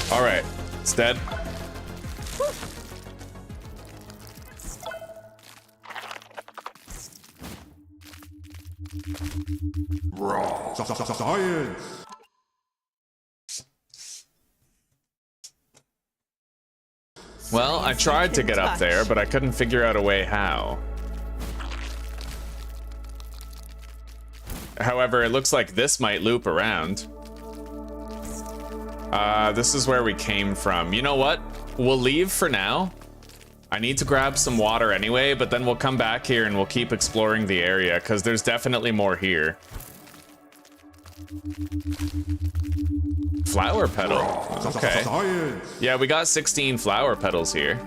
Speaker 1: All right, it's dead.
Speaker 4: Science.
Speaker 1: Well, I tried to get up there, but I couldn't figure out a way how. However, it looks like this might loop around. This is where we came from. You know what? We'll leave for now. I need to grab some water anyway, but then we'll come back here and we'll keep exploring the area, because there's definitely more here. Flower petal. Okay.
Speaker 4: Science.
Speaker 1: Yeah, we got 16 flower petals here.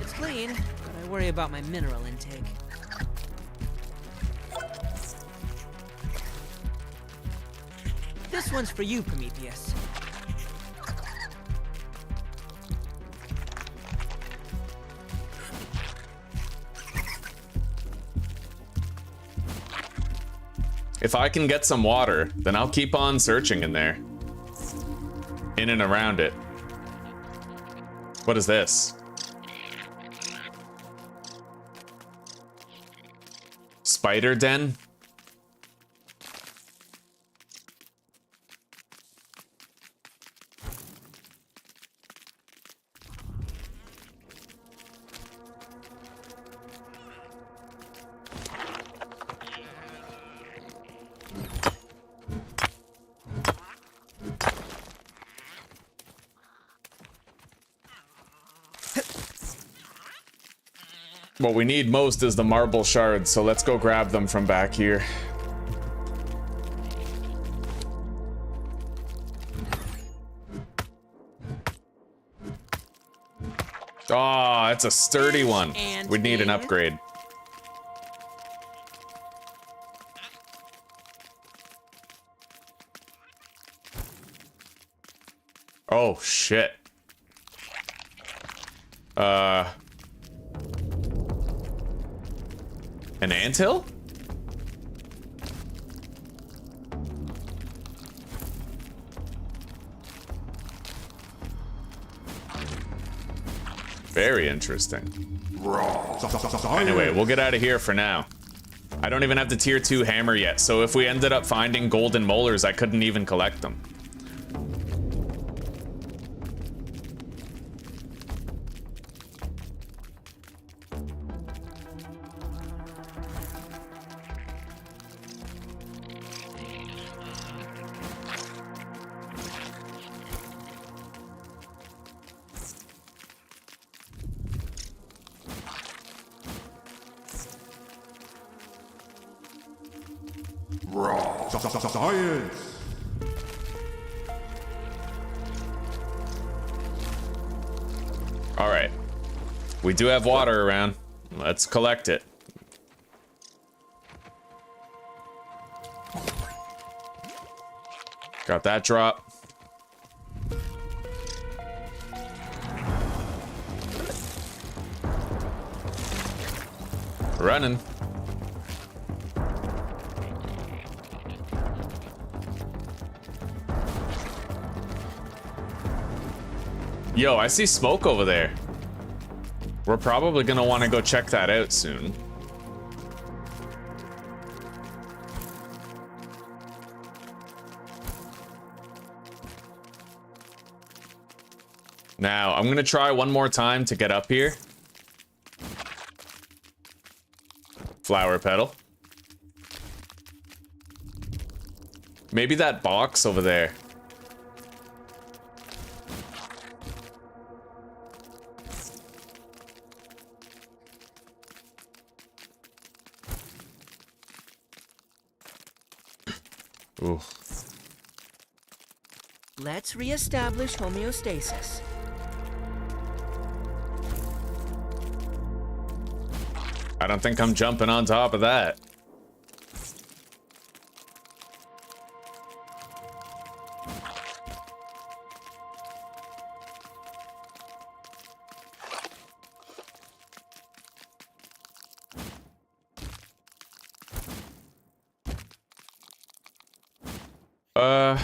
Speaker 2: It's clean, but I worry about my mineral intake. This one's for you, Prometheus.
Speaker 1: If I can get some water, then I'll keep on searching in there. In and around it. What is this? Spider den? What we need most is the marble shards, so let's go grab them from back here. Oh, it's a sturdy one. We need an upgrade. Oh, shit. An anthill? Very interesting. Anyway, we'll get out of here for now. I don't even have the tier 2 hammer yet, so if we ended up finding golden molars, I couldn't even collect them.
Speaker 4: Science.
Speaker 1: All right. We do have water around. Let's collect it. Got that drop. Running. Yo, I see smoke over there. We're probably gonna want to go check that out soon. Now, I'm gonna try one more time to get up here. Flower petal. Maybe that box over there. Ooh.
Speaker 2: Let's reestablish homeostasis.
Speaker 1: I don't think I'm jumping on top of that.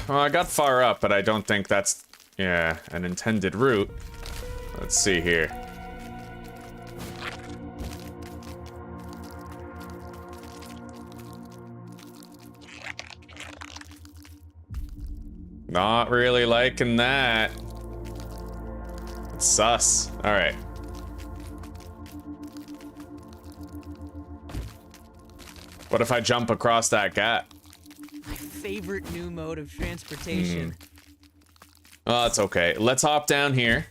Speaker 1: Well, I got far up, but I don't think that's, yeah, an intended route. Let's see here. Not really liking that. It's sus. All right. What if I jump across that gap?
Speaker 2: My favorite new mode of transportation.
Speaker 1: Oh, it's okay. Let's hop down here.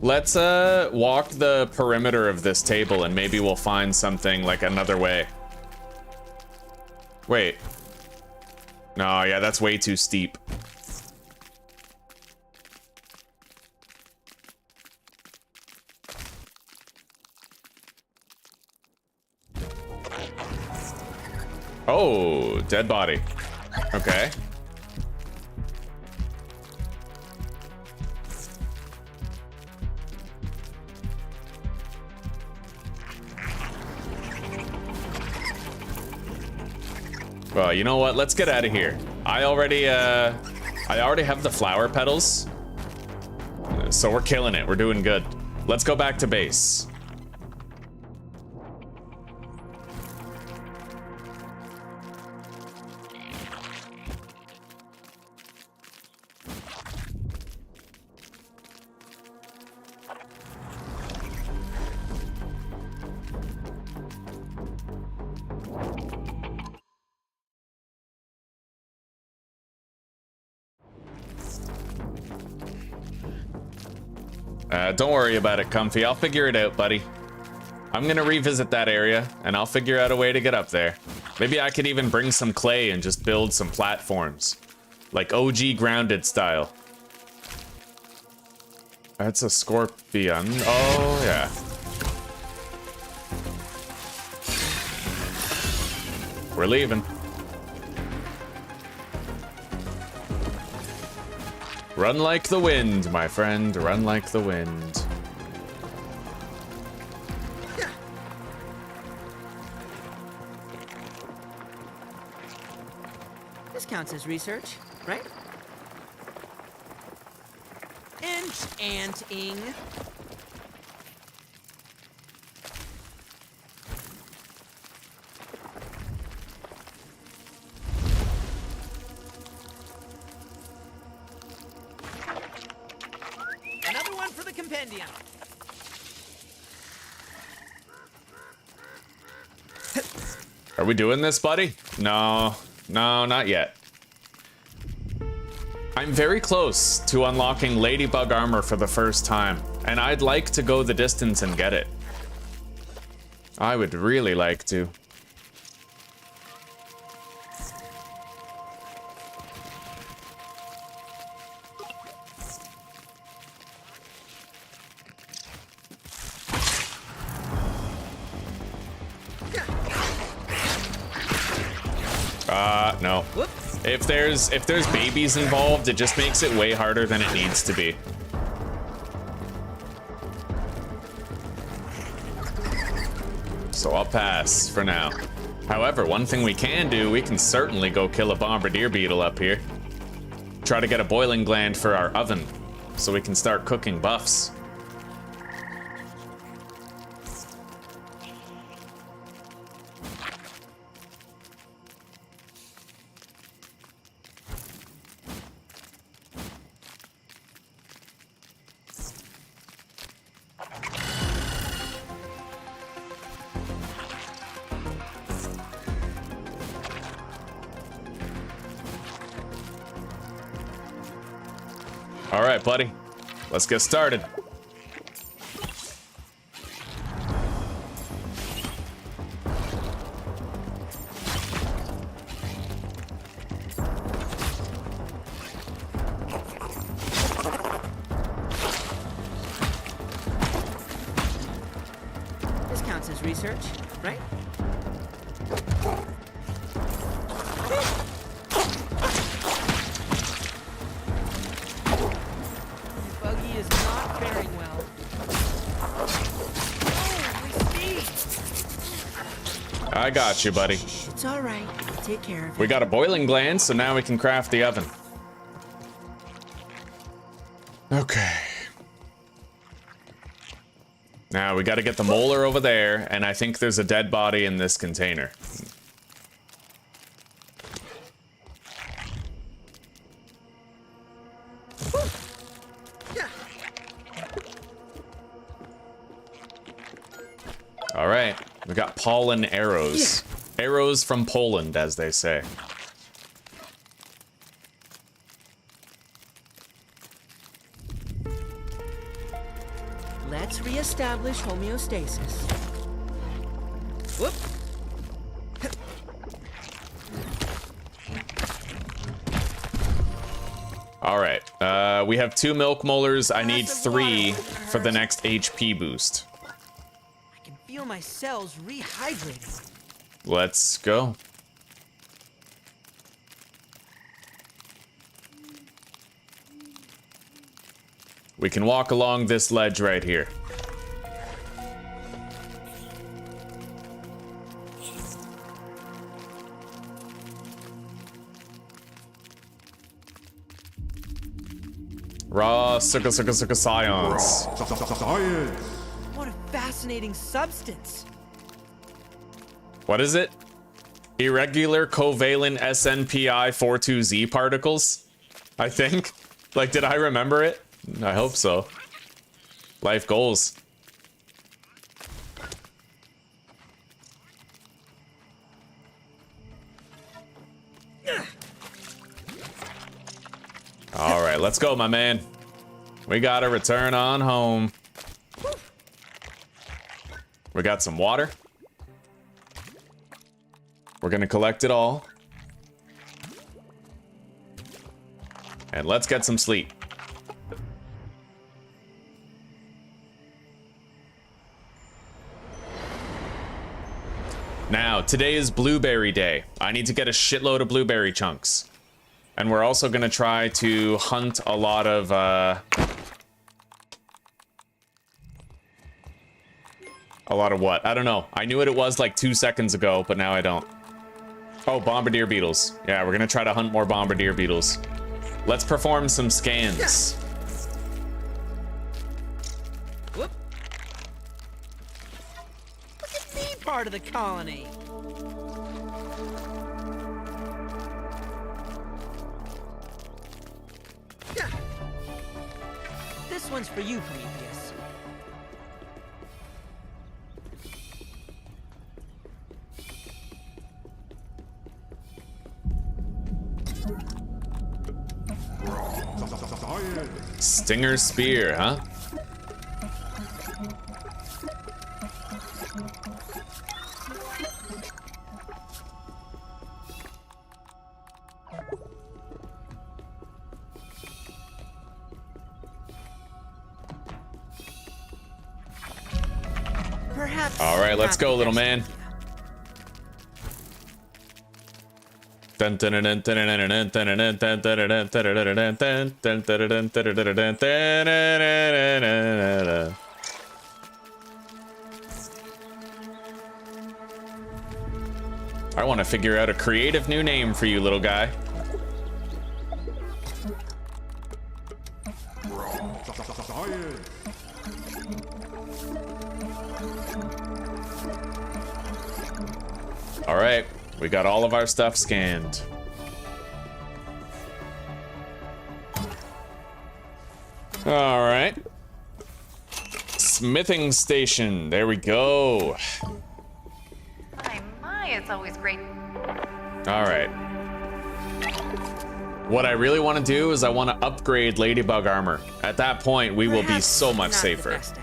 Speaker 1: Let's walk the perimeter of this table and maybe we'll find something like another way. Wait. No, yeah, that's way too steep. Oh, dead body. Okay. Well, you know what? Let's get out of here. I already have the flower petals. So we're killing it. We're doing good. Let's go back to base. Don't worry about it, Comfy. I'll figure it out, buddy. I'm gonna revisit that area, and I'll figure out a way to get up there. Maybe I could even bring some clay and just build some platforms. Like OG Grounded style. That's a scorpion. Oh, yeah. We're leaving. Run like the wind, my friend. Run like the wind.
Speaker 2: This counts as research, right? Enchanting. Another one for the compendium.
Speaker 1: Are we doing this, buddy? No, not yet. I'm very close to unlocking Ladybug armor for the first time, and I'd like to go the distance and get it. I would really like to. No.
Speaker 2: Whoops.
Speaker 1: If there's babies involved, it just makes it way harder than it needs to be. So I'll pass for now. However, one thing we can do, we can certainly go kill a bombardier beetle up here. Try to get a boiling gland for our oven, so we can start cooking buffs. All right, buddy, let's get started.
Speaker 2: This counts as research, right? Buggy is not faring well.
Speaker 1: I got you, buddy.
Speaker 2: It's all right. I'll take care of it.
Speaker 1: We got a boiling gland, so now we can craft the oven. Okay. Now we got to get the molar over there, and I think there's a dead body in this container. All right, we got pollen arrows. Arrows from Poland, as they say.
Speaker 2: Let's reestablish homeostasis. Whoop.
Speaker 1: All right, we have 2 milk molars. I need 3 for the next HP boost.
Speaker 2: I can feel my cells rehydrating.
Speaker 1: Let's go. We can walk along this ledge right here. Raw suka science.
Speaker 4: Science.
Speaker 2: What a fascinating substance.
Speaker 1: What is it? Irregular covalent SNPI 42Z particles? I think. Like, did I remember it? I hope so. Life goals. All right, let's go, my man. We gotta return on home. We got some water. We're gonna collect it all. And let's get some sleep. Now, today is Blueberry Day. I need to get a shitload of blueberry chunks. And we're also gonna try to hunt a lot of, a lot of what? I don't know. I knew what it was like 2 seconds ago, but now I don't. Oh, bombardier beetles. Yeah, we're gonna try to hunt more bombardier beetles. Let's perform some scans.
Speaker 2: Whoop. Look at me, part of the colony. Yeah. This one's for you, Prometheus.
Speaker 1: Stinger spear, huh?
Speaker 2: Perhaps.
Speaker 1: All right, let's
Speaker 2: not
Speaker 1: go,
Speaker 2: the
Speaker 1: little
Speaker 2: best
Speaker 1: man.
Speaker 2: idea.
Speaker 1: I want to figure out a creative new name for you, little guy. All right, we got all of our stuff scanned. All right. Smithing station. There we go.
Speaker 7: My, it's always great.
Speaker 1: All right. What I really want to do is I want to upgrade Ladybug armor. At that point, we will be
Speaker 2: Perhaps
Speaker 1: so much
Speaker 2: not the
Speaker 1: safer.
Speaker 2: best idea.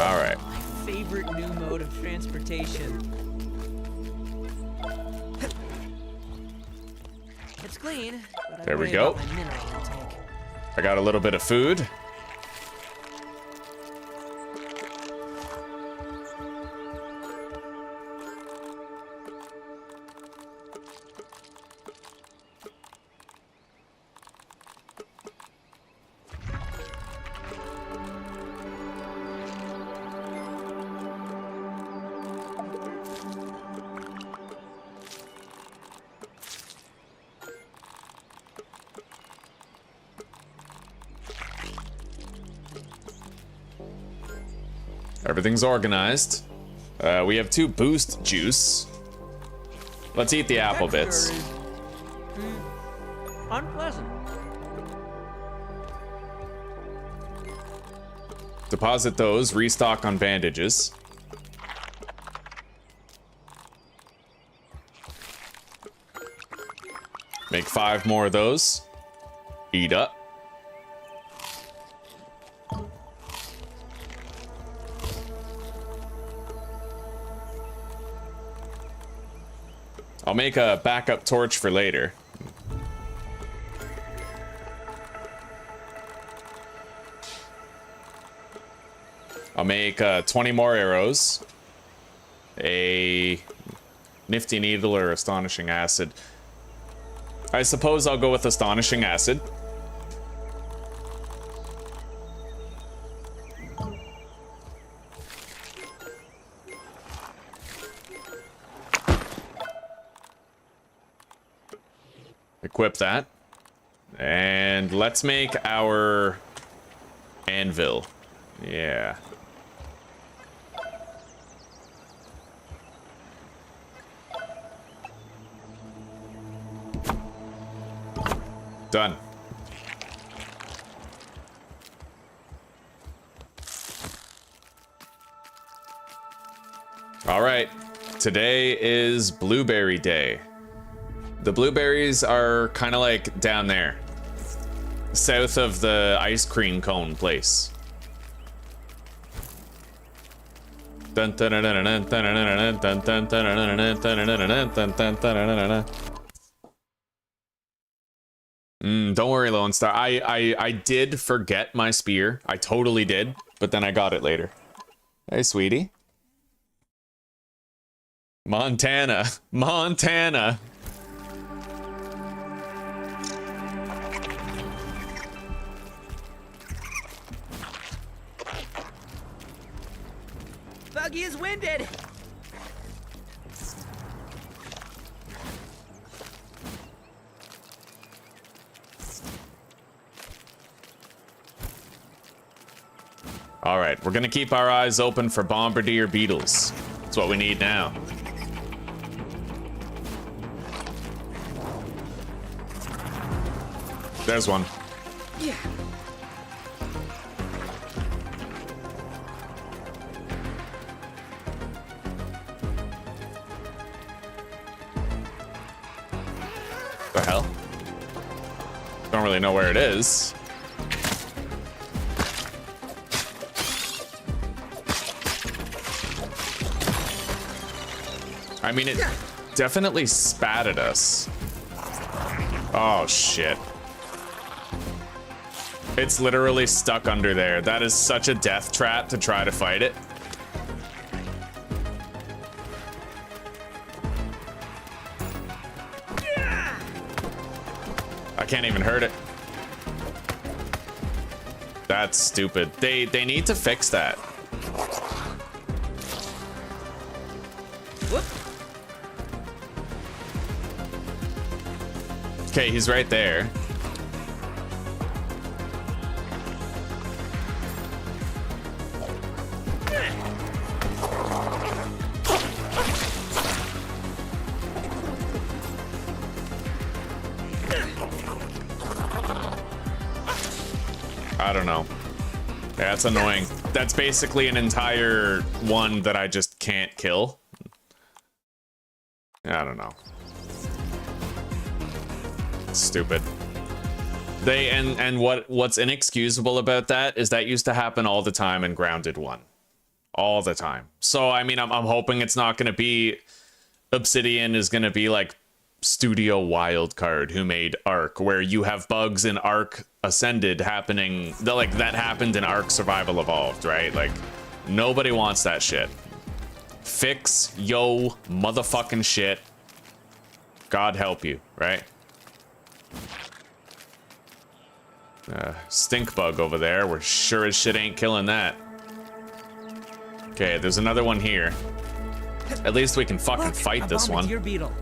Speaker 1: All right.
Speaker 2: My favorite new mode of transportation. It's clean, but I
Speaker 1: There we
Speaker 2: worry
Speaker 1: go.
Speaker 2: about my mineral intake.
Speaker 1: I got a little bit of food. Everything's organized. We have 2 boost juice. Let's eat the apple bits.
Speaker 2: Texture is, unpleasant.
Speaker 1: Deposit those, restock on bandages. Make 5 more of those. Eat up. I'll make a backup torch for later. I'll make 20 more arrows. A nifty needle or astonishing acid. I suppose I'll go with astonishing acid. Equip that. And let's make our anvil. Yeah. Done. All right, today is Blueberry Day. The blueberries are kind of like down there, south of the ice cream cone place. Don't worry, Lone Star. I did forget my spear. I totally did, but then I got it later. Hey, sweetie. Montana. Montana.
Speaker 2: Buggy is winded.
Speaker 1: All right, we're gonna keep our eyes open for bombardier beetles. That's what we need now. There's one.
Speaker 2: Yeah.
Speaker 1: The hell? Don't really know where it is. I mean, it definitely spat at us. Oh, shit. It's literally stuck under there. That is such a death trap to try to fight it. I can't even hurt it. That's stupid. They need to fix that.
Speaker 2: Whoop.
Speaker 1: Okay, he's right there. I don't know. Yeah, that's annoying. That's basically an entire one that I just can't kill. I don't know. Stupid. What's inexcusable about that is that used to happen all the time in Grounded 1. All the time. So I mean, I'm hoping it's not going to be Obsidian is going to be like Studio Wildcard, who made Ark, where you have bugs in Ark Ascended happening, that happened in Ark Survival Evolved, right? Like, nobody wants that shit. Fix yo motherfucking shit. God help you, right? Stink bug over there. We're sure as shit ain't killing that. Okay, there's another one here. At least we can fucking fight this one.
Speaker 2: Your beetle.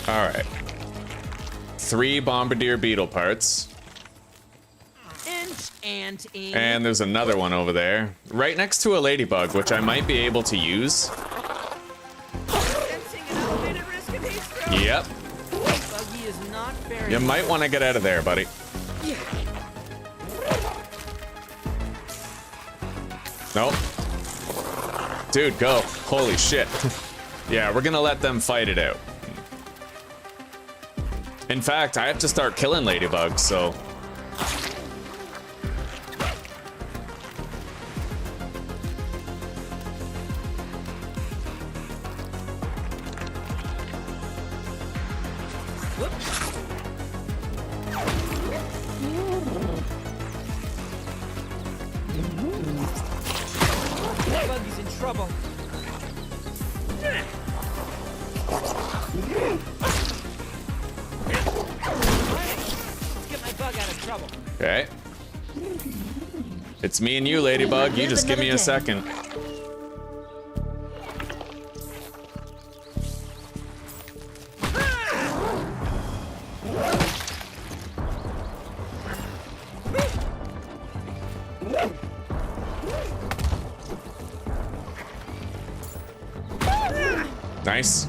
Speaker 1: All right. 3 bombardier beetle parts. And there's another one over there, right next to a ladybug, which I might be able to use. Yep. You might want to get out of there, buddy. Nope. Dude, go. Holy shit. Yeah, we're gonna let them fight it out. In fact, I have to start killing ladybugs, so...
Speaker 2: Buggy's in trouble. Let's get my bug out of trouble.
Speaker 1: Okay. It's me and you, Ladybug. You just give me a second. Nice.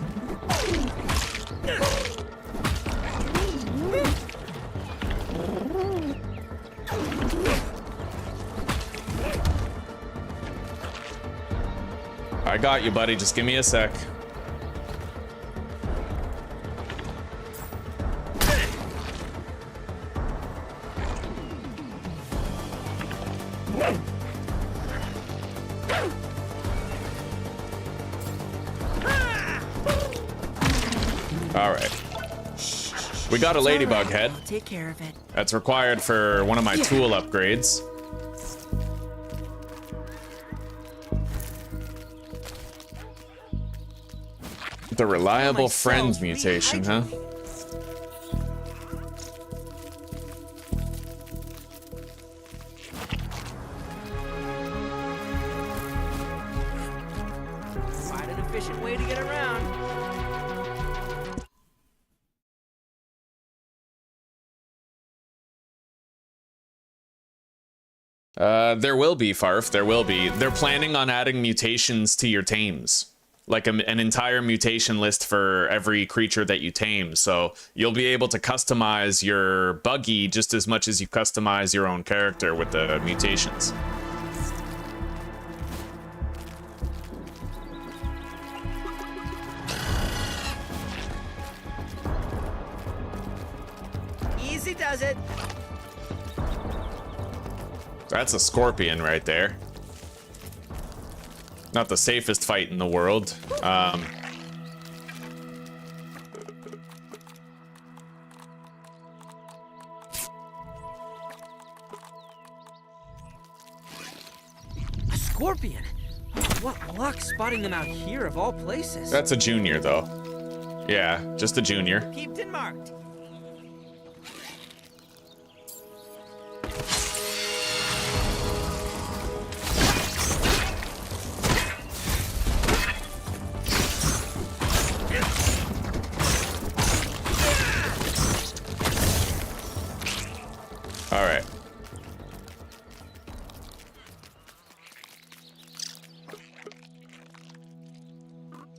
Speaker 1: I got you, buddy. Just give me a sec. All right. We got a ladybug head.
Speaker 2: I'll take care of it.
Speaker 1: That's required for one of my tool upgrades. The reliable friends mutation, huh?
Speaker 2: Quite an efficient way to get around.
Speaker 1: There will be, Farf. There will be. They're planning on adding mutations to your tames. Like an entire mutation list for every creature that you tame. So you'll be able to customize your buggy just as much as you customize your own character with the mutations.
Speaker 2: Easy does it.
Speaker 1: That's a scorpion right there. Not the safest fight in the world.
Speaker 2: A scorpion? What luck spotting them out here of all places.
Speaker 1: That's a junior, though. Yeah, just a junior.
Speaker 2: Kept and marked.
Speaker 1: All right.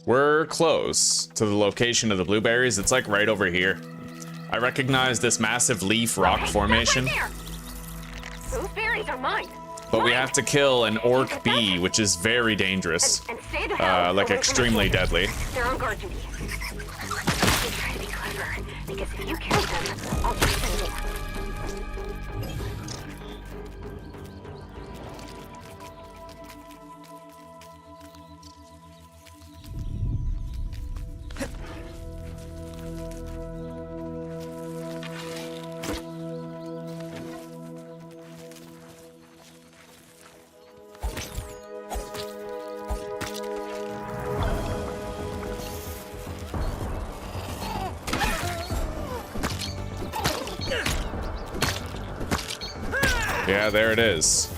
Speaker 1: We're close to the location of the blueberries. It's like right over here. I recognize this massive leaf rock formation.
Speaker 5: Right there. Those berries are mine.
Speaker 1: But we have to kill an orc bee, which is very dangerous.
Speaker 5: And stay the hell
Speaker 1: Like
Speaker 5: away from
Speaker 1: extremely
Speaker 5: the
Speaker 1: deadly.
Speaker 5: They're on guard duty. Just try to be clever, because if you kill them, I'll do some more.
Speaker 1: Yeah, there it is.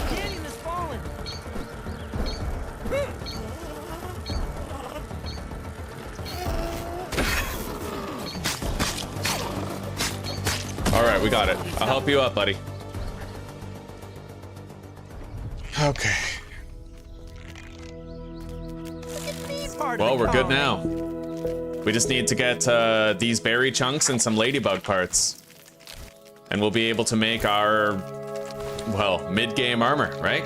Speaker 2: Canyon has fallen.
Speaker 1: All right, we got it. I'll help you up, buddy. Okay. Well, we're good now. We just need to get these berry chunks and some ladybug parts. And we'll be able to make our, well, mid-game armor, right?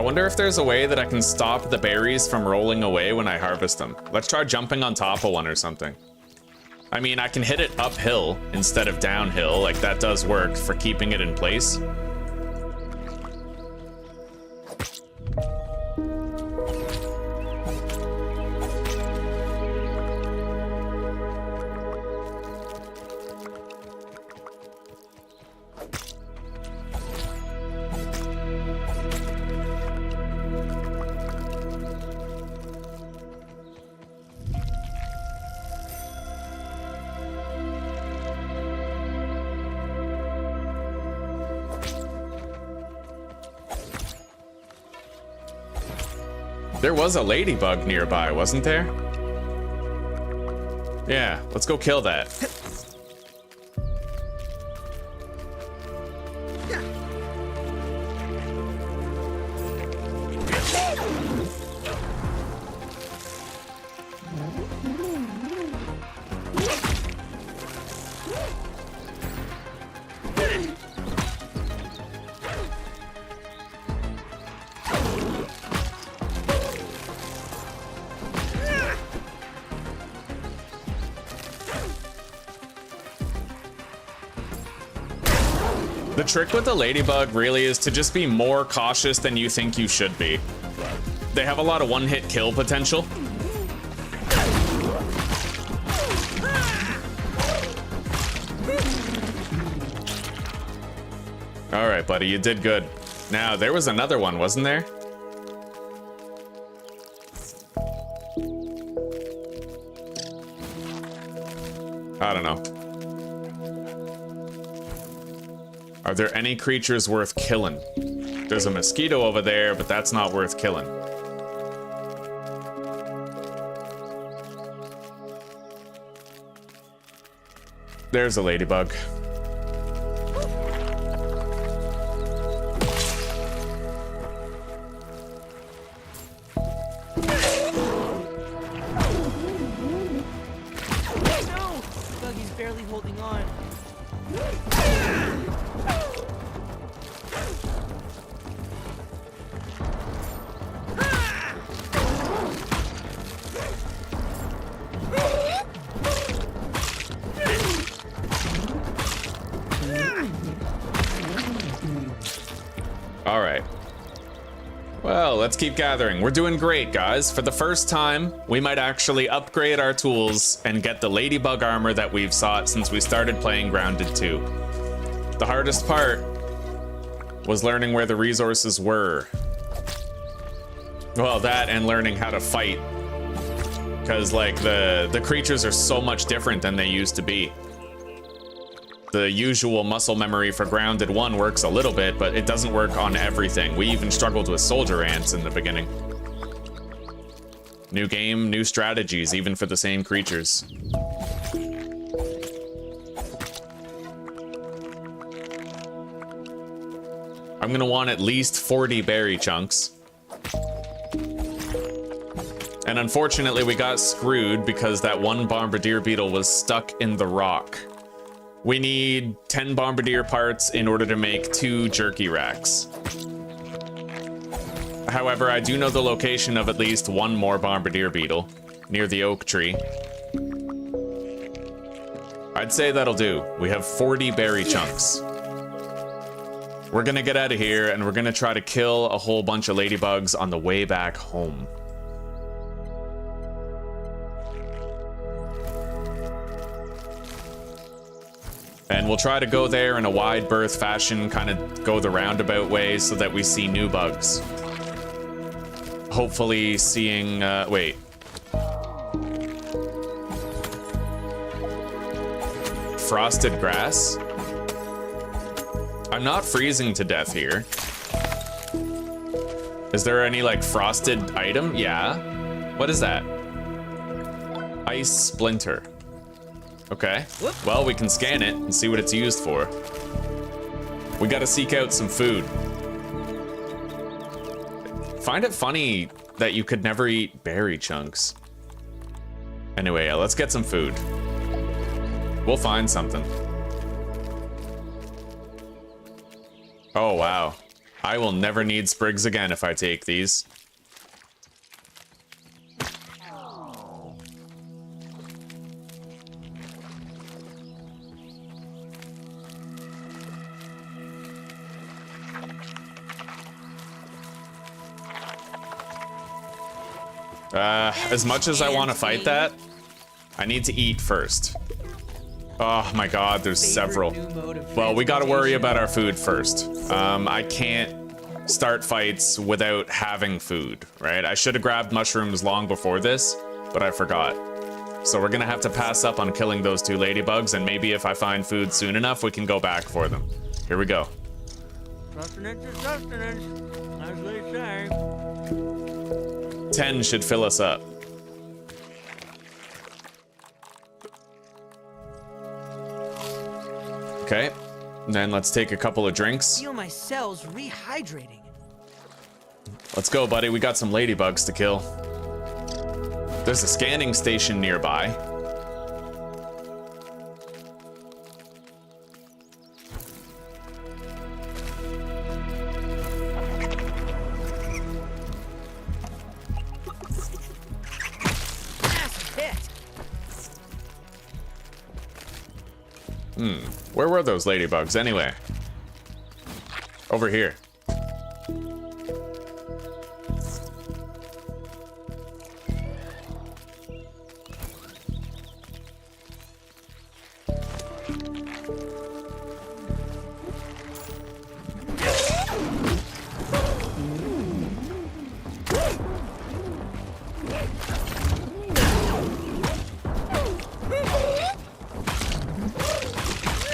Speaker 1: I wonder if there's a way that I can stop the berries from rolling away when I harvest them. Let's try jumping on top of one or something. I mean, I can hit it uphill instead of downhill. Like, that does work for keeping it in place. There was a ladybug nearby, wasn't there? Yeah, let's go kill that. The trick with the ladybug really is to just be more cautious than you think you should be. They have a lot of one-hit kill potential. All right, buddy, you did good. Now, there was another one, wasn't there? I don't know. Are there any creatures worth killing? There's a mosquito over there, but that's not worth killing. There's a ladybug.
Speaker 2: No! Buggy's barely holding on.
Speaker 1: All right. Well, let's keep gathering. We're doing great, guys. For the first time, we might actually upgrade our tools and get the ladybug armor that we've sought since we started playing Grounded 2. The hardest part was learning where the resources were. Well, that and learning how to fight. Because, like, the creatures are so much different than they used to be. The usual muscle memory for Grounded 1 works a little bit, but it doesn't work on everything. We even struggled with soldier ants in the beginning. New game, new strategies, even for the same creatures. I'm gonna want at least 40 berry chunks. And unfortunately, we got screwed because that one bombardier beetle was stuck in the rock. We need 10 bombardier parts in order to make 2 jerky racks. However, I do know the location of at least one more bombardier beetle near the oak tree. I'd say that'll do. We have 40 berry chunks. We're gonna get out of here and we're gonna try to kill a whole bunch of ladybugs on the way back home. And we'll try to go there in a wide berth fashion, kind of go the roundabout way so that we see new bugs. Hopefully seeing, wait. Frosted grass? I'm not freezing to death here. Is there any, like, frosted item? Yeah. What is that? Ice splinter. Okay. Well, we can scan it and see what it's used for. We gotta seek out some food. Find it funny that you could never eat berry chunks. Anyway, let's get some food. We'll find something. Oh, wow. I will never need sprigs again if I take these. As much as I want to fight that, I need to eat first. Oh my god, there's several. Well, we gotta worry about our food first. I can't start fights without having food, right? I should have grabbed mushrooms long before this, but I forgot. So we're gonna have to pass up on killing those 2 ladybugs, and maybe if I find food soon enough, we can go back for them. Here we go.
Speaker 2: Sustenance is sustenance, as they say.
Speaker 1: 10 should fill us up. Okay, and then let's take a couple of drinks.
Speaker 2: Feel my cells rehydrating.
Speaker 1: Let's go, buddy. We got some ladybugs to kill. There's a scanning station nearby. Where were those ladybugs anyway? Over here.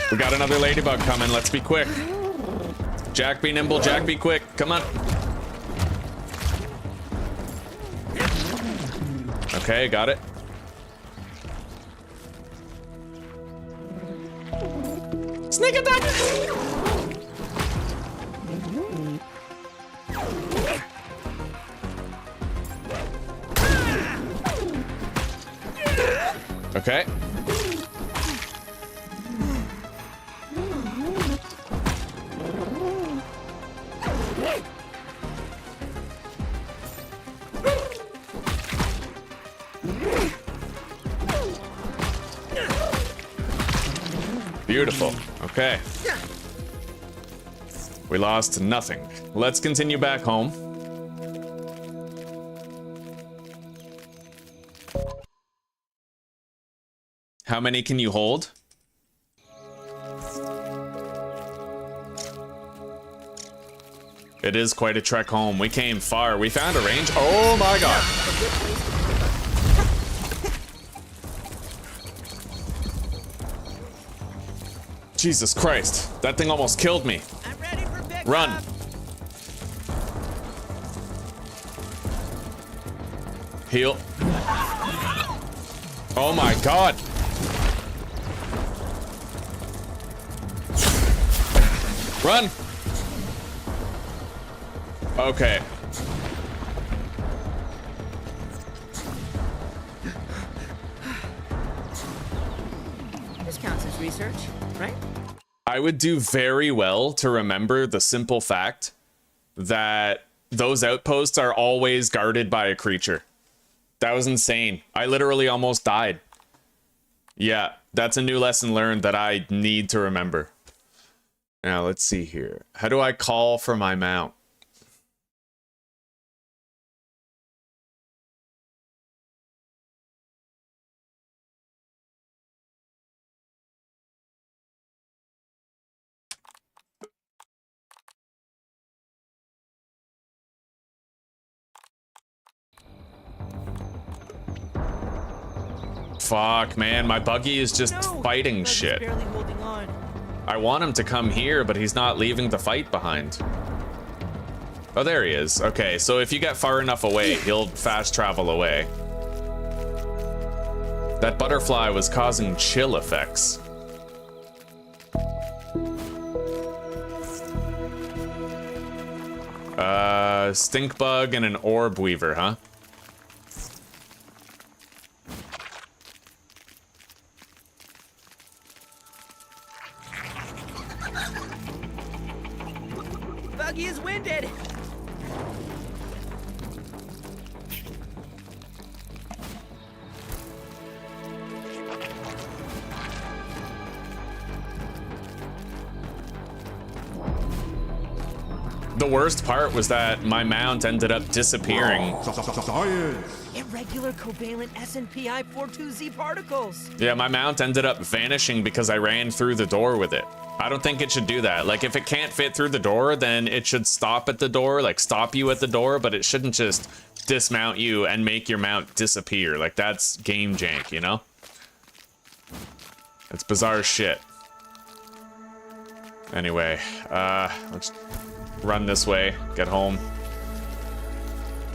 Speaker 1: We got another ladybug coming. Let's be quick. Jack, be nimble. Jack, be quick. Come on. Okay, got it. Sneak attack! Okay. Beautiful. Okay. We lost nothing. Let's continue back home. How many can you hold? It is quite a trek home. We came far. We found a range. Oh my god. Jesus Christ. That thing almost killed me.
Speaker 2: I'm ready for pickup.
Speaker 1: Run. Heal. Oh my god. Run. Okay.
Speaker 2: This counts as research, right?
Speaker 1: I would do very well to remember the simple fact that those outposts are always guarded by a creature. That was insane. I literally almost died. Yeah, that's a new lesson learned that I need to remember. Now, let's see here. How do I call for my mount? Fuck, man, my buggy is just fighting shit.
Speaker 2: Barely holding on.
Speaker 1: I want him to come here, but he's not leaving the fight behind. Oh, there he is. Okay, so if you get far enough away, he'll fast travel away. That butterfly was causing chill effects. Stink bug and an orb weaver, huh?
Speaker 2: Buggy is winded.
Speaker 1: the worst part was that my mount ended up disappearing.
Speaker 4: Science.
Speaker 2: Irregular covalent SNPI 42Z particles.
Speaker 1: Yeah, my mount ended up vanishing because I ran through the door with it. I don't think it should do that. Like, if it can't fit through the door, then it should stop at the door, like stop you at the door, but it shouldn't just dismount you and make your mount disappear. Like, that's game jank, you know? It's bizarre shit. Anyway, let's run this way, get home.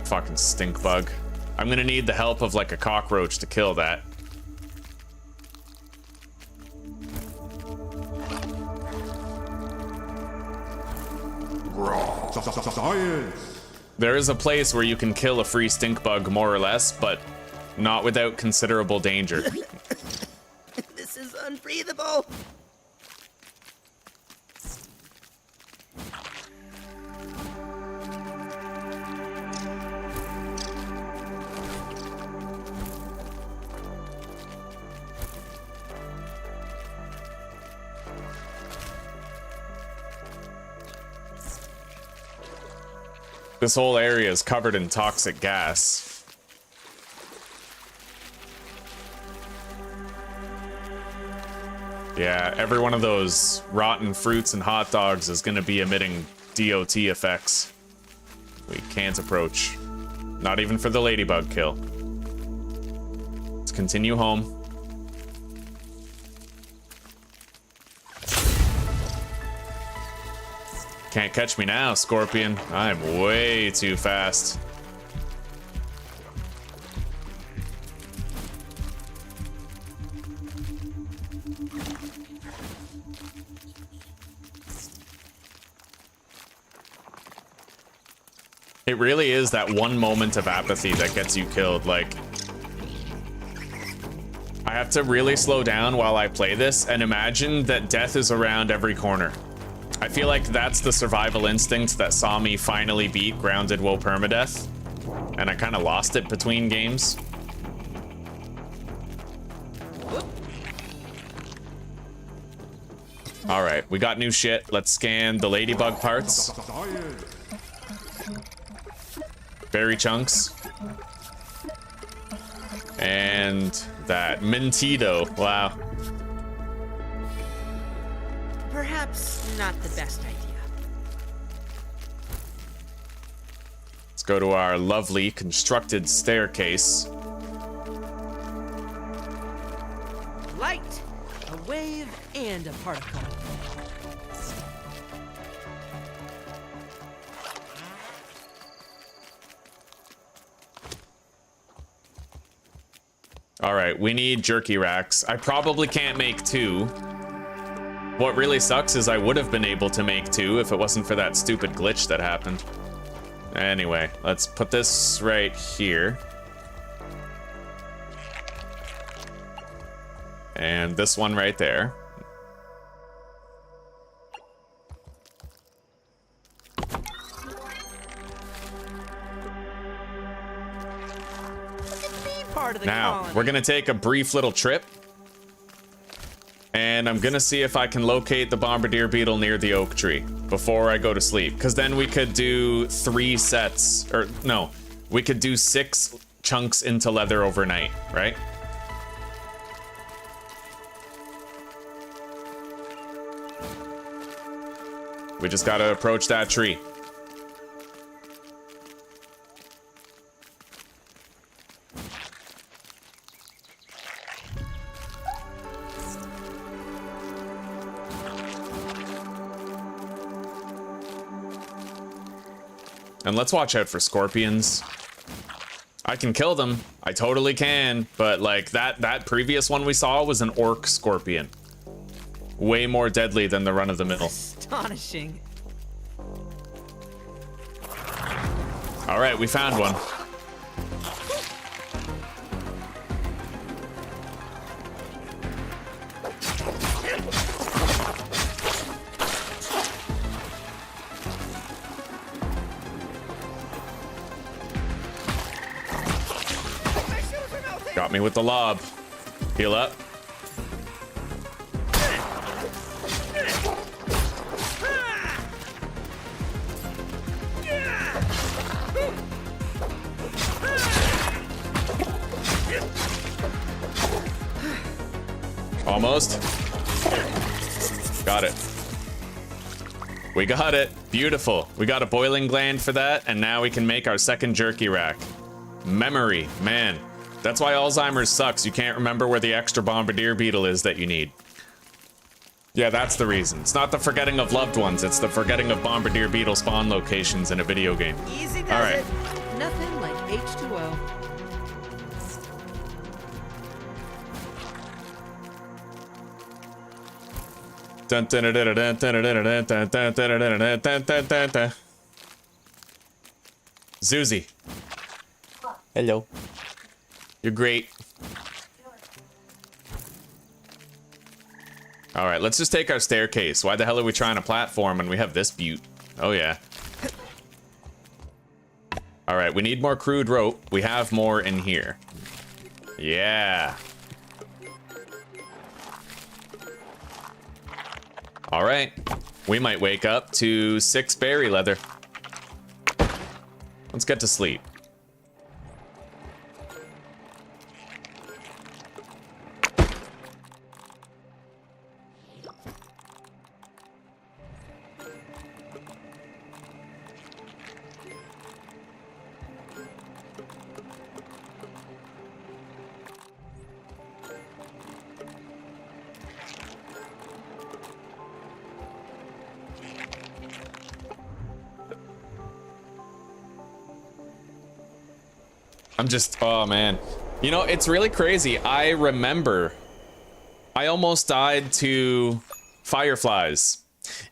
Speaker 1: Fucking stink bug. I'm gonna need the help of like a cockroach to kill that.
Speaker 4: Science.
Speaker 1: There is a place where you can kill a free stink bug more or less, but not without considerable danger.
Speaker 2: This is unbreathable.
Speaker 1: This whole area is covered in toxic gas. Yeah, every one of those rotten fruits and hot dogs is gonna be emitting DOT effects. We can't approach. Not even for the ladybug kill. Let's continue home. Can't catch me now, Scorpion. I'm way too fast. It really is that one moment of apathy that gets you killed. Like, I have to really slow down while I play this and imagine that death is around every corner. I feel like that's the survival instinct that saw me finally beat Grounded Whoa Permadeath, and I kind of lost it between games. All right, we got new shit. Let's scan the ladybug parts. Berry chunks. And that Mentido. Wow.
Speaker 2: Perhaps not the best idea.
Speaker 1: Let's go to our lovely constructed staircase.
Speaker 2: Light, a wave, and a particle.
Speaker 1: All right, we need jerky racks. I probably can't make 2. What really sucks is I would have been able to make 2 if it wasn't for that stupid glitch that happened. Anyway, let's put this right here. And this one right there.
Speaker 2: Part of the
Speaker 1: Now,
Speaker 2: colony.
Speaker 1: we're gonna take a brief little trip. And I'm gonna see if I can locate the bombardier beetle near the oak tree before I go to sleep. Because then we could do 3 sets, or no, we could do 6 chunks into leather overnight, right? We just gotta approach that tree. And let's watch out for scorpions. I can kill them. I totally can. But like that previous one we saw was an orc scorpion. Way more deadly than the run-of-the-mill.
Speaker 2: Astonishing.
Speaker 1: All right, we found one. Got me with the lob. Heal up. Almost. Got it. We got it. Beautiful. We got a boiling gland for that, and now we can make our second jerky rack. Memory. Man, that's why Alzheimer's sucks. You can't remember where the extra bombardier beetle is that you need. Yeah, that's the reason. It's not the forgetting of loved ones, it's the forgetting of bombardier beetle spawn locations in a video game.
Speaker 2: Easy does
Speaker 1: All right.
Speaker 2: it. Nothing like H2O.
Speaker 1: Dun, dun, dun, dun, dun, dun, dun, dun, dun, dun, dun, dun, dun, dun, dun, dun. Zuzi,
Speaker 6: Hello.
Speaker 1: you're great. All right, let's just take our staircase. Why the hell are we trying a platform when we have this butte? Oh yeah. All right, we need more crude rope. We have more in here. Yeah. All right, we might wake up to 6 berry leather. Let's get to sleep. I'm just, oh man. You know, it's really crazy. I remember I almost died to fireflies.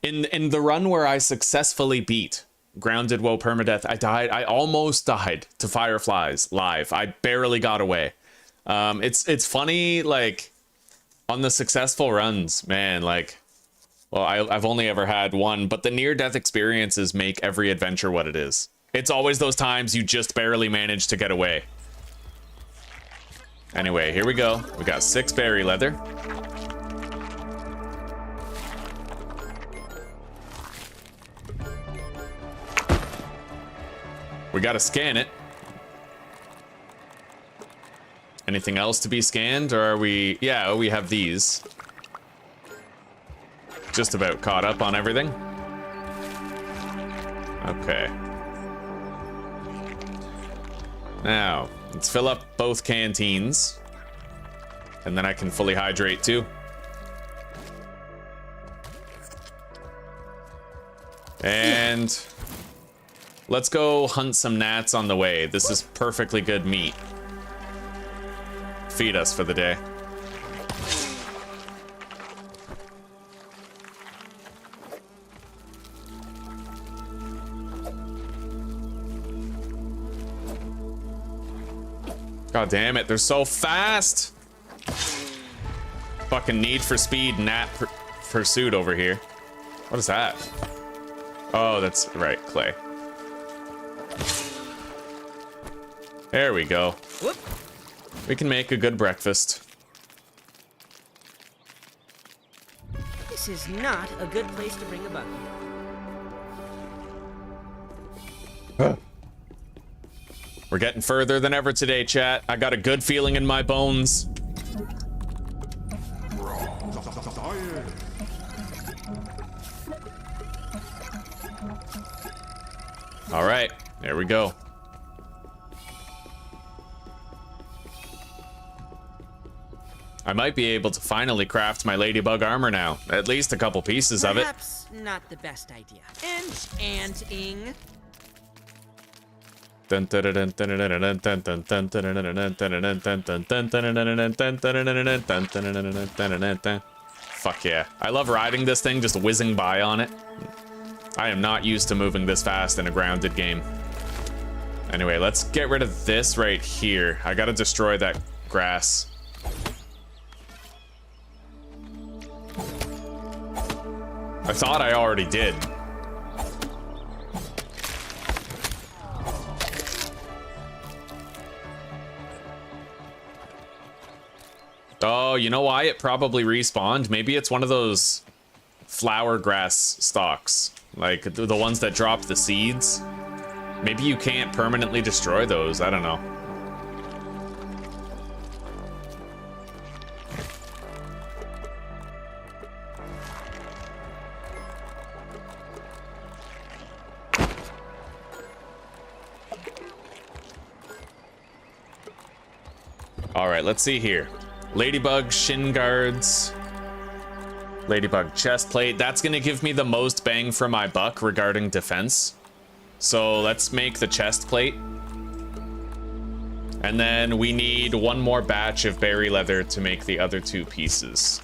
Speaker 1: In the run where I successfully beat Grounded Whoa Permadeath, I almost died to fireflies live. I barely got away. It's funny, like, on the successful runs, man, like, well, I've only ever had one, but the near-death experiences make every adventure what it is. It's always those times you just barely manage to get away. Anyway, here we go. We got 6 berry leather. We gotta scan it. Anything else to be scanned, or are we... Yeah, we have these. Just about caught up on everything. Okay. Now, let's fill up both canteens. And then I can fully hydrate too. And let's go hunt some gnats on the way. This is perfectly good meat. Feed us for the day. God damn it, they're so fast! Fucking Need for Speed gnat pursuit over here. What is that? Oh, that's right, clay. There we go.
Speaker 2: Whoop.
Speaker 1: We can make a good breakfast.
Speaker 2: This is not a good place to bring a buggy.
Speaker 6: Huh.
Speaker 1: We're getting further than ever today, chat. I got a good feeling in my bones.
Speaker 4: Science.
Speaker 1: All right, there we go. I might be able to finally craft my ladybug armor now. At least a couple pieces of it.
Speaker 2: Perhaps not the best idea. Enchanting.
Speaker 1: Fuck yeah. I love riding this thing, just whizzing by on it. I am not used to moving this fast in a grounded game. Anyway, let's get rid of this right here. I gotta destroy that grass. I thought I already did. Oh, you know why it probably respawned? Maybe it's one of those flower grass stalks. Like the ones that drop the seeds. Maybe you can't permanently destroy those. I don't know. All right, let's see here. Ladybug shin guards. Ladybug chest plate. That's gonna give me the most bang for my buck regarding defense. So let's make the chest plate. And then we need one more batch of berry leather to make the other 2 pieces.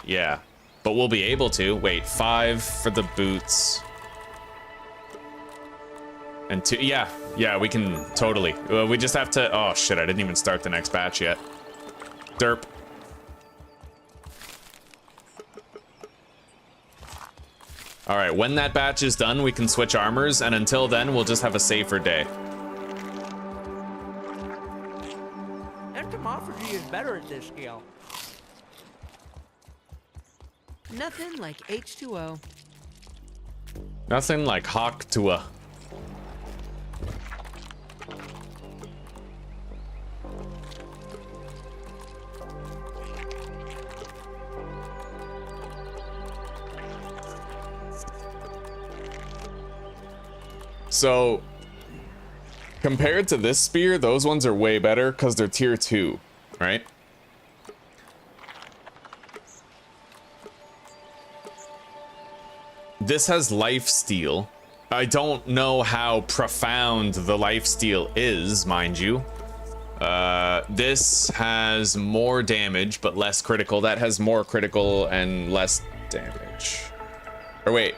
Speaker 1: Yeah, but we'll be able to. Wait, 5 for the boots. And 2, yeah, we can totally. We just have to, oh shit, I didn't even start the next batch yet. Derp. All right, when that batch is done, we can switch armors, and until then, we'll just have a safer day.
Speaker 2: Entomophagy is better at this scale. Nothing like H2O.
Speaker 1: Nothing like Hawk to a. So, compared to this spear, those ones are way better because they're tier 2, right? This has lifesteal. I don't know how profound the lifesteal is, mind you. This has more damage, but less critical. That has more critical and less damage. Or wait.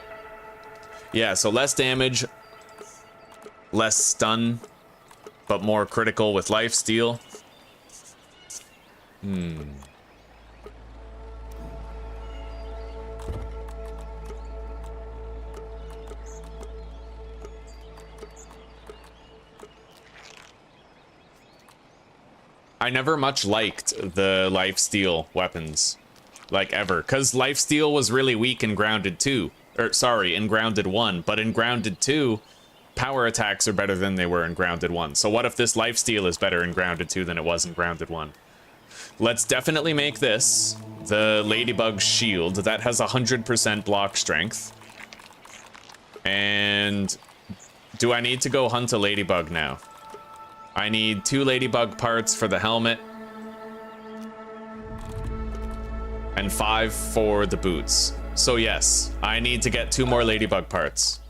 Speaker 1: Yeah, so less damage, less stun, but more critical with lifesteal. I never much liked the lifesteal weapons, like ever, because lifesteal was really weak in Grounded 2. Or sorry, in Grounded 1, but in Grounded 2, power attacks are better than they were in Grounded 1. So what if this lifesteal is better in Grounded 2 than it was in Grounded 1? Let's definitely make this the Ladybug shield. That has 100% block strength. And do I need to go hunt a ladybug now? I need 2 ladybug parts for the helmet. And 5 for the boots. So yes, I need to get 2 more ladybug parts.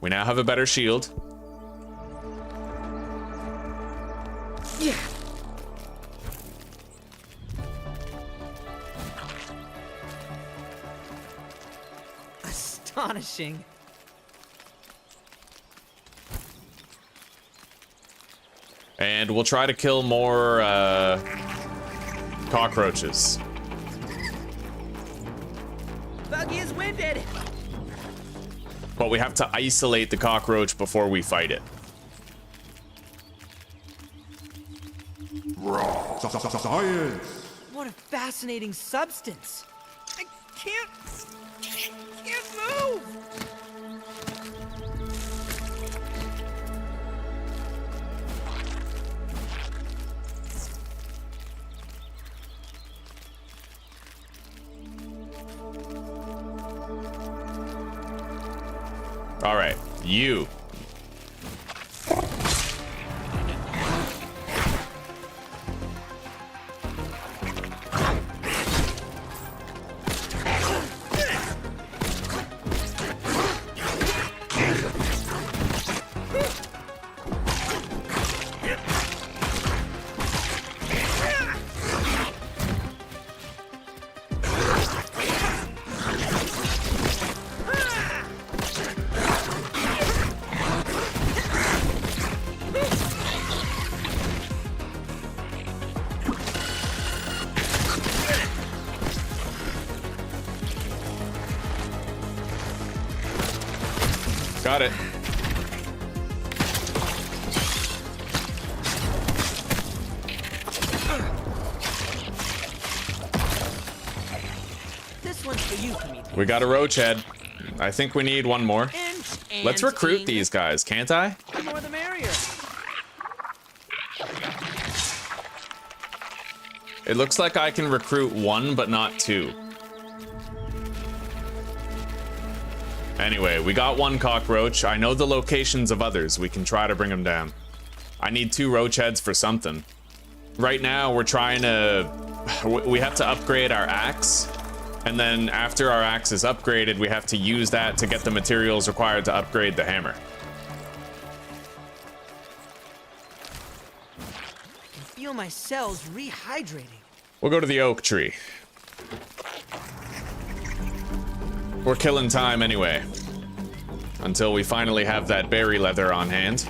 Speaker 1: We now have a better shield.
Speaker 2: Yeah. Astonishing.
Speaker 1: And we'll try to kill more cockroaches.
Speaker 2: Buggy is winded.
Speaker 1: But we have to isolate the cockroach before we fight it.
Speaker 4: Science!
Speaker 2: What a fascinating substance. I can't move.
Speaker 1: All right, you. Got it.
Speaker 2: This one's for you, Prometheus.
Speaker 1: We got a roach head. I think we need one more.
Speaker 2: And
Speaker 1: Let's recruit
Speaker 2: ing.
Speaker 1: these guys, can't I?
Speaker 2: The more the merrier.
Speaker 1: It looks like I can recruit 1, but not 2. Anyway, we got 1 cockroach. I know the locations of others. We can try to bring them down. I need 2 roach heads for something. Right now, we're trying to... We have to upgrade our axe. And then after our axe is upgraded, we have to use that to get the materials required to upgrade the hammer.
Speaker 2: I feel my cells rehydrating.
Speaker 1: We'll go to the oak tree. We're killing time anyway. Until we finally have that berry leather on hand.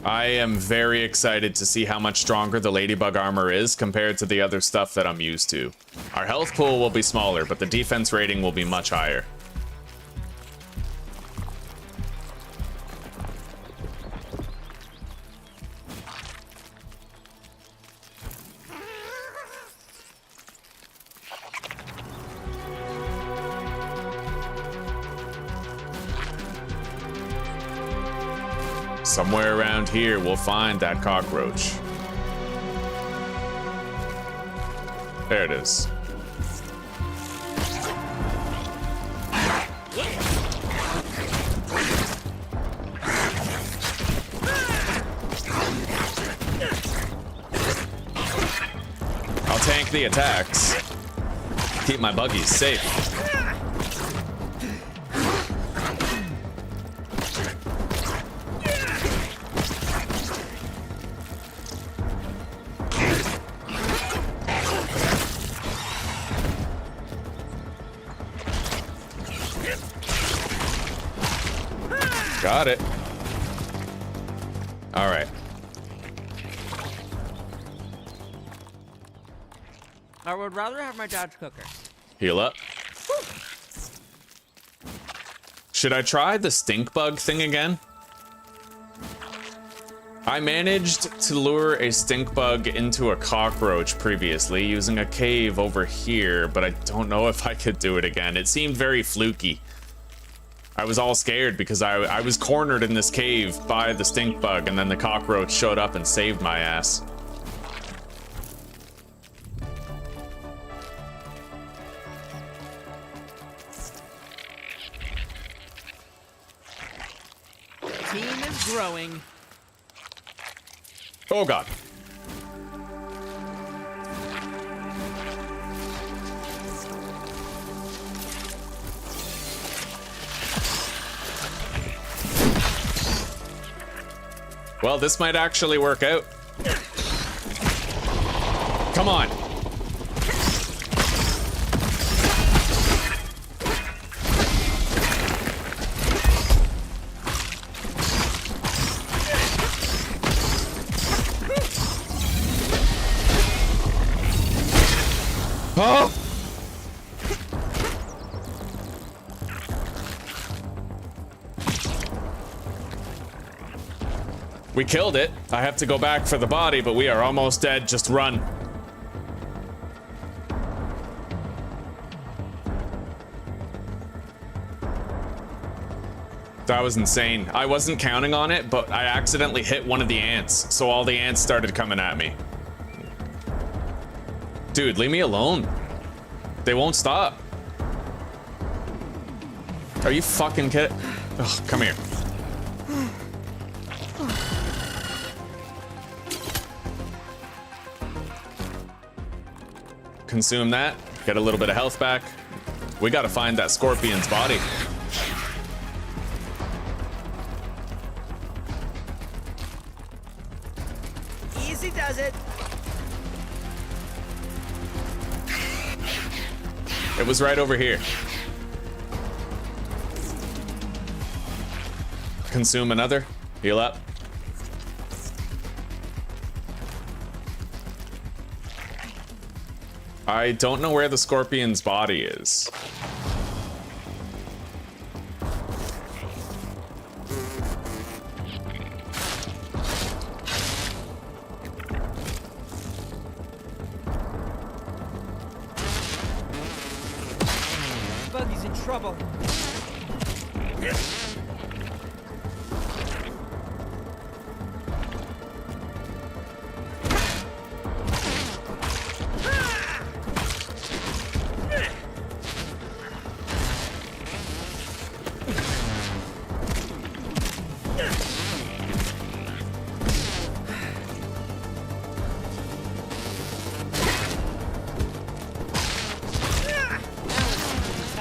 Speaker 1: I am very excited to see how much stronger the ladybug armor is compared to the other stuff that I'm used to. Our health pool will be smaller, but the defense rating will be much higher. Somewhere around here, we'll find that cockroach. There it is. I'll tank the attacks. Keep my buggies safe. Got it. All right.
Speaker 2: I would rather have my dad's cooker.
Speaker 1: Heal up. Should I try the stink bug thing again? I managed to lure a stink bug into a cockroach previously using a cave over here, but I don't know if I could do it again. It seemed very fluky. I was all scared because I was cornered in this cave by the stink bug, and then the cockroach showed up and saved my ass.
Speaker 2: Team is growing.
Speaker 1: Oh god. Well, this might actually work out. Come on. Oh! We killed it. I have to go back for the body, but we are almost dead. Just run. That was insane. I wasn't counting on it, but I accidentally hit one of the ants, so all the ants started coming at me. Dude, leave me alone. They won't stop. Are you fucking kidding? Ugh, come here. Consume that, get a little bit of health back. We gotta find that scorpion's body.
Speaker 2: Easy does it.
Speaker 1: It was right over here. Consume another, heal up. I don't know where the scorpion's body is.
Speaker 2: Buggy's in trouble.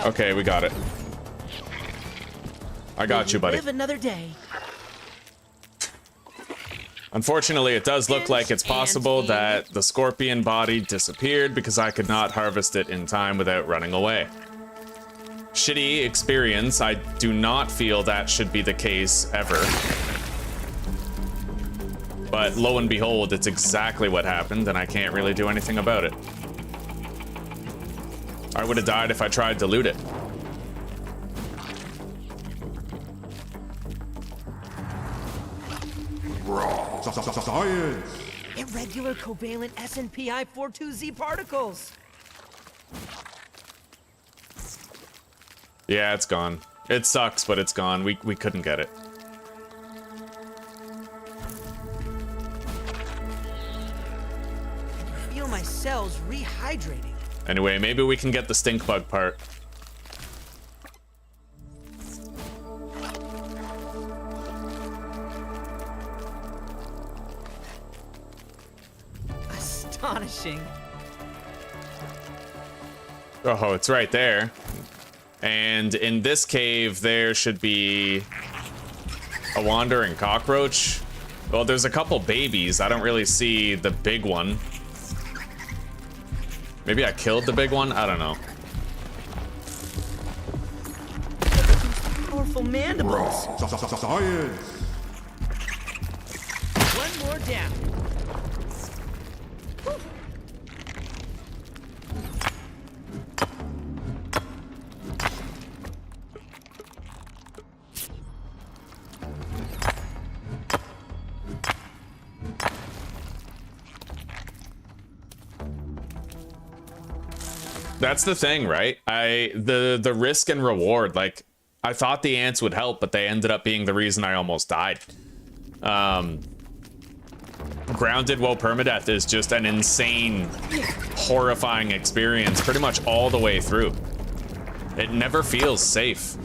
Speaker 1: Okay, we got it. I got you, buddy.
Speaker 2: Live another day.
Speaker 1: Unfortunately, it does look like it's possible that the scorpion body disappeared because I could not harvest it in time without running away. Shitty experience. I do not feel that should be the case ever. But lo and behold, it's exactly what happened, and I can't really do anything about it. I would have died if I tried to loot it.
Speaker 4: Science!
Speaker 2: Irregular covalent SNPI 42Z particles.
Speaker 1: Yeah, it's gone. It sucks, but it's gone. We couldn't get it.
Speaker 2: I feel my cells rehydrating.
Speaker 1: Anyway, maybe we can get the stink bug part.
Speaker 2: Astonishing.
Speaker 1: Oh, it's right there. And in this cave, there should be a wandering cockroach. Well, there's a couple babies. I don't really see the big one. Maybe I killed the big one? I don't know.
Speaker 2: Powerful mandibles.
Speaker 4: Science!
Speaker 2: One more down.
Speaker 1: That's the thing, right? The risk and reward, like, I thought the ants would help, but they ended up being the reason I almost died. Grounded Whoa Permadeath is just an insane, horrifying experience pretty much all the way through. It never feels safe.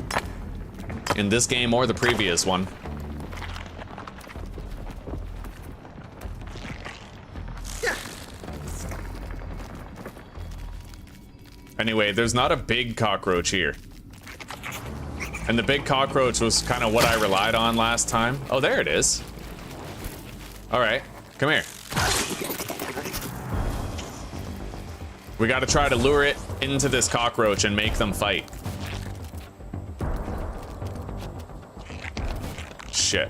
Speaker 1: In this game or the previous one. Anyway, there's not a big cockroach here. And the big cockroach was kind of what I relied on last time. Oh, there it is. All right, come here. We got to try to lure it into this cockroach and make them fight. Shit.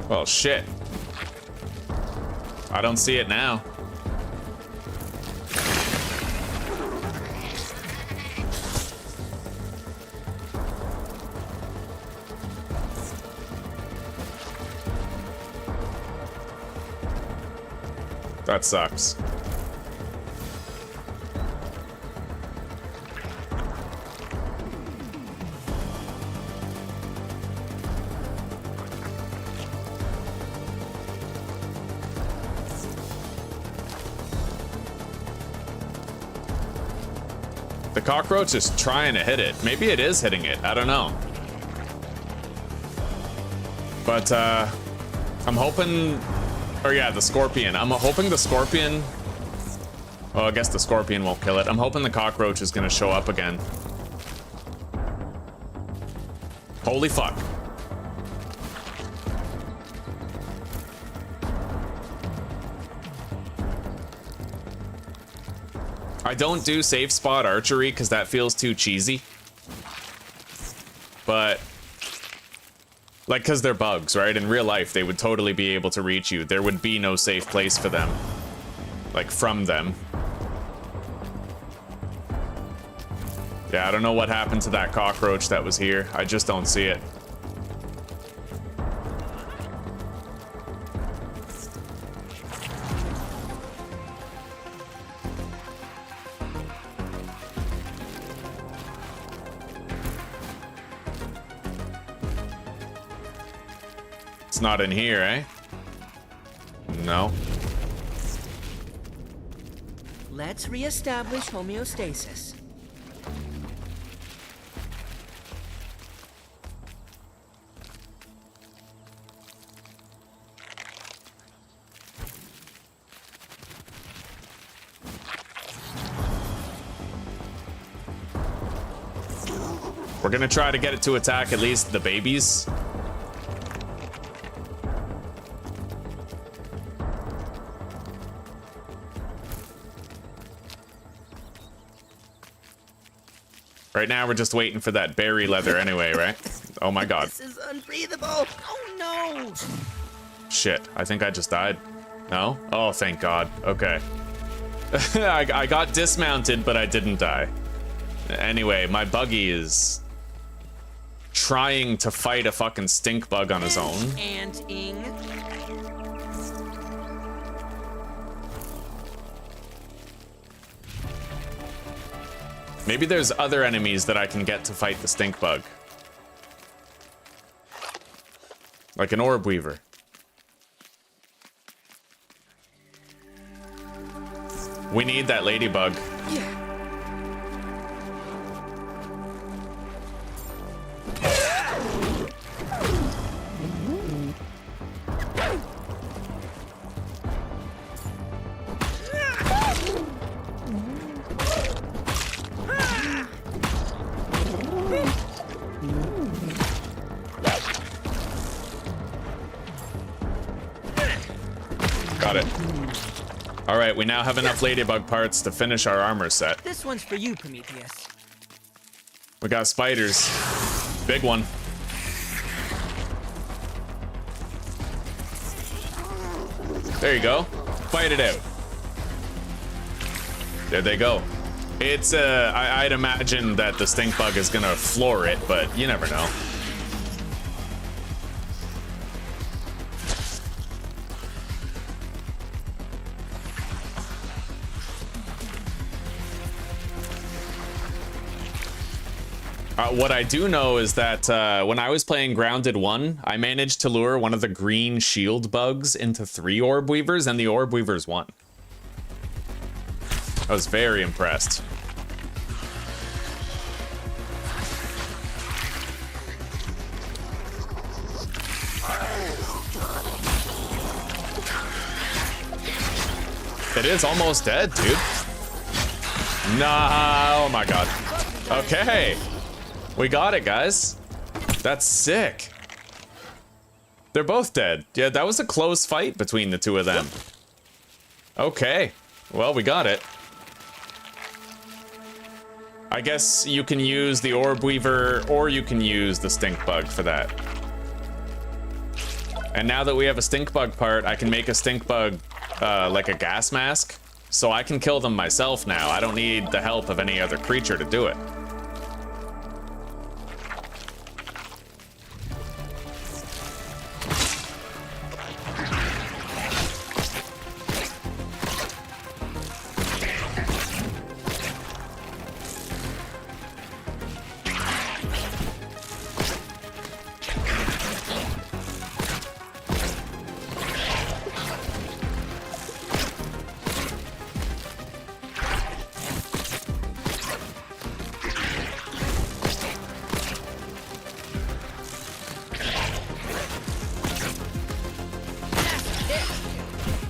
Speaker 1: Well, shit. I don't see it now. That sucks. The cockroach is trying to hit it. Maybe it is hitting it. I don't know. But, I'm hoping... Or yeah, the scorpion. I'm hoping the scorpion... Well, I guess the scorpion won't kill it. I'm hoping the cockroach is gonna show up again. Holy fuck. I don't do safe spot archery because that feels too cheesy. But, like, because they're bugs, right? In real life, they would totally be able to reach you. There would be no safe place for them. Like, from them. Yeah, I don't know what happened to that cockroach that was here. I just don't see it. It's not in here, eh? No.
Speaker 2: Let's reestablish homeostasis.
Speaker 1: We're gonna try to get it to attack at least the babies. Right now, we're just waiting for that berry leather anyway, right? Oh my god.
Speaker 2: This is unbreathable. Oh no.
Speaker 1: Shit, I think I just died. No? Oh, thank god. Okay. I got dismounted, but I didn't die. Anyway, my buggy is trying to fight a fucking stink bug on his own.
Speaker 2: And ing.
Speaker 1: Maybe there's other enemies that I can get to fight the stink bug. Like an orb weaver. We need that ladybug.
Speaker 2: Yeah.
Speaker 1: Got it. All right, we now have enough ladybug parts to finish our armor set.
Speaker 2: This one's for you, Prometheus.
Speaker 1: We got spiders. Big one. There you go. Fight it out. There they go. It's, I'd imagine that the stink bug is gonna floor it, but you never know. What I do know is that when I was playing Grounded 1, I managed to lure one of the green shield bugs into 3 orb weavers, and the orb weavers won. I was very impressed. It is almost dead, dude. Nah, oh my god. Okay. We got it, guys. That's sick. They're both dead. Yeah, that was a close fight between the two of them. Okay. Well, we got it. I guess you can use the orb weaver or you can use the stink bug for that. And now that we have a stink bug part, I can make a stink bug like a gas mask. So I can kill them myself now. I don't need the help of any other creature to do it.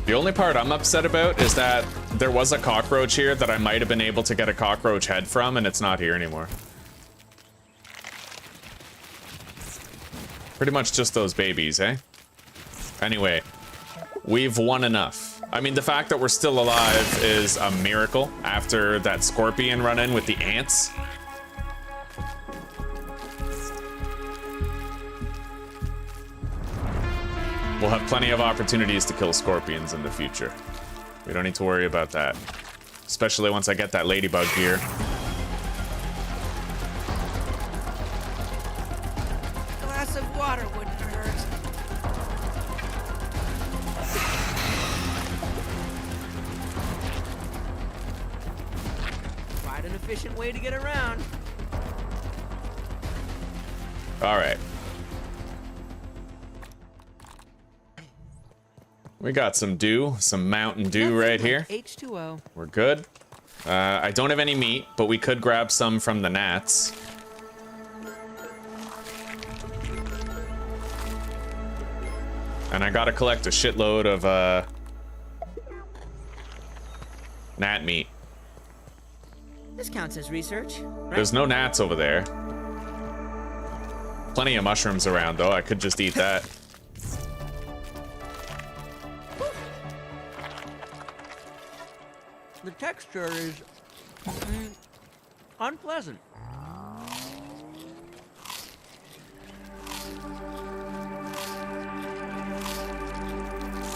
Speaker 1: The only part I'm upset about is that there was a cockroach here that I might have been able to get a cockroach head from, and it's not here anymore. Pretty much just those babies, eh? Anyway, we've won enough. I mean, the fact that we're still alive is a miracle after that scorpion run-in with the ants. We'll have plenty of opportunities to kill scorpions in the future. We don't need to worry about that. Especially once I get that ladybug gear.
Speaker 2: A glass of water wouldn't hurt. Quite an efficient way to get around.
Speaker 1: All right. We got some dew, some Mountain Dew right here.
Speaker 2: H2O.
Speaker 1: We're good. I don't have any meat, but we could grab some from the gnats. And I gotta collect a shitload of gnat meat.
Speaker 2: This counts as research, right?
Speaker 1: There's no gnats over there. Plenty of mushrooms around, though. I could just eat that.
Speaker 2: The texture is unpleasant.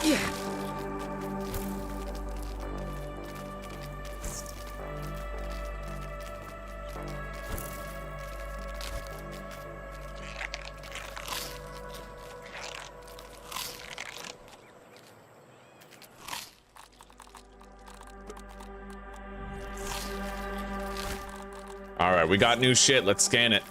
Speaker 2: Yeah.
Speaker 1: All right, we got new shit. Let's scan it.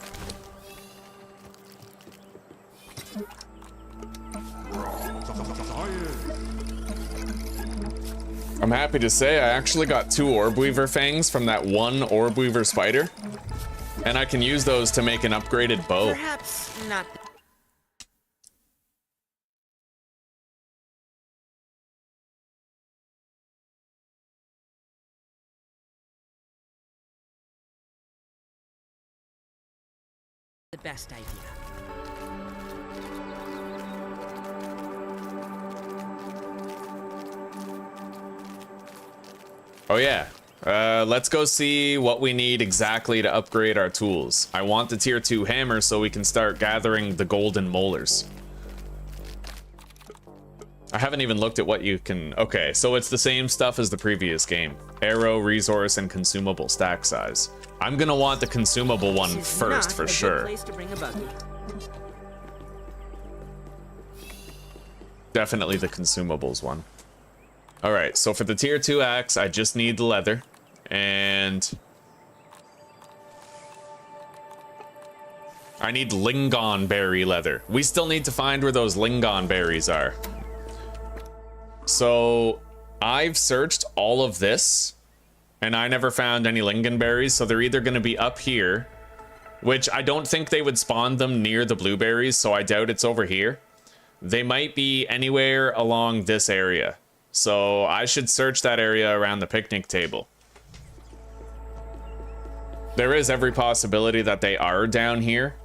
Speaker 1: I'm happy to say I actually got 2 orb weaver fangs from that one orb weaver spider, and I can use those to make an upgraded bow.
Speaker 2: Perhaps not. The best idea.
Speaker 1: Oh yeah, let's go see what we need exactly to upgrade our tools. I want the tier 2 hammer so we can start gathering the golden molars. I haven't even looked at what you can... Okay, so it's the same stuff as the previous game. Arrow, resource, and consumable stack size. I'm gonna want the consumable one
Speaker 2: This is
Speaker 1: first
Speaker 2: not
Speaker 1: for
Speaker 2: a good
Speaker 1: sure.
Speaker 2: place to bring a buggy.
Speaker 1: Definitely the consumables one. All right, so for the tier 2 axe, I just need the leather, and I need lingon berry leather. We still need to find where those lingon berries are. So I've searched all of this, and I never found any lingonberries, so they're either going to be up here, which I don't think they would spawn them near the blueberries, so I doubt it's over here. They might be anywhere along this area. So I should search that area around the picnic table. There is every possibility that they are down here,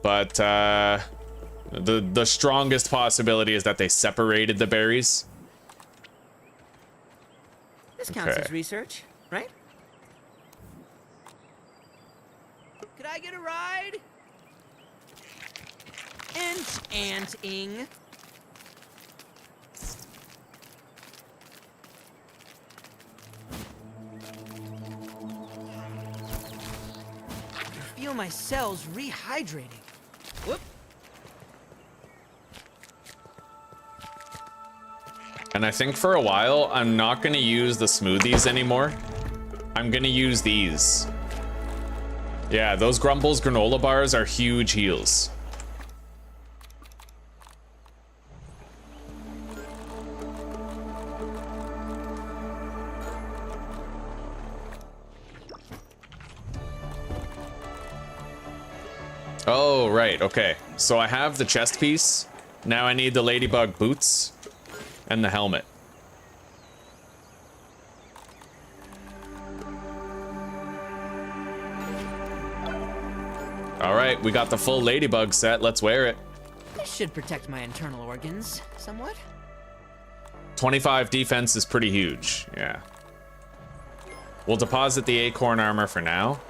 Speaker 1: but the strongest possibility is that they separated the berries.
Speaker 2: This counts
Speaker 1: Okay.
Speaker 2: as research, right? Could I get a ride? Ant-ing. I feel my cells rehydrating. Whoop.
Speaker 1: And I think for a while, I'm not going to use the smoothies anymore. I'm going to use these. Yeah, those Grumbles granola bars are huge heals. Oh, right, okay. So I have the chest piece. Now I need the ladybug boots and the helmet. All right, we got the full ladybug set. Let's wear it.
Speaker 2: This should protect my internal organs somewhat.
Speaker 1: 25 defense is pretty huge, yeah. We'll deposit the acorn armor for now.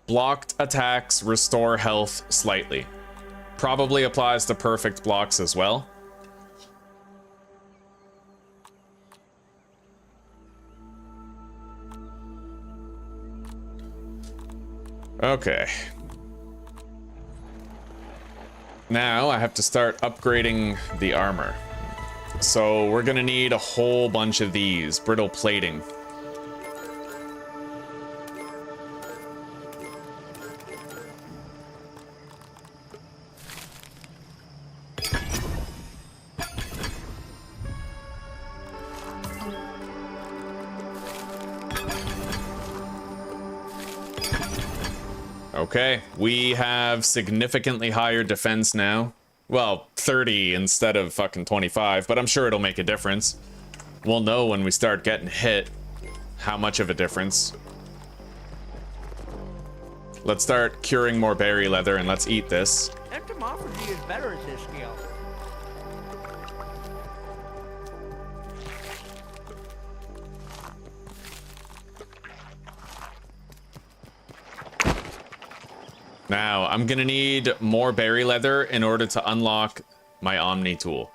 Speaker 1: Blocked attacks restore health slightly. Probably applies to perfect blocks as well. Okay. Now I have to start upgrading the armor. So we're gonna need a whole bunch of these. Brittle plating. Okay, we have significantly higher defense now. Well, 30 instead of fucking 25, but I'm sure it'll make a difference. We'll know when we start getting hit how much of a difference. Let's start curing more berry leather and let's eat this.
Speaker 2: Entomophagy is better at this skill.
Speaker 1: Now, I'm gonna need more berry leather in order to unlock my Omni tool.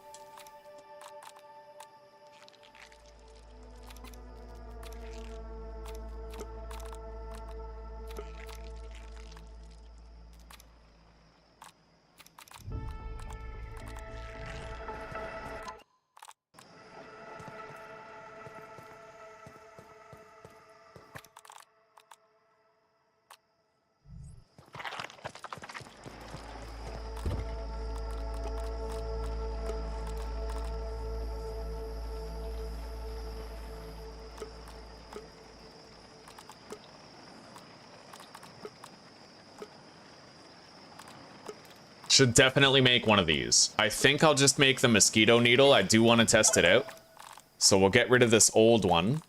Speaker 1: Should definitely make one of these. I think I'll just make the mosquito needle. I do want to test it out. So we'll get rid of this old one,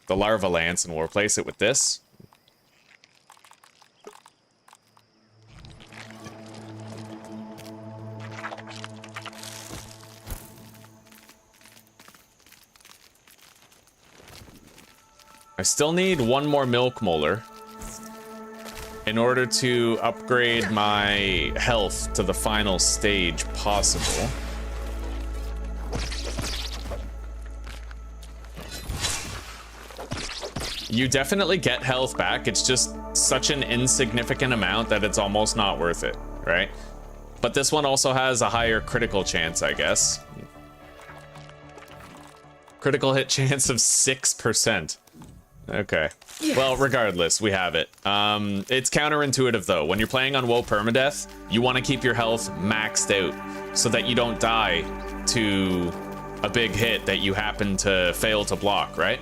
Speaker 1: the larva lance, and we'll replace it with this. I still need one more milk molar in order to upgrade my health to the final stage possible. You definitely get health back. It's just such an insignificant amount that it's almost not worth it, right? But this one also has a higher critical chance, I guess. Critical hit chance of 6%. Okay. Well, regardless, we have it. It's counterintuitive, though. When you're playing on Whoa Permadeath, you want to keep your health maxed out so that you don't die to a big hit that you happen to fail to block, right?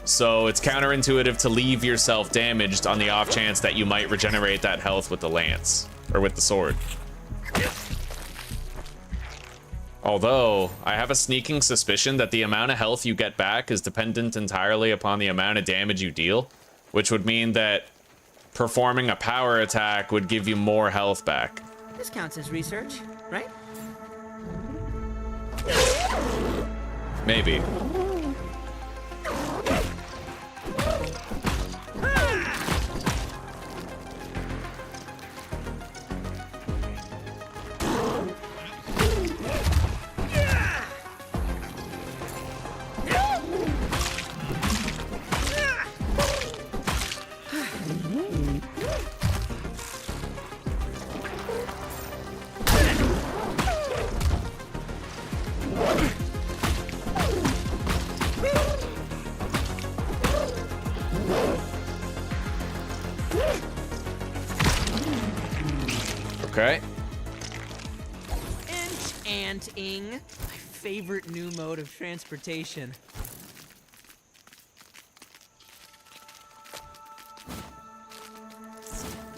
Speaker 1: So it's counterintuitive to leave yourself damaged on the off chance that you might regenerate that health with the lance, or with the sword. Although, I have a sneaking suspicion that the amount of health you get back is dependent entirely upon the amount of damage you deal, which would mean that performing a power attack would give you more health back.
Speaker 2: This counts as research, right?
Speaker 1: Maybe. Okay.
Speaker 2: Enchanting. My favorite new mode of transportation.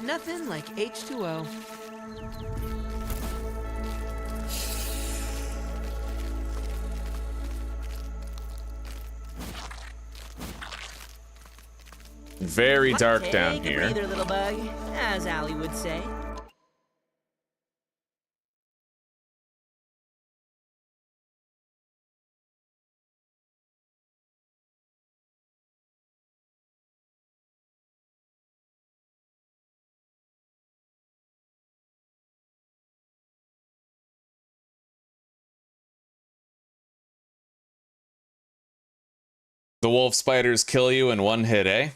Speaker 2: Nothing like H2O.
Speaker 1: Very dark down
Speaker 2: Take a
Speaker 1: here.
Speaker 2: breather, little bug, as Allie would say.
Speaker 1: The wolf spiders kill you in one hit, eh?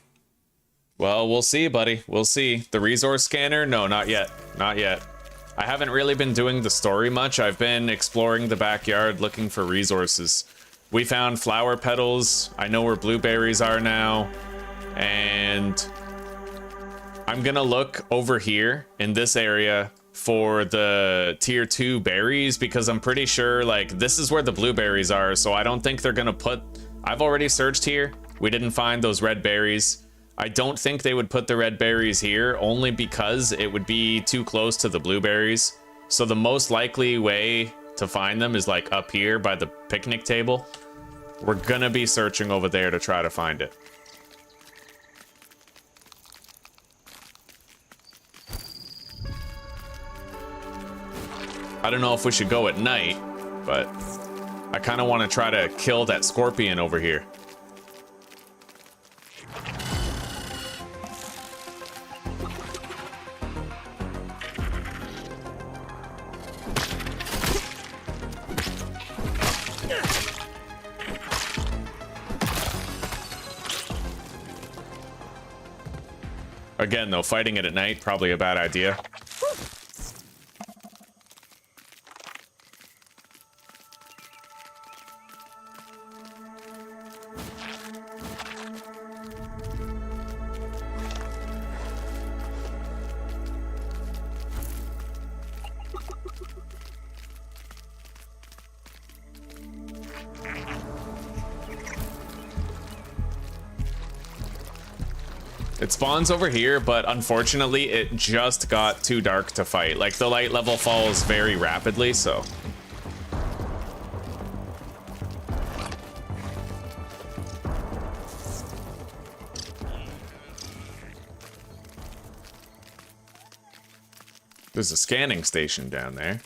Speaker 1: Well, we'll see, buddy. We'll see. The resource scanner? No, not yet. Not yet. I haven't really been doing the story much. I've been exploring the backyard looking for resources. We found flower petals. I know where blueberries are now. And I'm gonna look over here in this area for the tier 2 berries because I'm pretty sure like this is where the blueberries are, so I don't think they're gonna put... I've already searched here. We didn't find those red berries. I don't think they would put the red berries here, only because it would be too close to the blueberries. So the most likely way to find them is like up here by the picnic table. We're gonna be searching over there to try to find it. I don't know if we should go at night, but I kind of want to try to kill that scorpion over here. Again, though, fighting it at night, probably a bad idea. It spawns over here, but unfortunately it just got too dark to fight. Like, the light level falls very rapidly, so. There's a scanning station down there.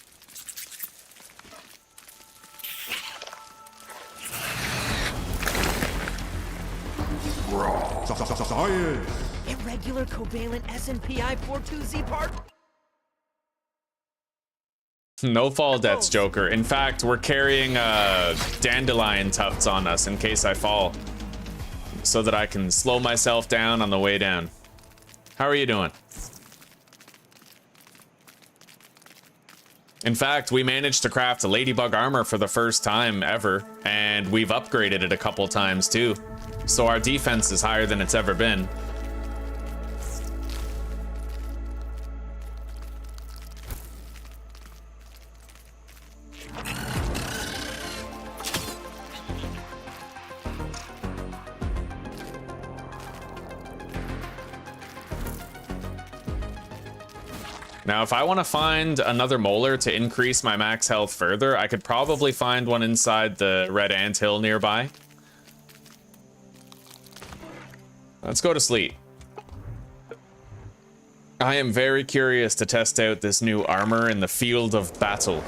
Speaker 4: Science!
Speaker 2: Irregular covalent SNPI 42Z part?
Speaker 1: No fall deaths, Joker. In fact, we're carrying dandelion tufts on us in case I fall, so that I can slow myself down on the way down. How are you doing? In fact, we managed to craft a ladybug armor for the first time ever, and we've upgraded it a couple times too. So our defense is higher than it's ever been. Now, if I want to find another molar to increase my max health further, I could probably find one inside the red anthill nearby. Let's go to sleep. I am very curious to test out this new armor in the field of battle.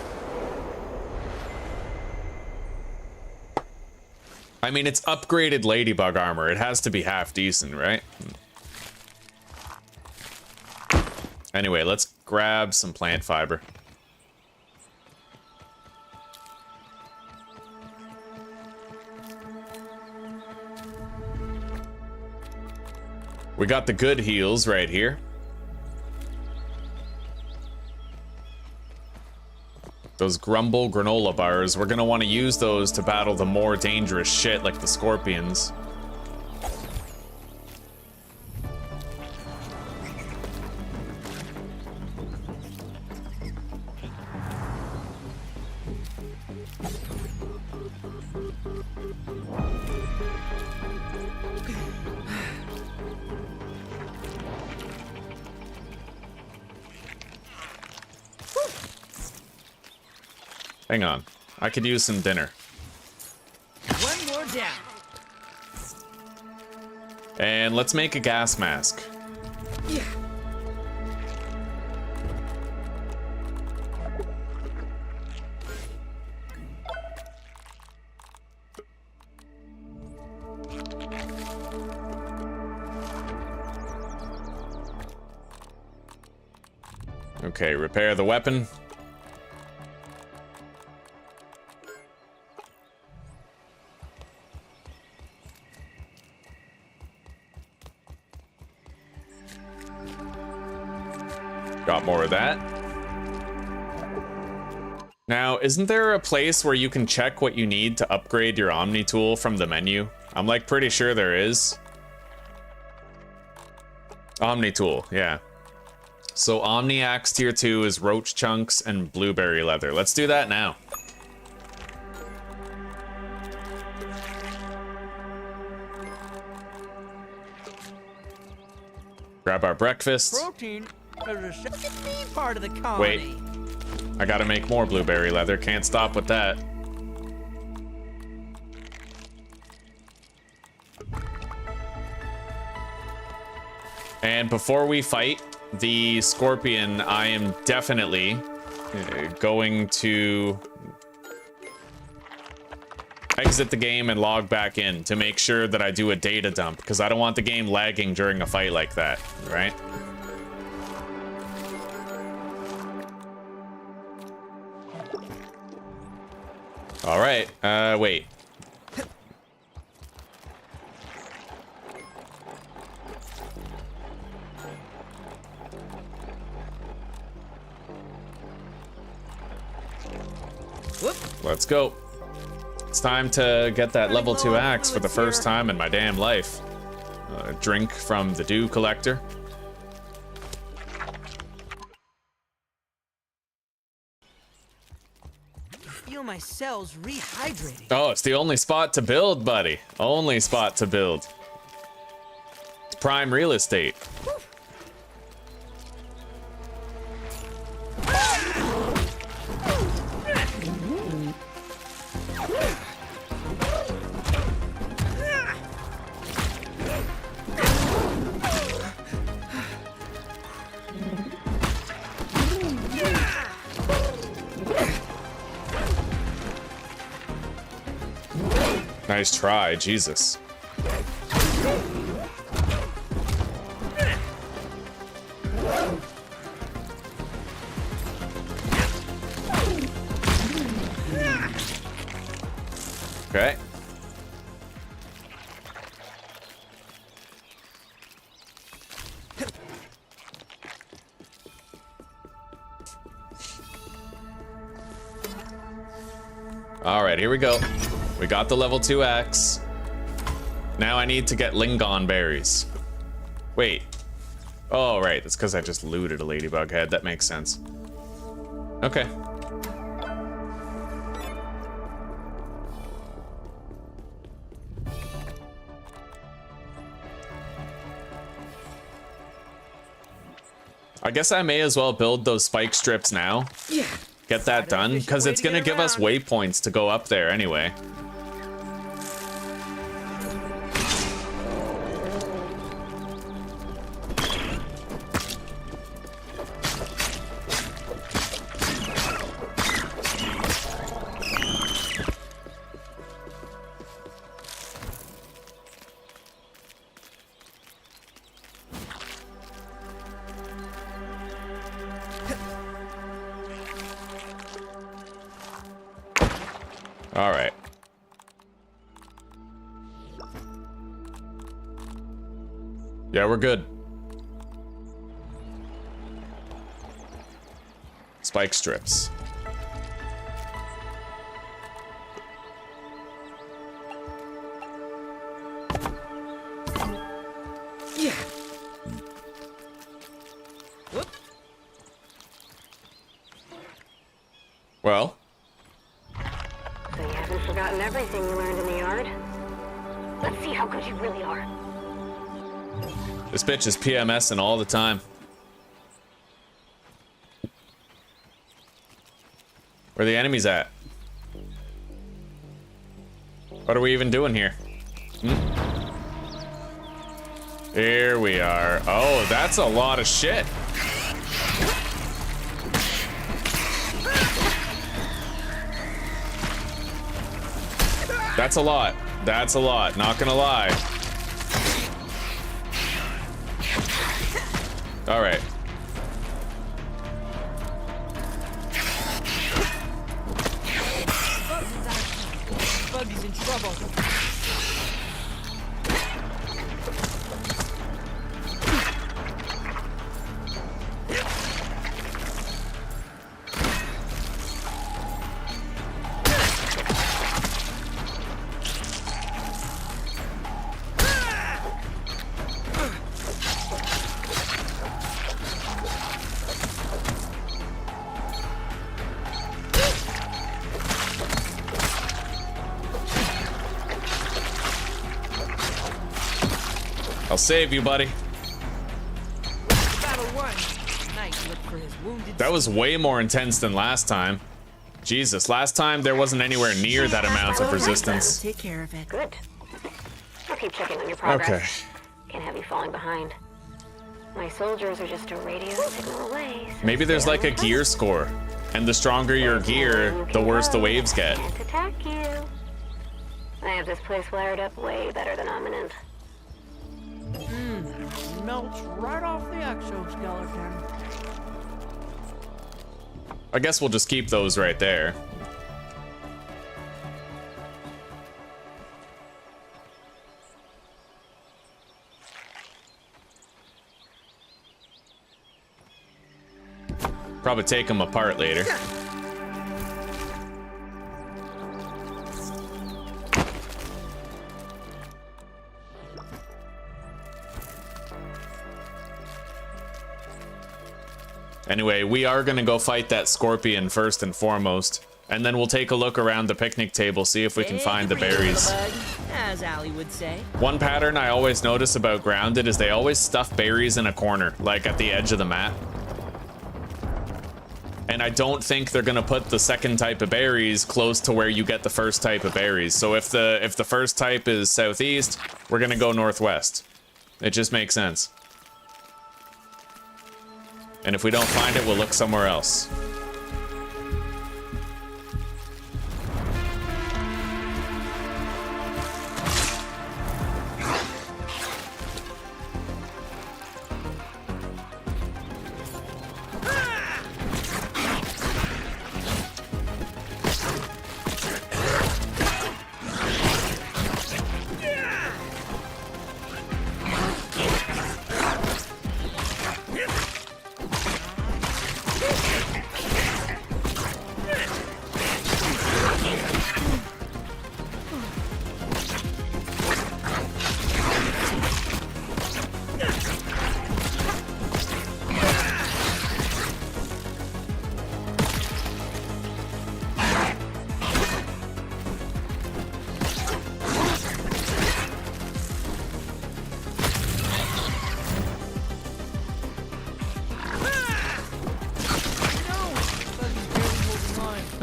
Speaker 1: I mean, it's upgraded ladybug armor. It has to be half decent, right? Anyway, let's grab some plant fiber. We got the good heals right here. Those grumble granola bars, we're gonna want to use those to battle the more dangerous shit like the scorpions. Hang on, I could use some dinner.
Speaker 2: One more down.
Speaker 1: And let's make a gas mask.
Speaker 2: Yeah.
Speaker 1: Okay, repair the weapon. Got more of that. Now, isn't there a place where you can check what you need to upgrade your Omni tool from the menu? I'm like pretty sure there is. Omni tool, yeah. So Omni Axe tier 2 is roach chunks and blueberry leather. Let's do that now. Grab our breakfast.
Speaker 2: Protein is a second part of the colony.
Speaker 1: Wait. I gotta make more blueberry leather. Can't stop with that. And before we fight the scorpion, I am definitely going to exit the game and log back in to make sure that I do a data dump, because I don't want the game lagging during a fight like that, right? All right, wait. Let's go. It's time to get that level 2 axe for the first time in my damn life. Drink from the dew collector.
Speaker 2: Feel my cells rehydrating.
Speaker 1: Oh, it's the only spot to build, buddy. Only spot to build. It's prime real estate. Nice try, Jesus. Okay. All right, here we go. We got the level 2 axe. Now I need to get Lingon berries. Wait. Oh, right. That's because I just looted a ladybug head. That makes sense. Okay. I guess I may as well build those spike strips now.
Speaker 2: Yeah.
Speaker 1: Get that done, because it's gonna give us waypoints to go up there anyway. All right. Yeah, we're good. Spike strips.
Speaker 2: Yeah. Whoop.
Speaker 1: Well.
Speaker 5: So you haven't forgotten everything you learned in the yard? Let's see how good you really are.
Speaker 1: This bitch is PMSing all the time. Where are the enemies at? What are we even doing here? Here we are. Oh, that's a lot of shit. That's a lot. That's a lot. Not gonna lie. All right.
Speaker 2: Buggy's in trouble.
Speaker 1: I'll save you, buddy.
Speaker 2: for his wounded.
Speaker 1: That was way more intense than last time. Jesus, last time there wasn't anywhere near that amount of resistance.
Speaker 2: Take care of it.
Speaker 5: Good. I'll keep checking on your progress.
Speaker 1: Okay.
Speaker 5: Can't have you falling behind. My soldiers are just a radio signal away. So
Speaker 1: Maybe there's like a gear score. And the stronger your gear, the worse the waves get.
Speaker 5: Can't attack you. I have this place wired up way better than Ominent.
Speaker 2: Melts right off the exoskeleton.
Speaker 1: I guess we'll just keep those right there. Probably take them apart later. Anyway, we are gonna go fight that scorpion first and foremost, and then we'll take a look around the picnic table, see if we can find the berries.
Speaker 2: As Allie would say.
Speaker 1: One pattern I always notice about Grounded is they always stuff berries in a corner, like at the edge of the map. And I don't think they're gonna put the second type of berries close to where you get the first type of berries. So if the first type is southeast, we're gonna go northwest. It just makes sense. And if we don't find it, we'll look somewhere else.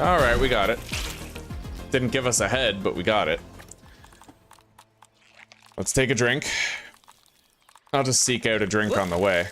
Speaker 1: All right, we got it. Didn't give us a head, but we got it. Let's take a drink. I'll just seek out a drink on the way.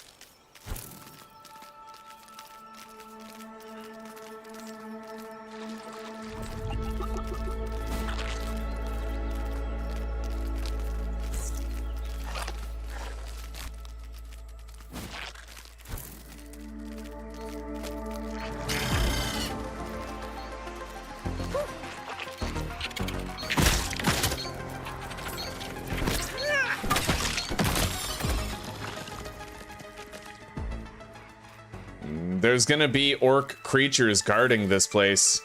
Speaker 1: There's gonna be orc creatures guarding this place.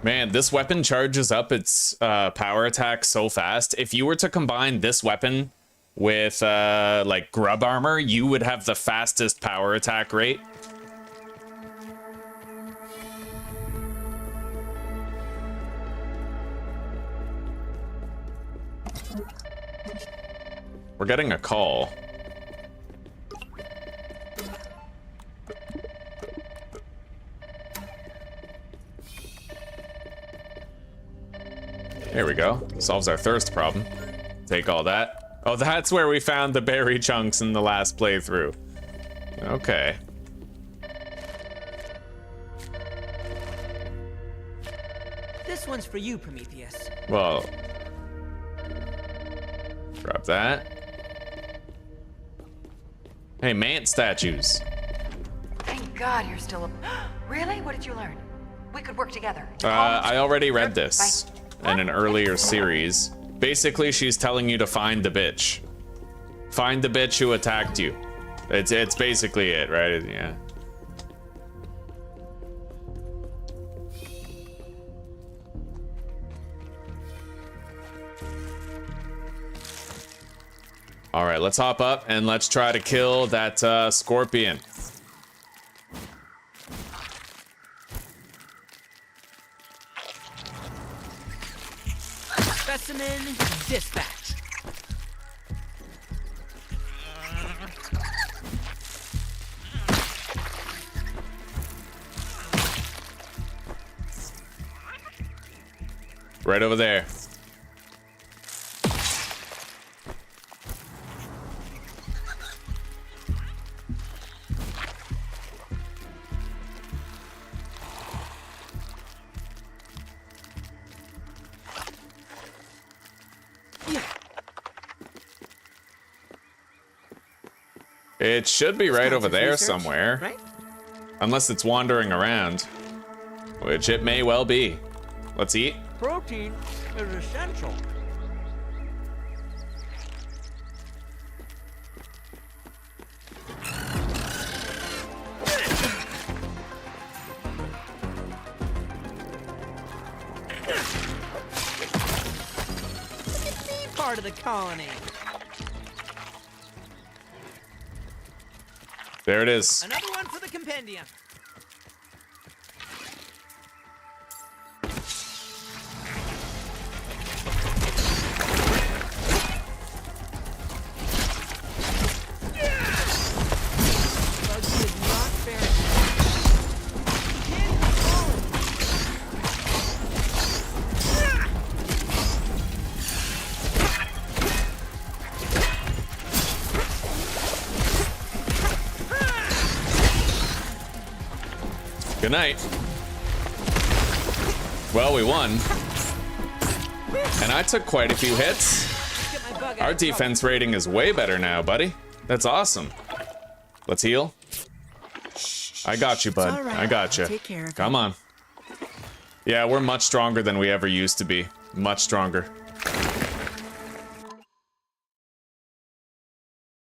Speaker 1: Man, this weapon charges up its power attack so fast. If you were to combine this weapon with like grub armor, you would have the fastest power attack rate. We're getting a call. There we go. Solves our thirst problem. Take all that. Oh, that's where we found the berry chunks in the last playthrough. Okay.
Speaker 2: This one's for you, Prometheus.
Speaker 1: Well, grab that. Hey, Mant statues.
Speaker 7: Thank God you're still up. Really? What did you learn? We could work together.
Speaker 1: I already read this in an earlier series. Basically, she's telling you to find the bitch. Find the bitch who attacked you. It's basically it, right? Yeah. All right, let's hop up and let's try to kill that scorpion.
Speaker 2: Specimen dispatch.
Speaker 1: Right over there. It should be right over there somewhere.
Speaker 2: Right?
Speaker 1: Unless it's wandering around. Which it may well be. Let's eat.
Speaker 2: Protein is essential. Part of the colony.
Speaker 1: There it is.
Speaker 2: Another one for the compendium. Buggy is not fair. He can't even fall.
Speaker 1: Good night. Well, we won. And I took quite a few hits.
Speaker 2: Get my bug out
Speaker 1: Our
Speaker 2: of trouble.
Speaker 1: defense rating is way better now, buddy. That's awesome. Let's heal. I got you, bud.
Speaker 2: It's all right.
Speaker 1: I got you.
Speaker 2: I'll take care of
Speaker 1: Come on. Yeah, we're much stronger than we ever used to be. Much stronger.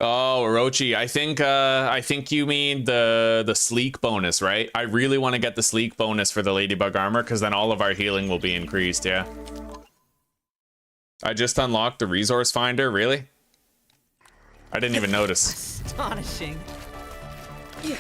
Speaker 1: Oh, Orochi, I think you mean the sleek bonus, right? I really want to get the sleek bonus for the ladybug armor, because then all of our healing will be increased, yeah. I just unlocked the resource finder, really? I didn't even notice.
Speaker 2: Astonishing. Yeah.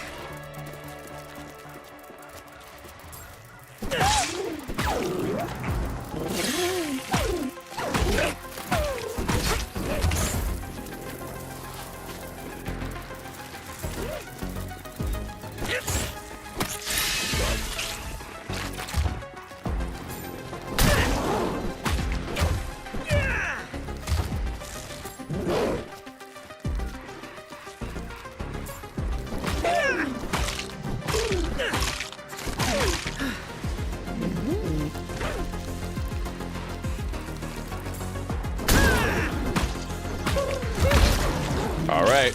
Speaker 1: All right,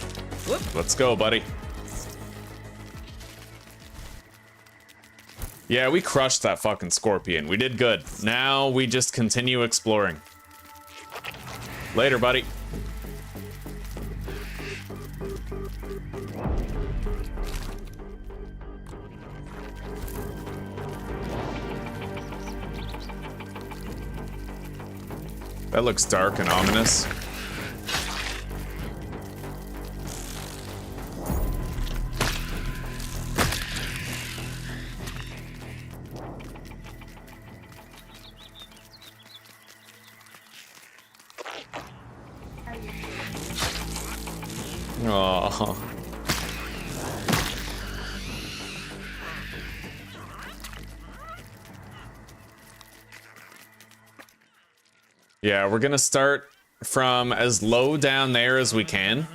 Speaker 1: let's go, buddy. Yeah, we crushed that fucking scorpion. We did good. Now we just continue exploring. Later, buddy. That looks dark and ominous. Oh. Yeah, we're gonna start from as low down there as we can.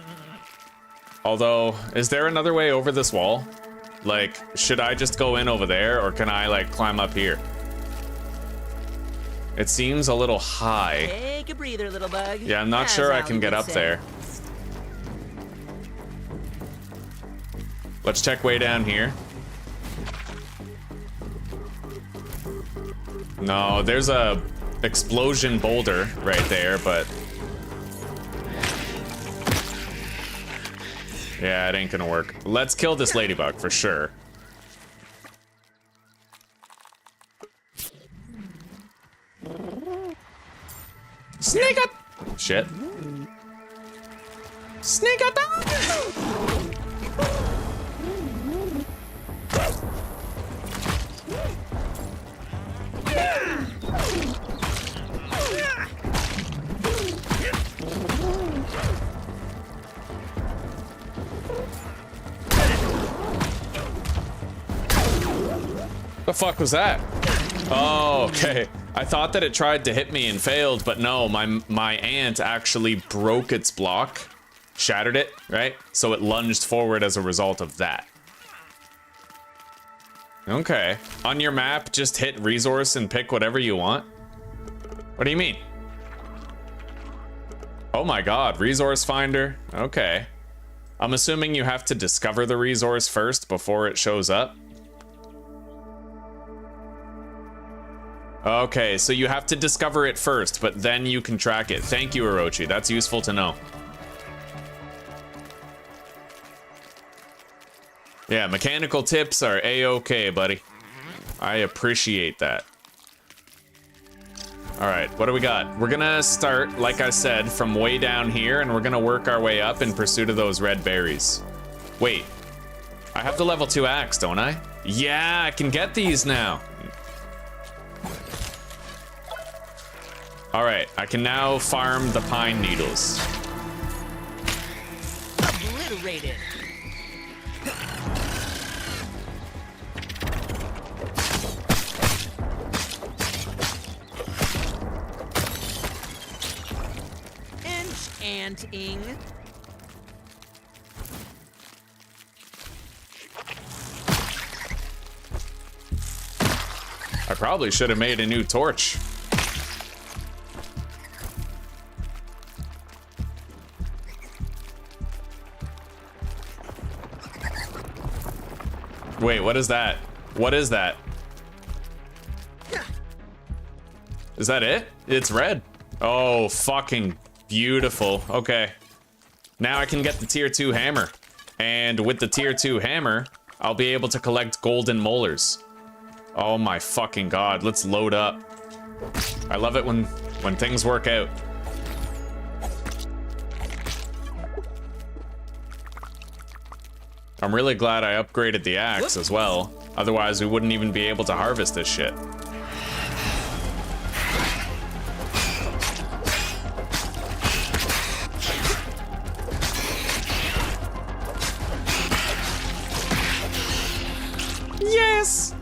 Speaker 1: Although, is there another way over this wall? Like, should I just go in over there, or can I, like, climb up here? It seems a little high.
Speaker 2: Take a breather, little bug.
Speaker 1: Yeah, I'm not
Speaker 2: As
Speaker 1: sure I
Speaker 2: Allie
Speaker 1: can get
Speaker 2: would
Speaker 1: up
Speaker 2: say.
Speaker 1: there. Let's check way down here. No, there's a explosion boulder right there, but yeah, it ain't gonna work. Let's kill this ladybug for sure. Sneak up! Shit. Sneak attack! The fuck was that? Oh, okay. I thought that it tried to hit me and failed, but no, my ant actually broke its block, shattered it, right? So it lunged forward as a result of that. Okay. On your map, just hit resource and pick whatever you want. What do you mean? Oh my god, resource finder. Okay. I'm assuming you have to discover the resource first before it shows up. Okay, so you have to discover it first, but then you can track it. Thank you, Orochi. That's useful to know. Yeah, mechanical tips are a-okay, buddy. I appreciate that. All right, what do we got? We're gonna start, like I said, from way down here, and we're gonna work our way up in pursuit of those red berries. Wait, I have the level 2 axe, don't I? Yeah, I can get these now. All right, I can now farm the pine needles.
Speaker 2: Obliterated. Enchanting.
Speaker 1: I probably should have made a new torch. Wait, what is that? What is that? Is that it? It's red. Oh, fucking beautiful. Okay. Now I can get the tier 2 hammer. And with the tier 2 hammer, I'll be able to collect golden molars. Oh my fucking god, let's load up. I love it when things work out. I'm really glad I upgraded the axe as well. Otherwise, we wouldn't even be able to harvest this shit. Yes!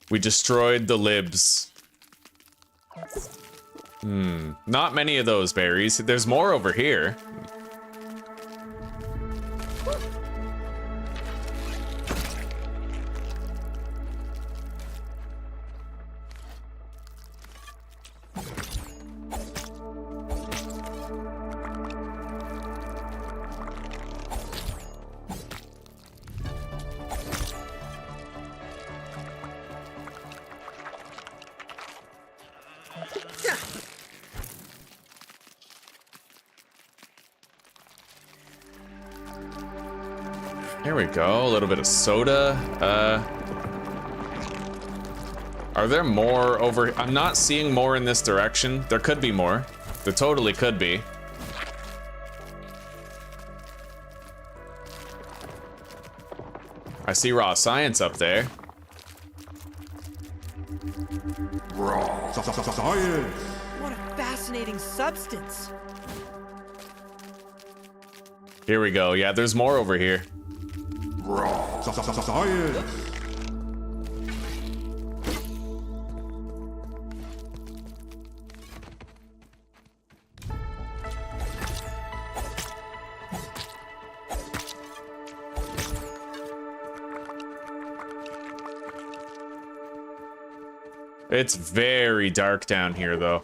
Speaker 1: We destroyed the libs. Not many of those berries. There's more over here. Here we go, a little bit of soda. Are there more over? I'm not seeing more in this direction. There could be more. There totally could be. I see raw science up there.
Speaker 4: Raw science.
Speaker 2: What a fascinating substance.
Speaker 1: Here we go. Yeah, there's more over here.
Speaker 4: Raw science.
Speaker 1: It's very dark down here, though.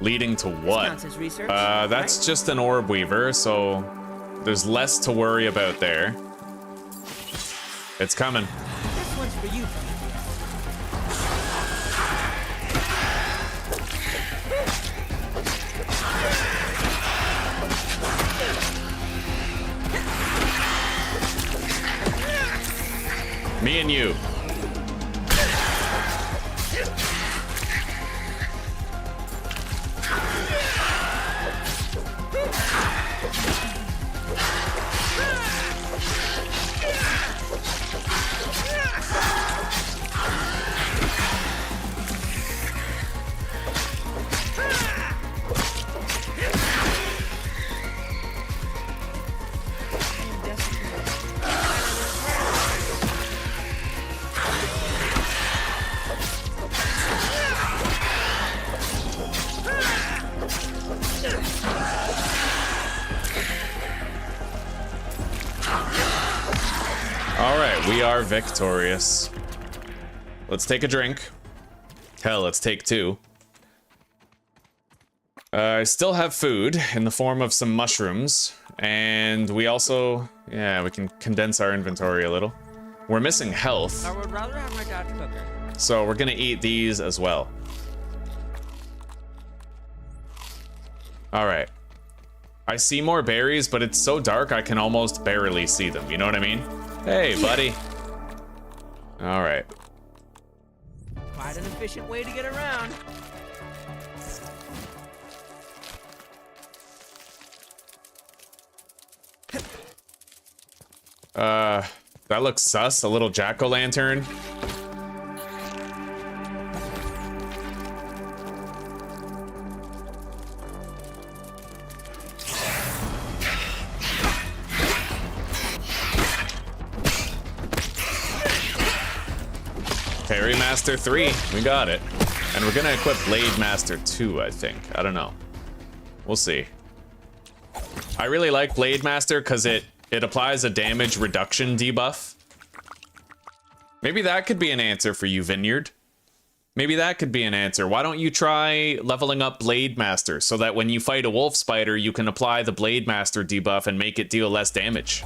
Speaker 1: Leading to what?
Speaker 2: Counts as research,
Speaker 1: That's
Speaker 2: right?
Speaker 1: just an orb weaver, so there's less to worry about there. It's coming.
Speaker 2: This one's for you.
Speaker 1: Me and you. All right, we are victorious. Let's take a drink. Hell, let's take two. I still have food in the form of some mushrooms, and we also, yeah, we can condense our inventory a little. We're missing health,
Speaker 2: I would rather have my dad cook it.
Speaker 1: so we're gonna eat these as well. All right. I see more berries, but it's so dark I can almost barely see them. You know what I mean? Hey, buddy. All right.
Speaker 2: Quite an efficient way to get around.
Speaker 1: That looks sus. A little jack-o'-lantern. Parry Master 3, we got it. And we're gonna equip Blade Master 2, I think. I don't know. We'll see. I really like Blade Master because it applies a damage reduction debuff. Maybe that could be an answer for you, Vineyard. Maybe that could be an answer. Why don't you try leveling up Blade Master so that when you fight a wolf spider, you can apply the Blade Master debuff and make it deal less damage?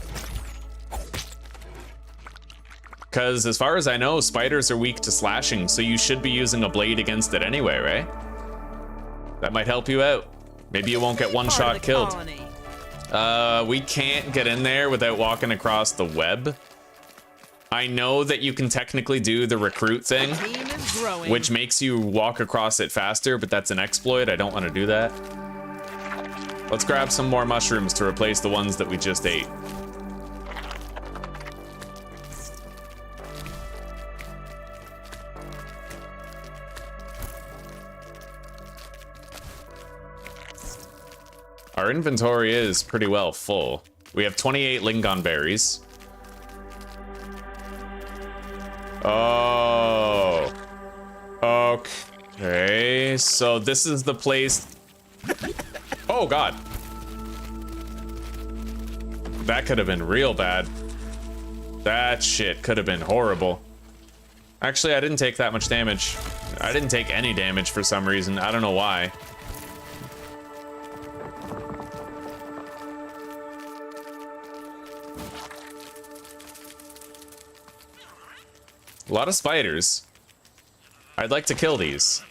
Speaker 1: Because as far as I know, spiders are weak to slashing, so you should be using a blade against it anyway, right? That might help you out. Maybe you won't get one shot killed. We can't get in there without walking across the web. I know that you can technically do the recruit thing, which makes you walk across it faster, but that's an exploit. I don't want to do that. Let's grab some more mushrooms to replace the ones that we just ate. Our inventory is pretty well full. We have 28 Lingon berries. Oh. Okay. So this is the place. Oh, God. That could have been real bad. That shit could have been horrible. Actually, I didn't take that much damage. I didn't take any damage for some reason. I don't know why. A lot of spiders. I'd like to kill these.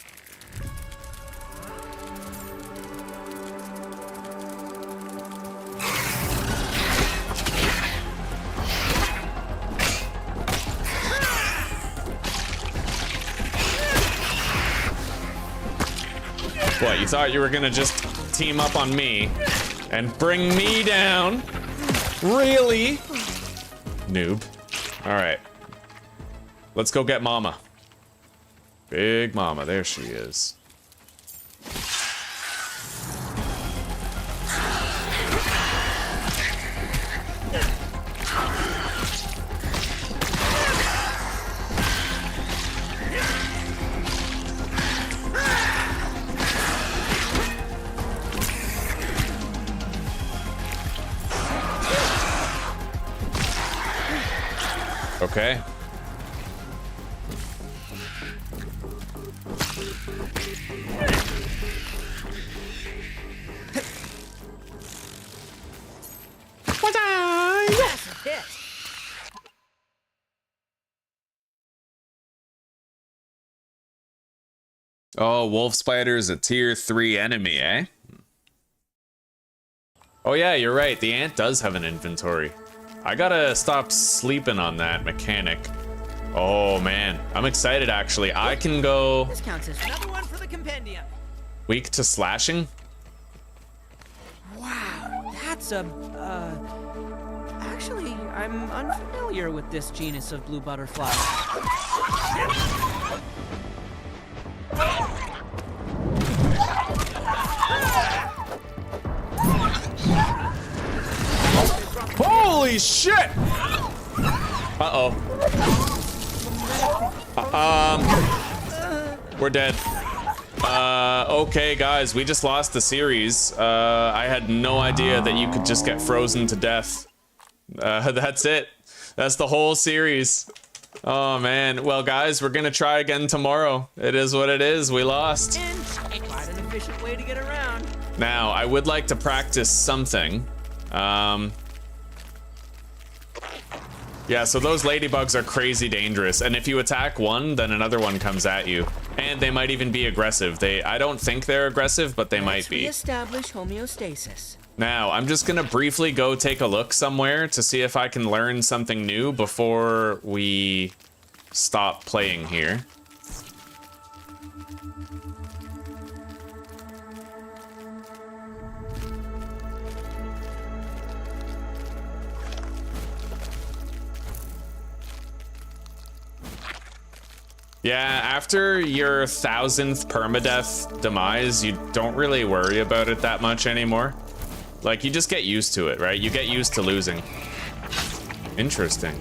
Speaker 1: What, you thought you were gonna just team up on me and bring me down? Really? Noob. All right. Let's go get Mama. Big Mama, there she is. Okay. Oh, wolf spider's a tier 3 enemy, eh? Oh yeah, you're right. The ant does have an inventory. I gotta stop sleeping on that mechanic. Oh man, I'm excited actually. I can go
Speaker 2: This counts as another one for the compendium.
Speaker 1: weak to slashing.
Speaker 2: Wow, that's a actually, I'm unfamiliar with this genus of blue butterfly.
Speaker 1: Holy shit! Uh-oh. We're dead. Okay, guys, we just lost the series. I had no idea that you could just get frozen to death That's it. That's the whole series. Oh man. Well guys, we're gonna try again tomorrow. It is what it is. We lost.
Speaker 2: And quite an efficient way to get around.
Speaker 1: Now, I would like to practice something. Yeah, so those ladybugs are crazy dangerous, and if you attack one, then another one comes at you. And they might even be aggressive. I don't think they're aggressive, but they might be.
Speaker 2: Reestablish homeostasis.
Speaker 1: Now, I'm just gonna briefly go take a look somewhere to see if I can learn something new before we stop playing here. Yeah, after your 1000th permadeath demise, you don't really worry about it that much anymore. Like, you just get used to it, right? You get used to losing. Interesting.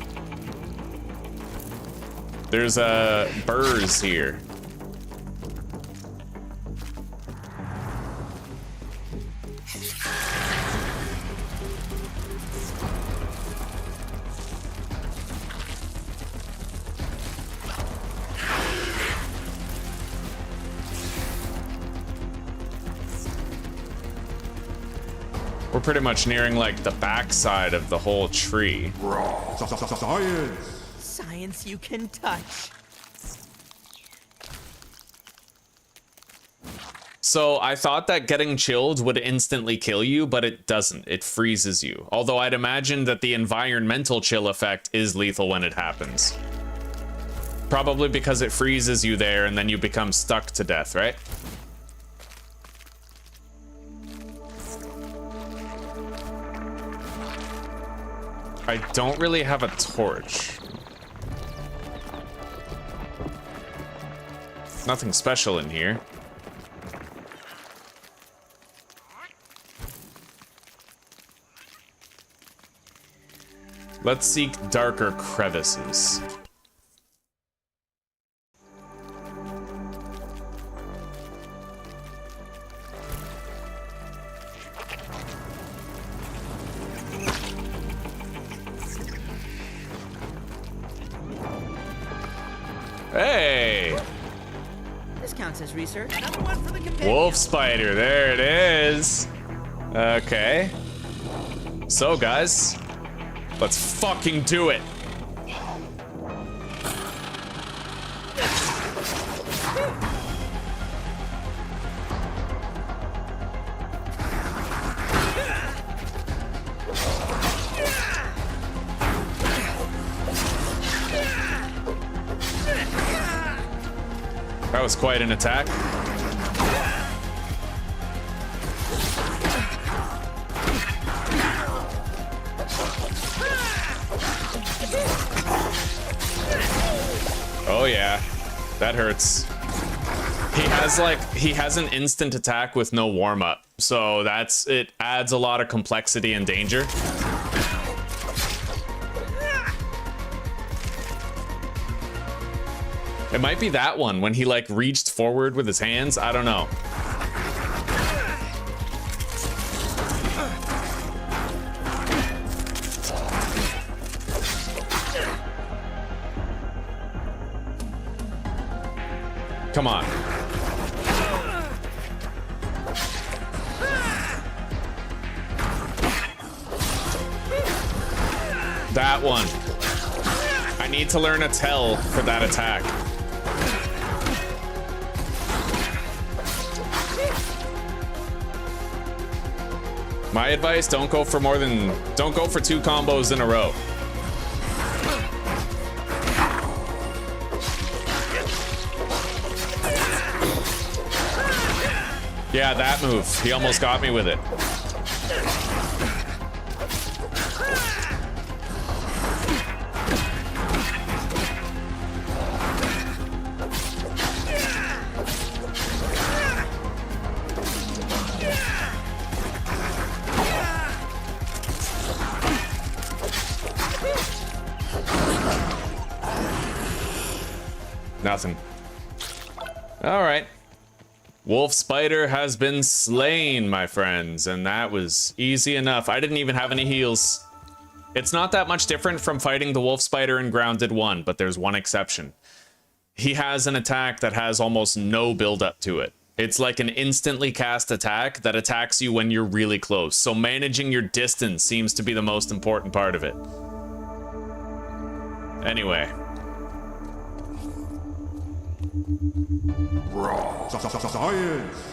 Speaker 1: There's burrs here. We're pretty much nearing like the backside of the whole tree.
Speaker 4: Science.
Speaker 2: Science you can touch.
Speaker 1: So I thought that getting chilled would instantly kill you, but it doesn't. It freezes you. Although I'd imagine that the environmental chill effect is lethal when it happens. Probably because it freezes you there and then you become stuck to death, right? I don't really have a torch. Nothing special in here. Let's seek darker crevices. Hey!
Speaker 2: This counts as research. Another one for the companion.
Speaker 1: Wolf spider, there it is. Okay. So guys, let's fucking do it. That was quite an attack. Oh yeah, that hurts. He has an instant attack with no warm-up, so it adds a lot of complexity and danger. It might be that one when he like reached forward with his hands. I don't know. Come on. That one. I need to learn a tell for that attack. My advice, don't go for 2 combos in a row. Yeah, that move. He almost got me with it. Nothing. All right. Wolf spider has been slain, my friends, and that was easy enough. I didn't even have any heals. It's not that much different from fighting the wolf spider in Grounded 1, but there's one exception. He has an attack that has almost no build-up to it. It's like an instantly cast attack that attacks you when you're really close. So managing your distance seems to be the most important part of it. Anyway.
Speaker 4: Science!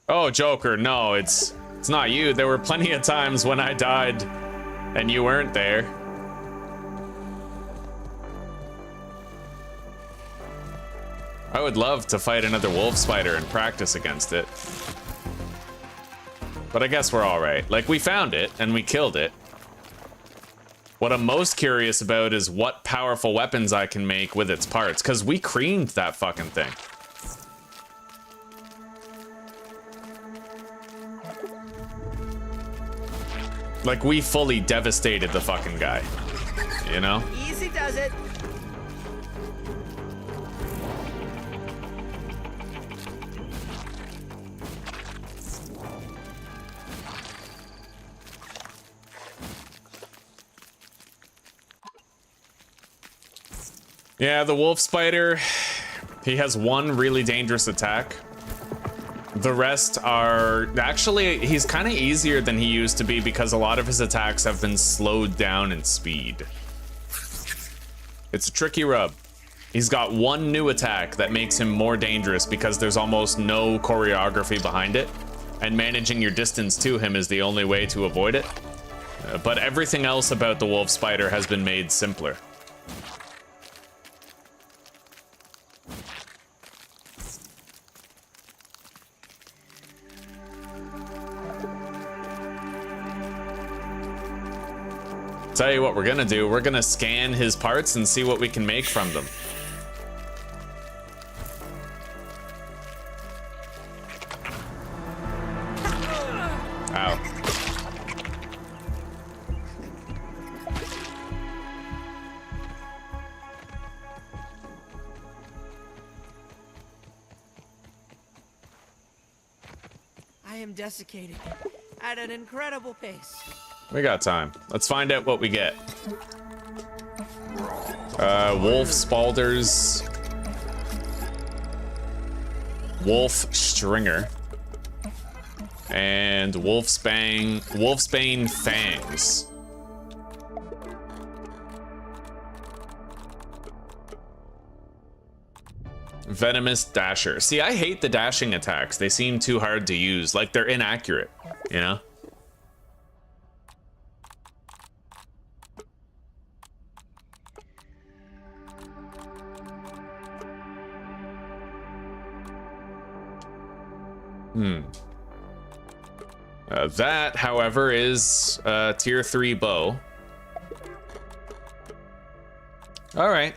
Speaker 1: Oh, Joker, no, it's not you. There were plenty of times when I died and you weren't there. I would love to fight another wolf spider and practice against it. But I guess we're all right. Like, we found it and we killed it. What I'm most curious about is what powerful weapons I can make with its parts, because we creamed that fucking thing. Like, we fully devastated the fucking guy, you know?
Speaker 2: Easy does it.
Speaker 1: Yeah, the wolf spider, he has one really dangerous attack. The rest are... Actually, he's kind of easier than he used to be because a lot of his attacks have been slowed down in speed. It's a tricky rub. He's got one new attack that makes him more dangerous because there's almost no choreography behind it, and managing your distance to him is the only way to avoid it. But everything else about the wolf spider has been made simpler. Tell you what we're gonna do. We're gonna scan his parts and see what we can make from them. Ow.
Speaker 2: I am desiccating at an incredible pace.
Speaker 1: We got time. Let's find out what we get. Wolf Spalders. Wolf Stringer. And Wolfsbane Fangs. Venomous Dasher. See, I hate the dashing attacks. They seem too hard to use. Like, they're inaccurate, you know? That, however, is tier 3 bow. All right.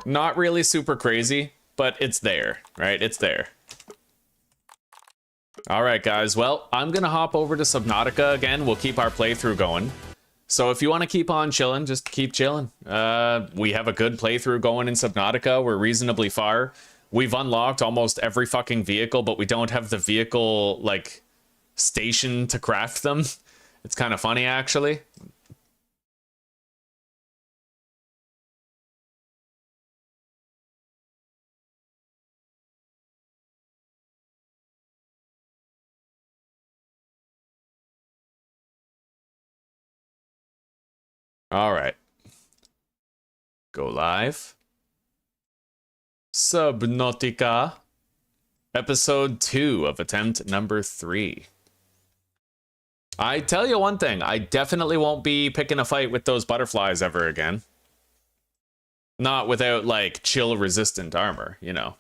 Speaker 1: Not really super crazy, but it's there, right? It's there. All right, guys. Well, I'm going to hop over to Subnautica again. We'll keep our playthrough going. So if you want to keep on chilling, just keep chilling. We have a good playthrough going in Subnautica. We're reasonably far. We've unlocked almost every fucking vehicle, but we don't have the vehicle, like, station to craft them. It's kind of funny, actually. All right. Go live. Subnautica. Episode 2 of attempt number 3. I tell you one thing, I definitely won't be picking a fight with those butterflies ever again. Not without, like, chill resistant armor, you know.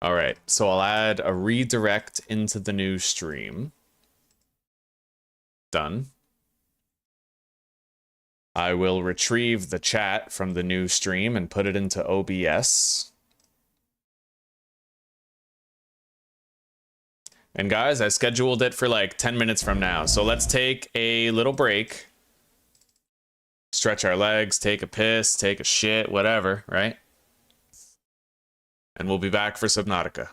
Speaker 1: All right, so I'll add a redirect into the new stream. Done. I will retrieve the chat from the new stream and put it into OBS. And guys, I scheduled it for like 10 minutes from now. So let's take a little break. Stretch our legs, take a piss, take a shit, whatever, right? And we'll be back for Subnautica.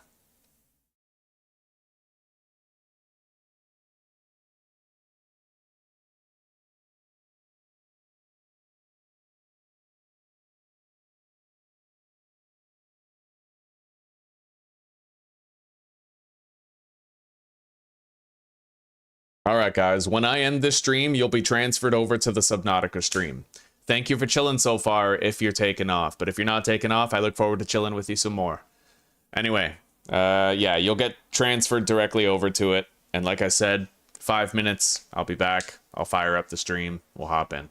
Speaker 1: All right, guys, when I end this stream, you'll be transferred over to the Subnautica stream. Thank you for chilling so far if you're taking off. But if you're not taking off, I look forward to chilling with you some more. Anyway, yeah, you'll get transferred directly over to it. And like I said, 5 minutes, I'll be back. I'll fire up the stream. We'll hop in.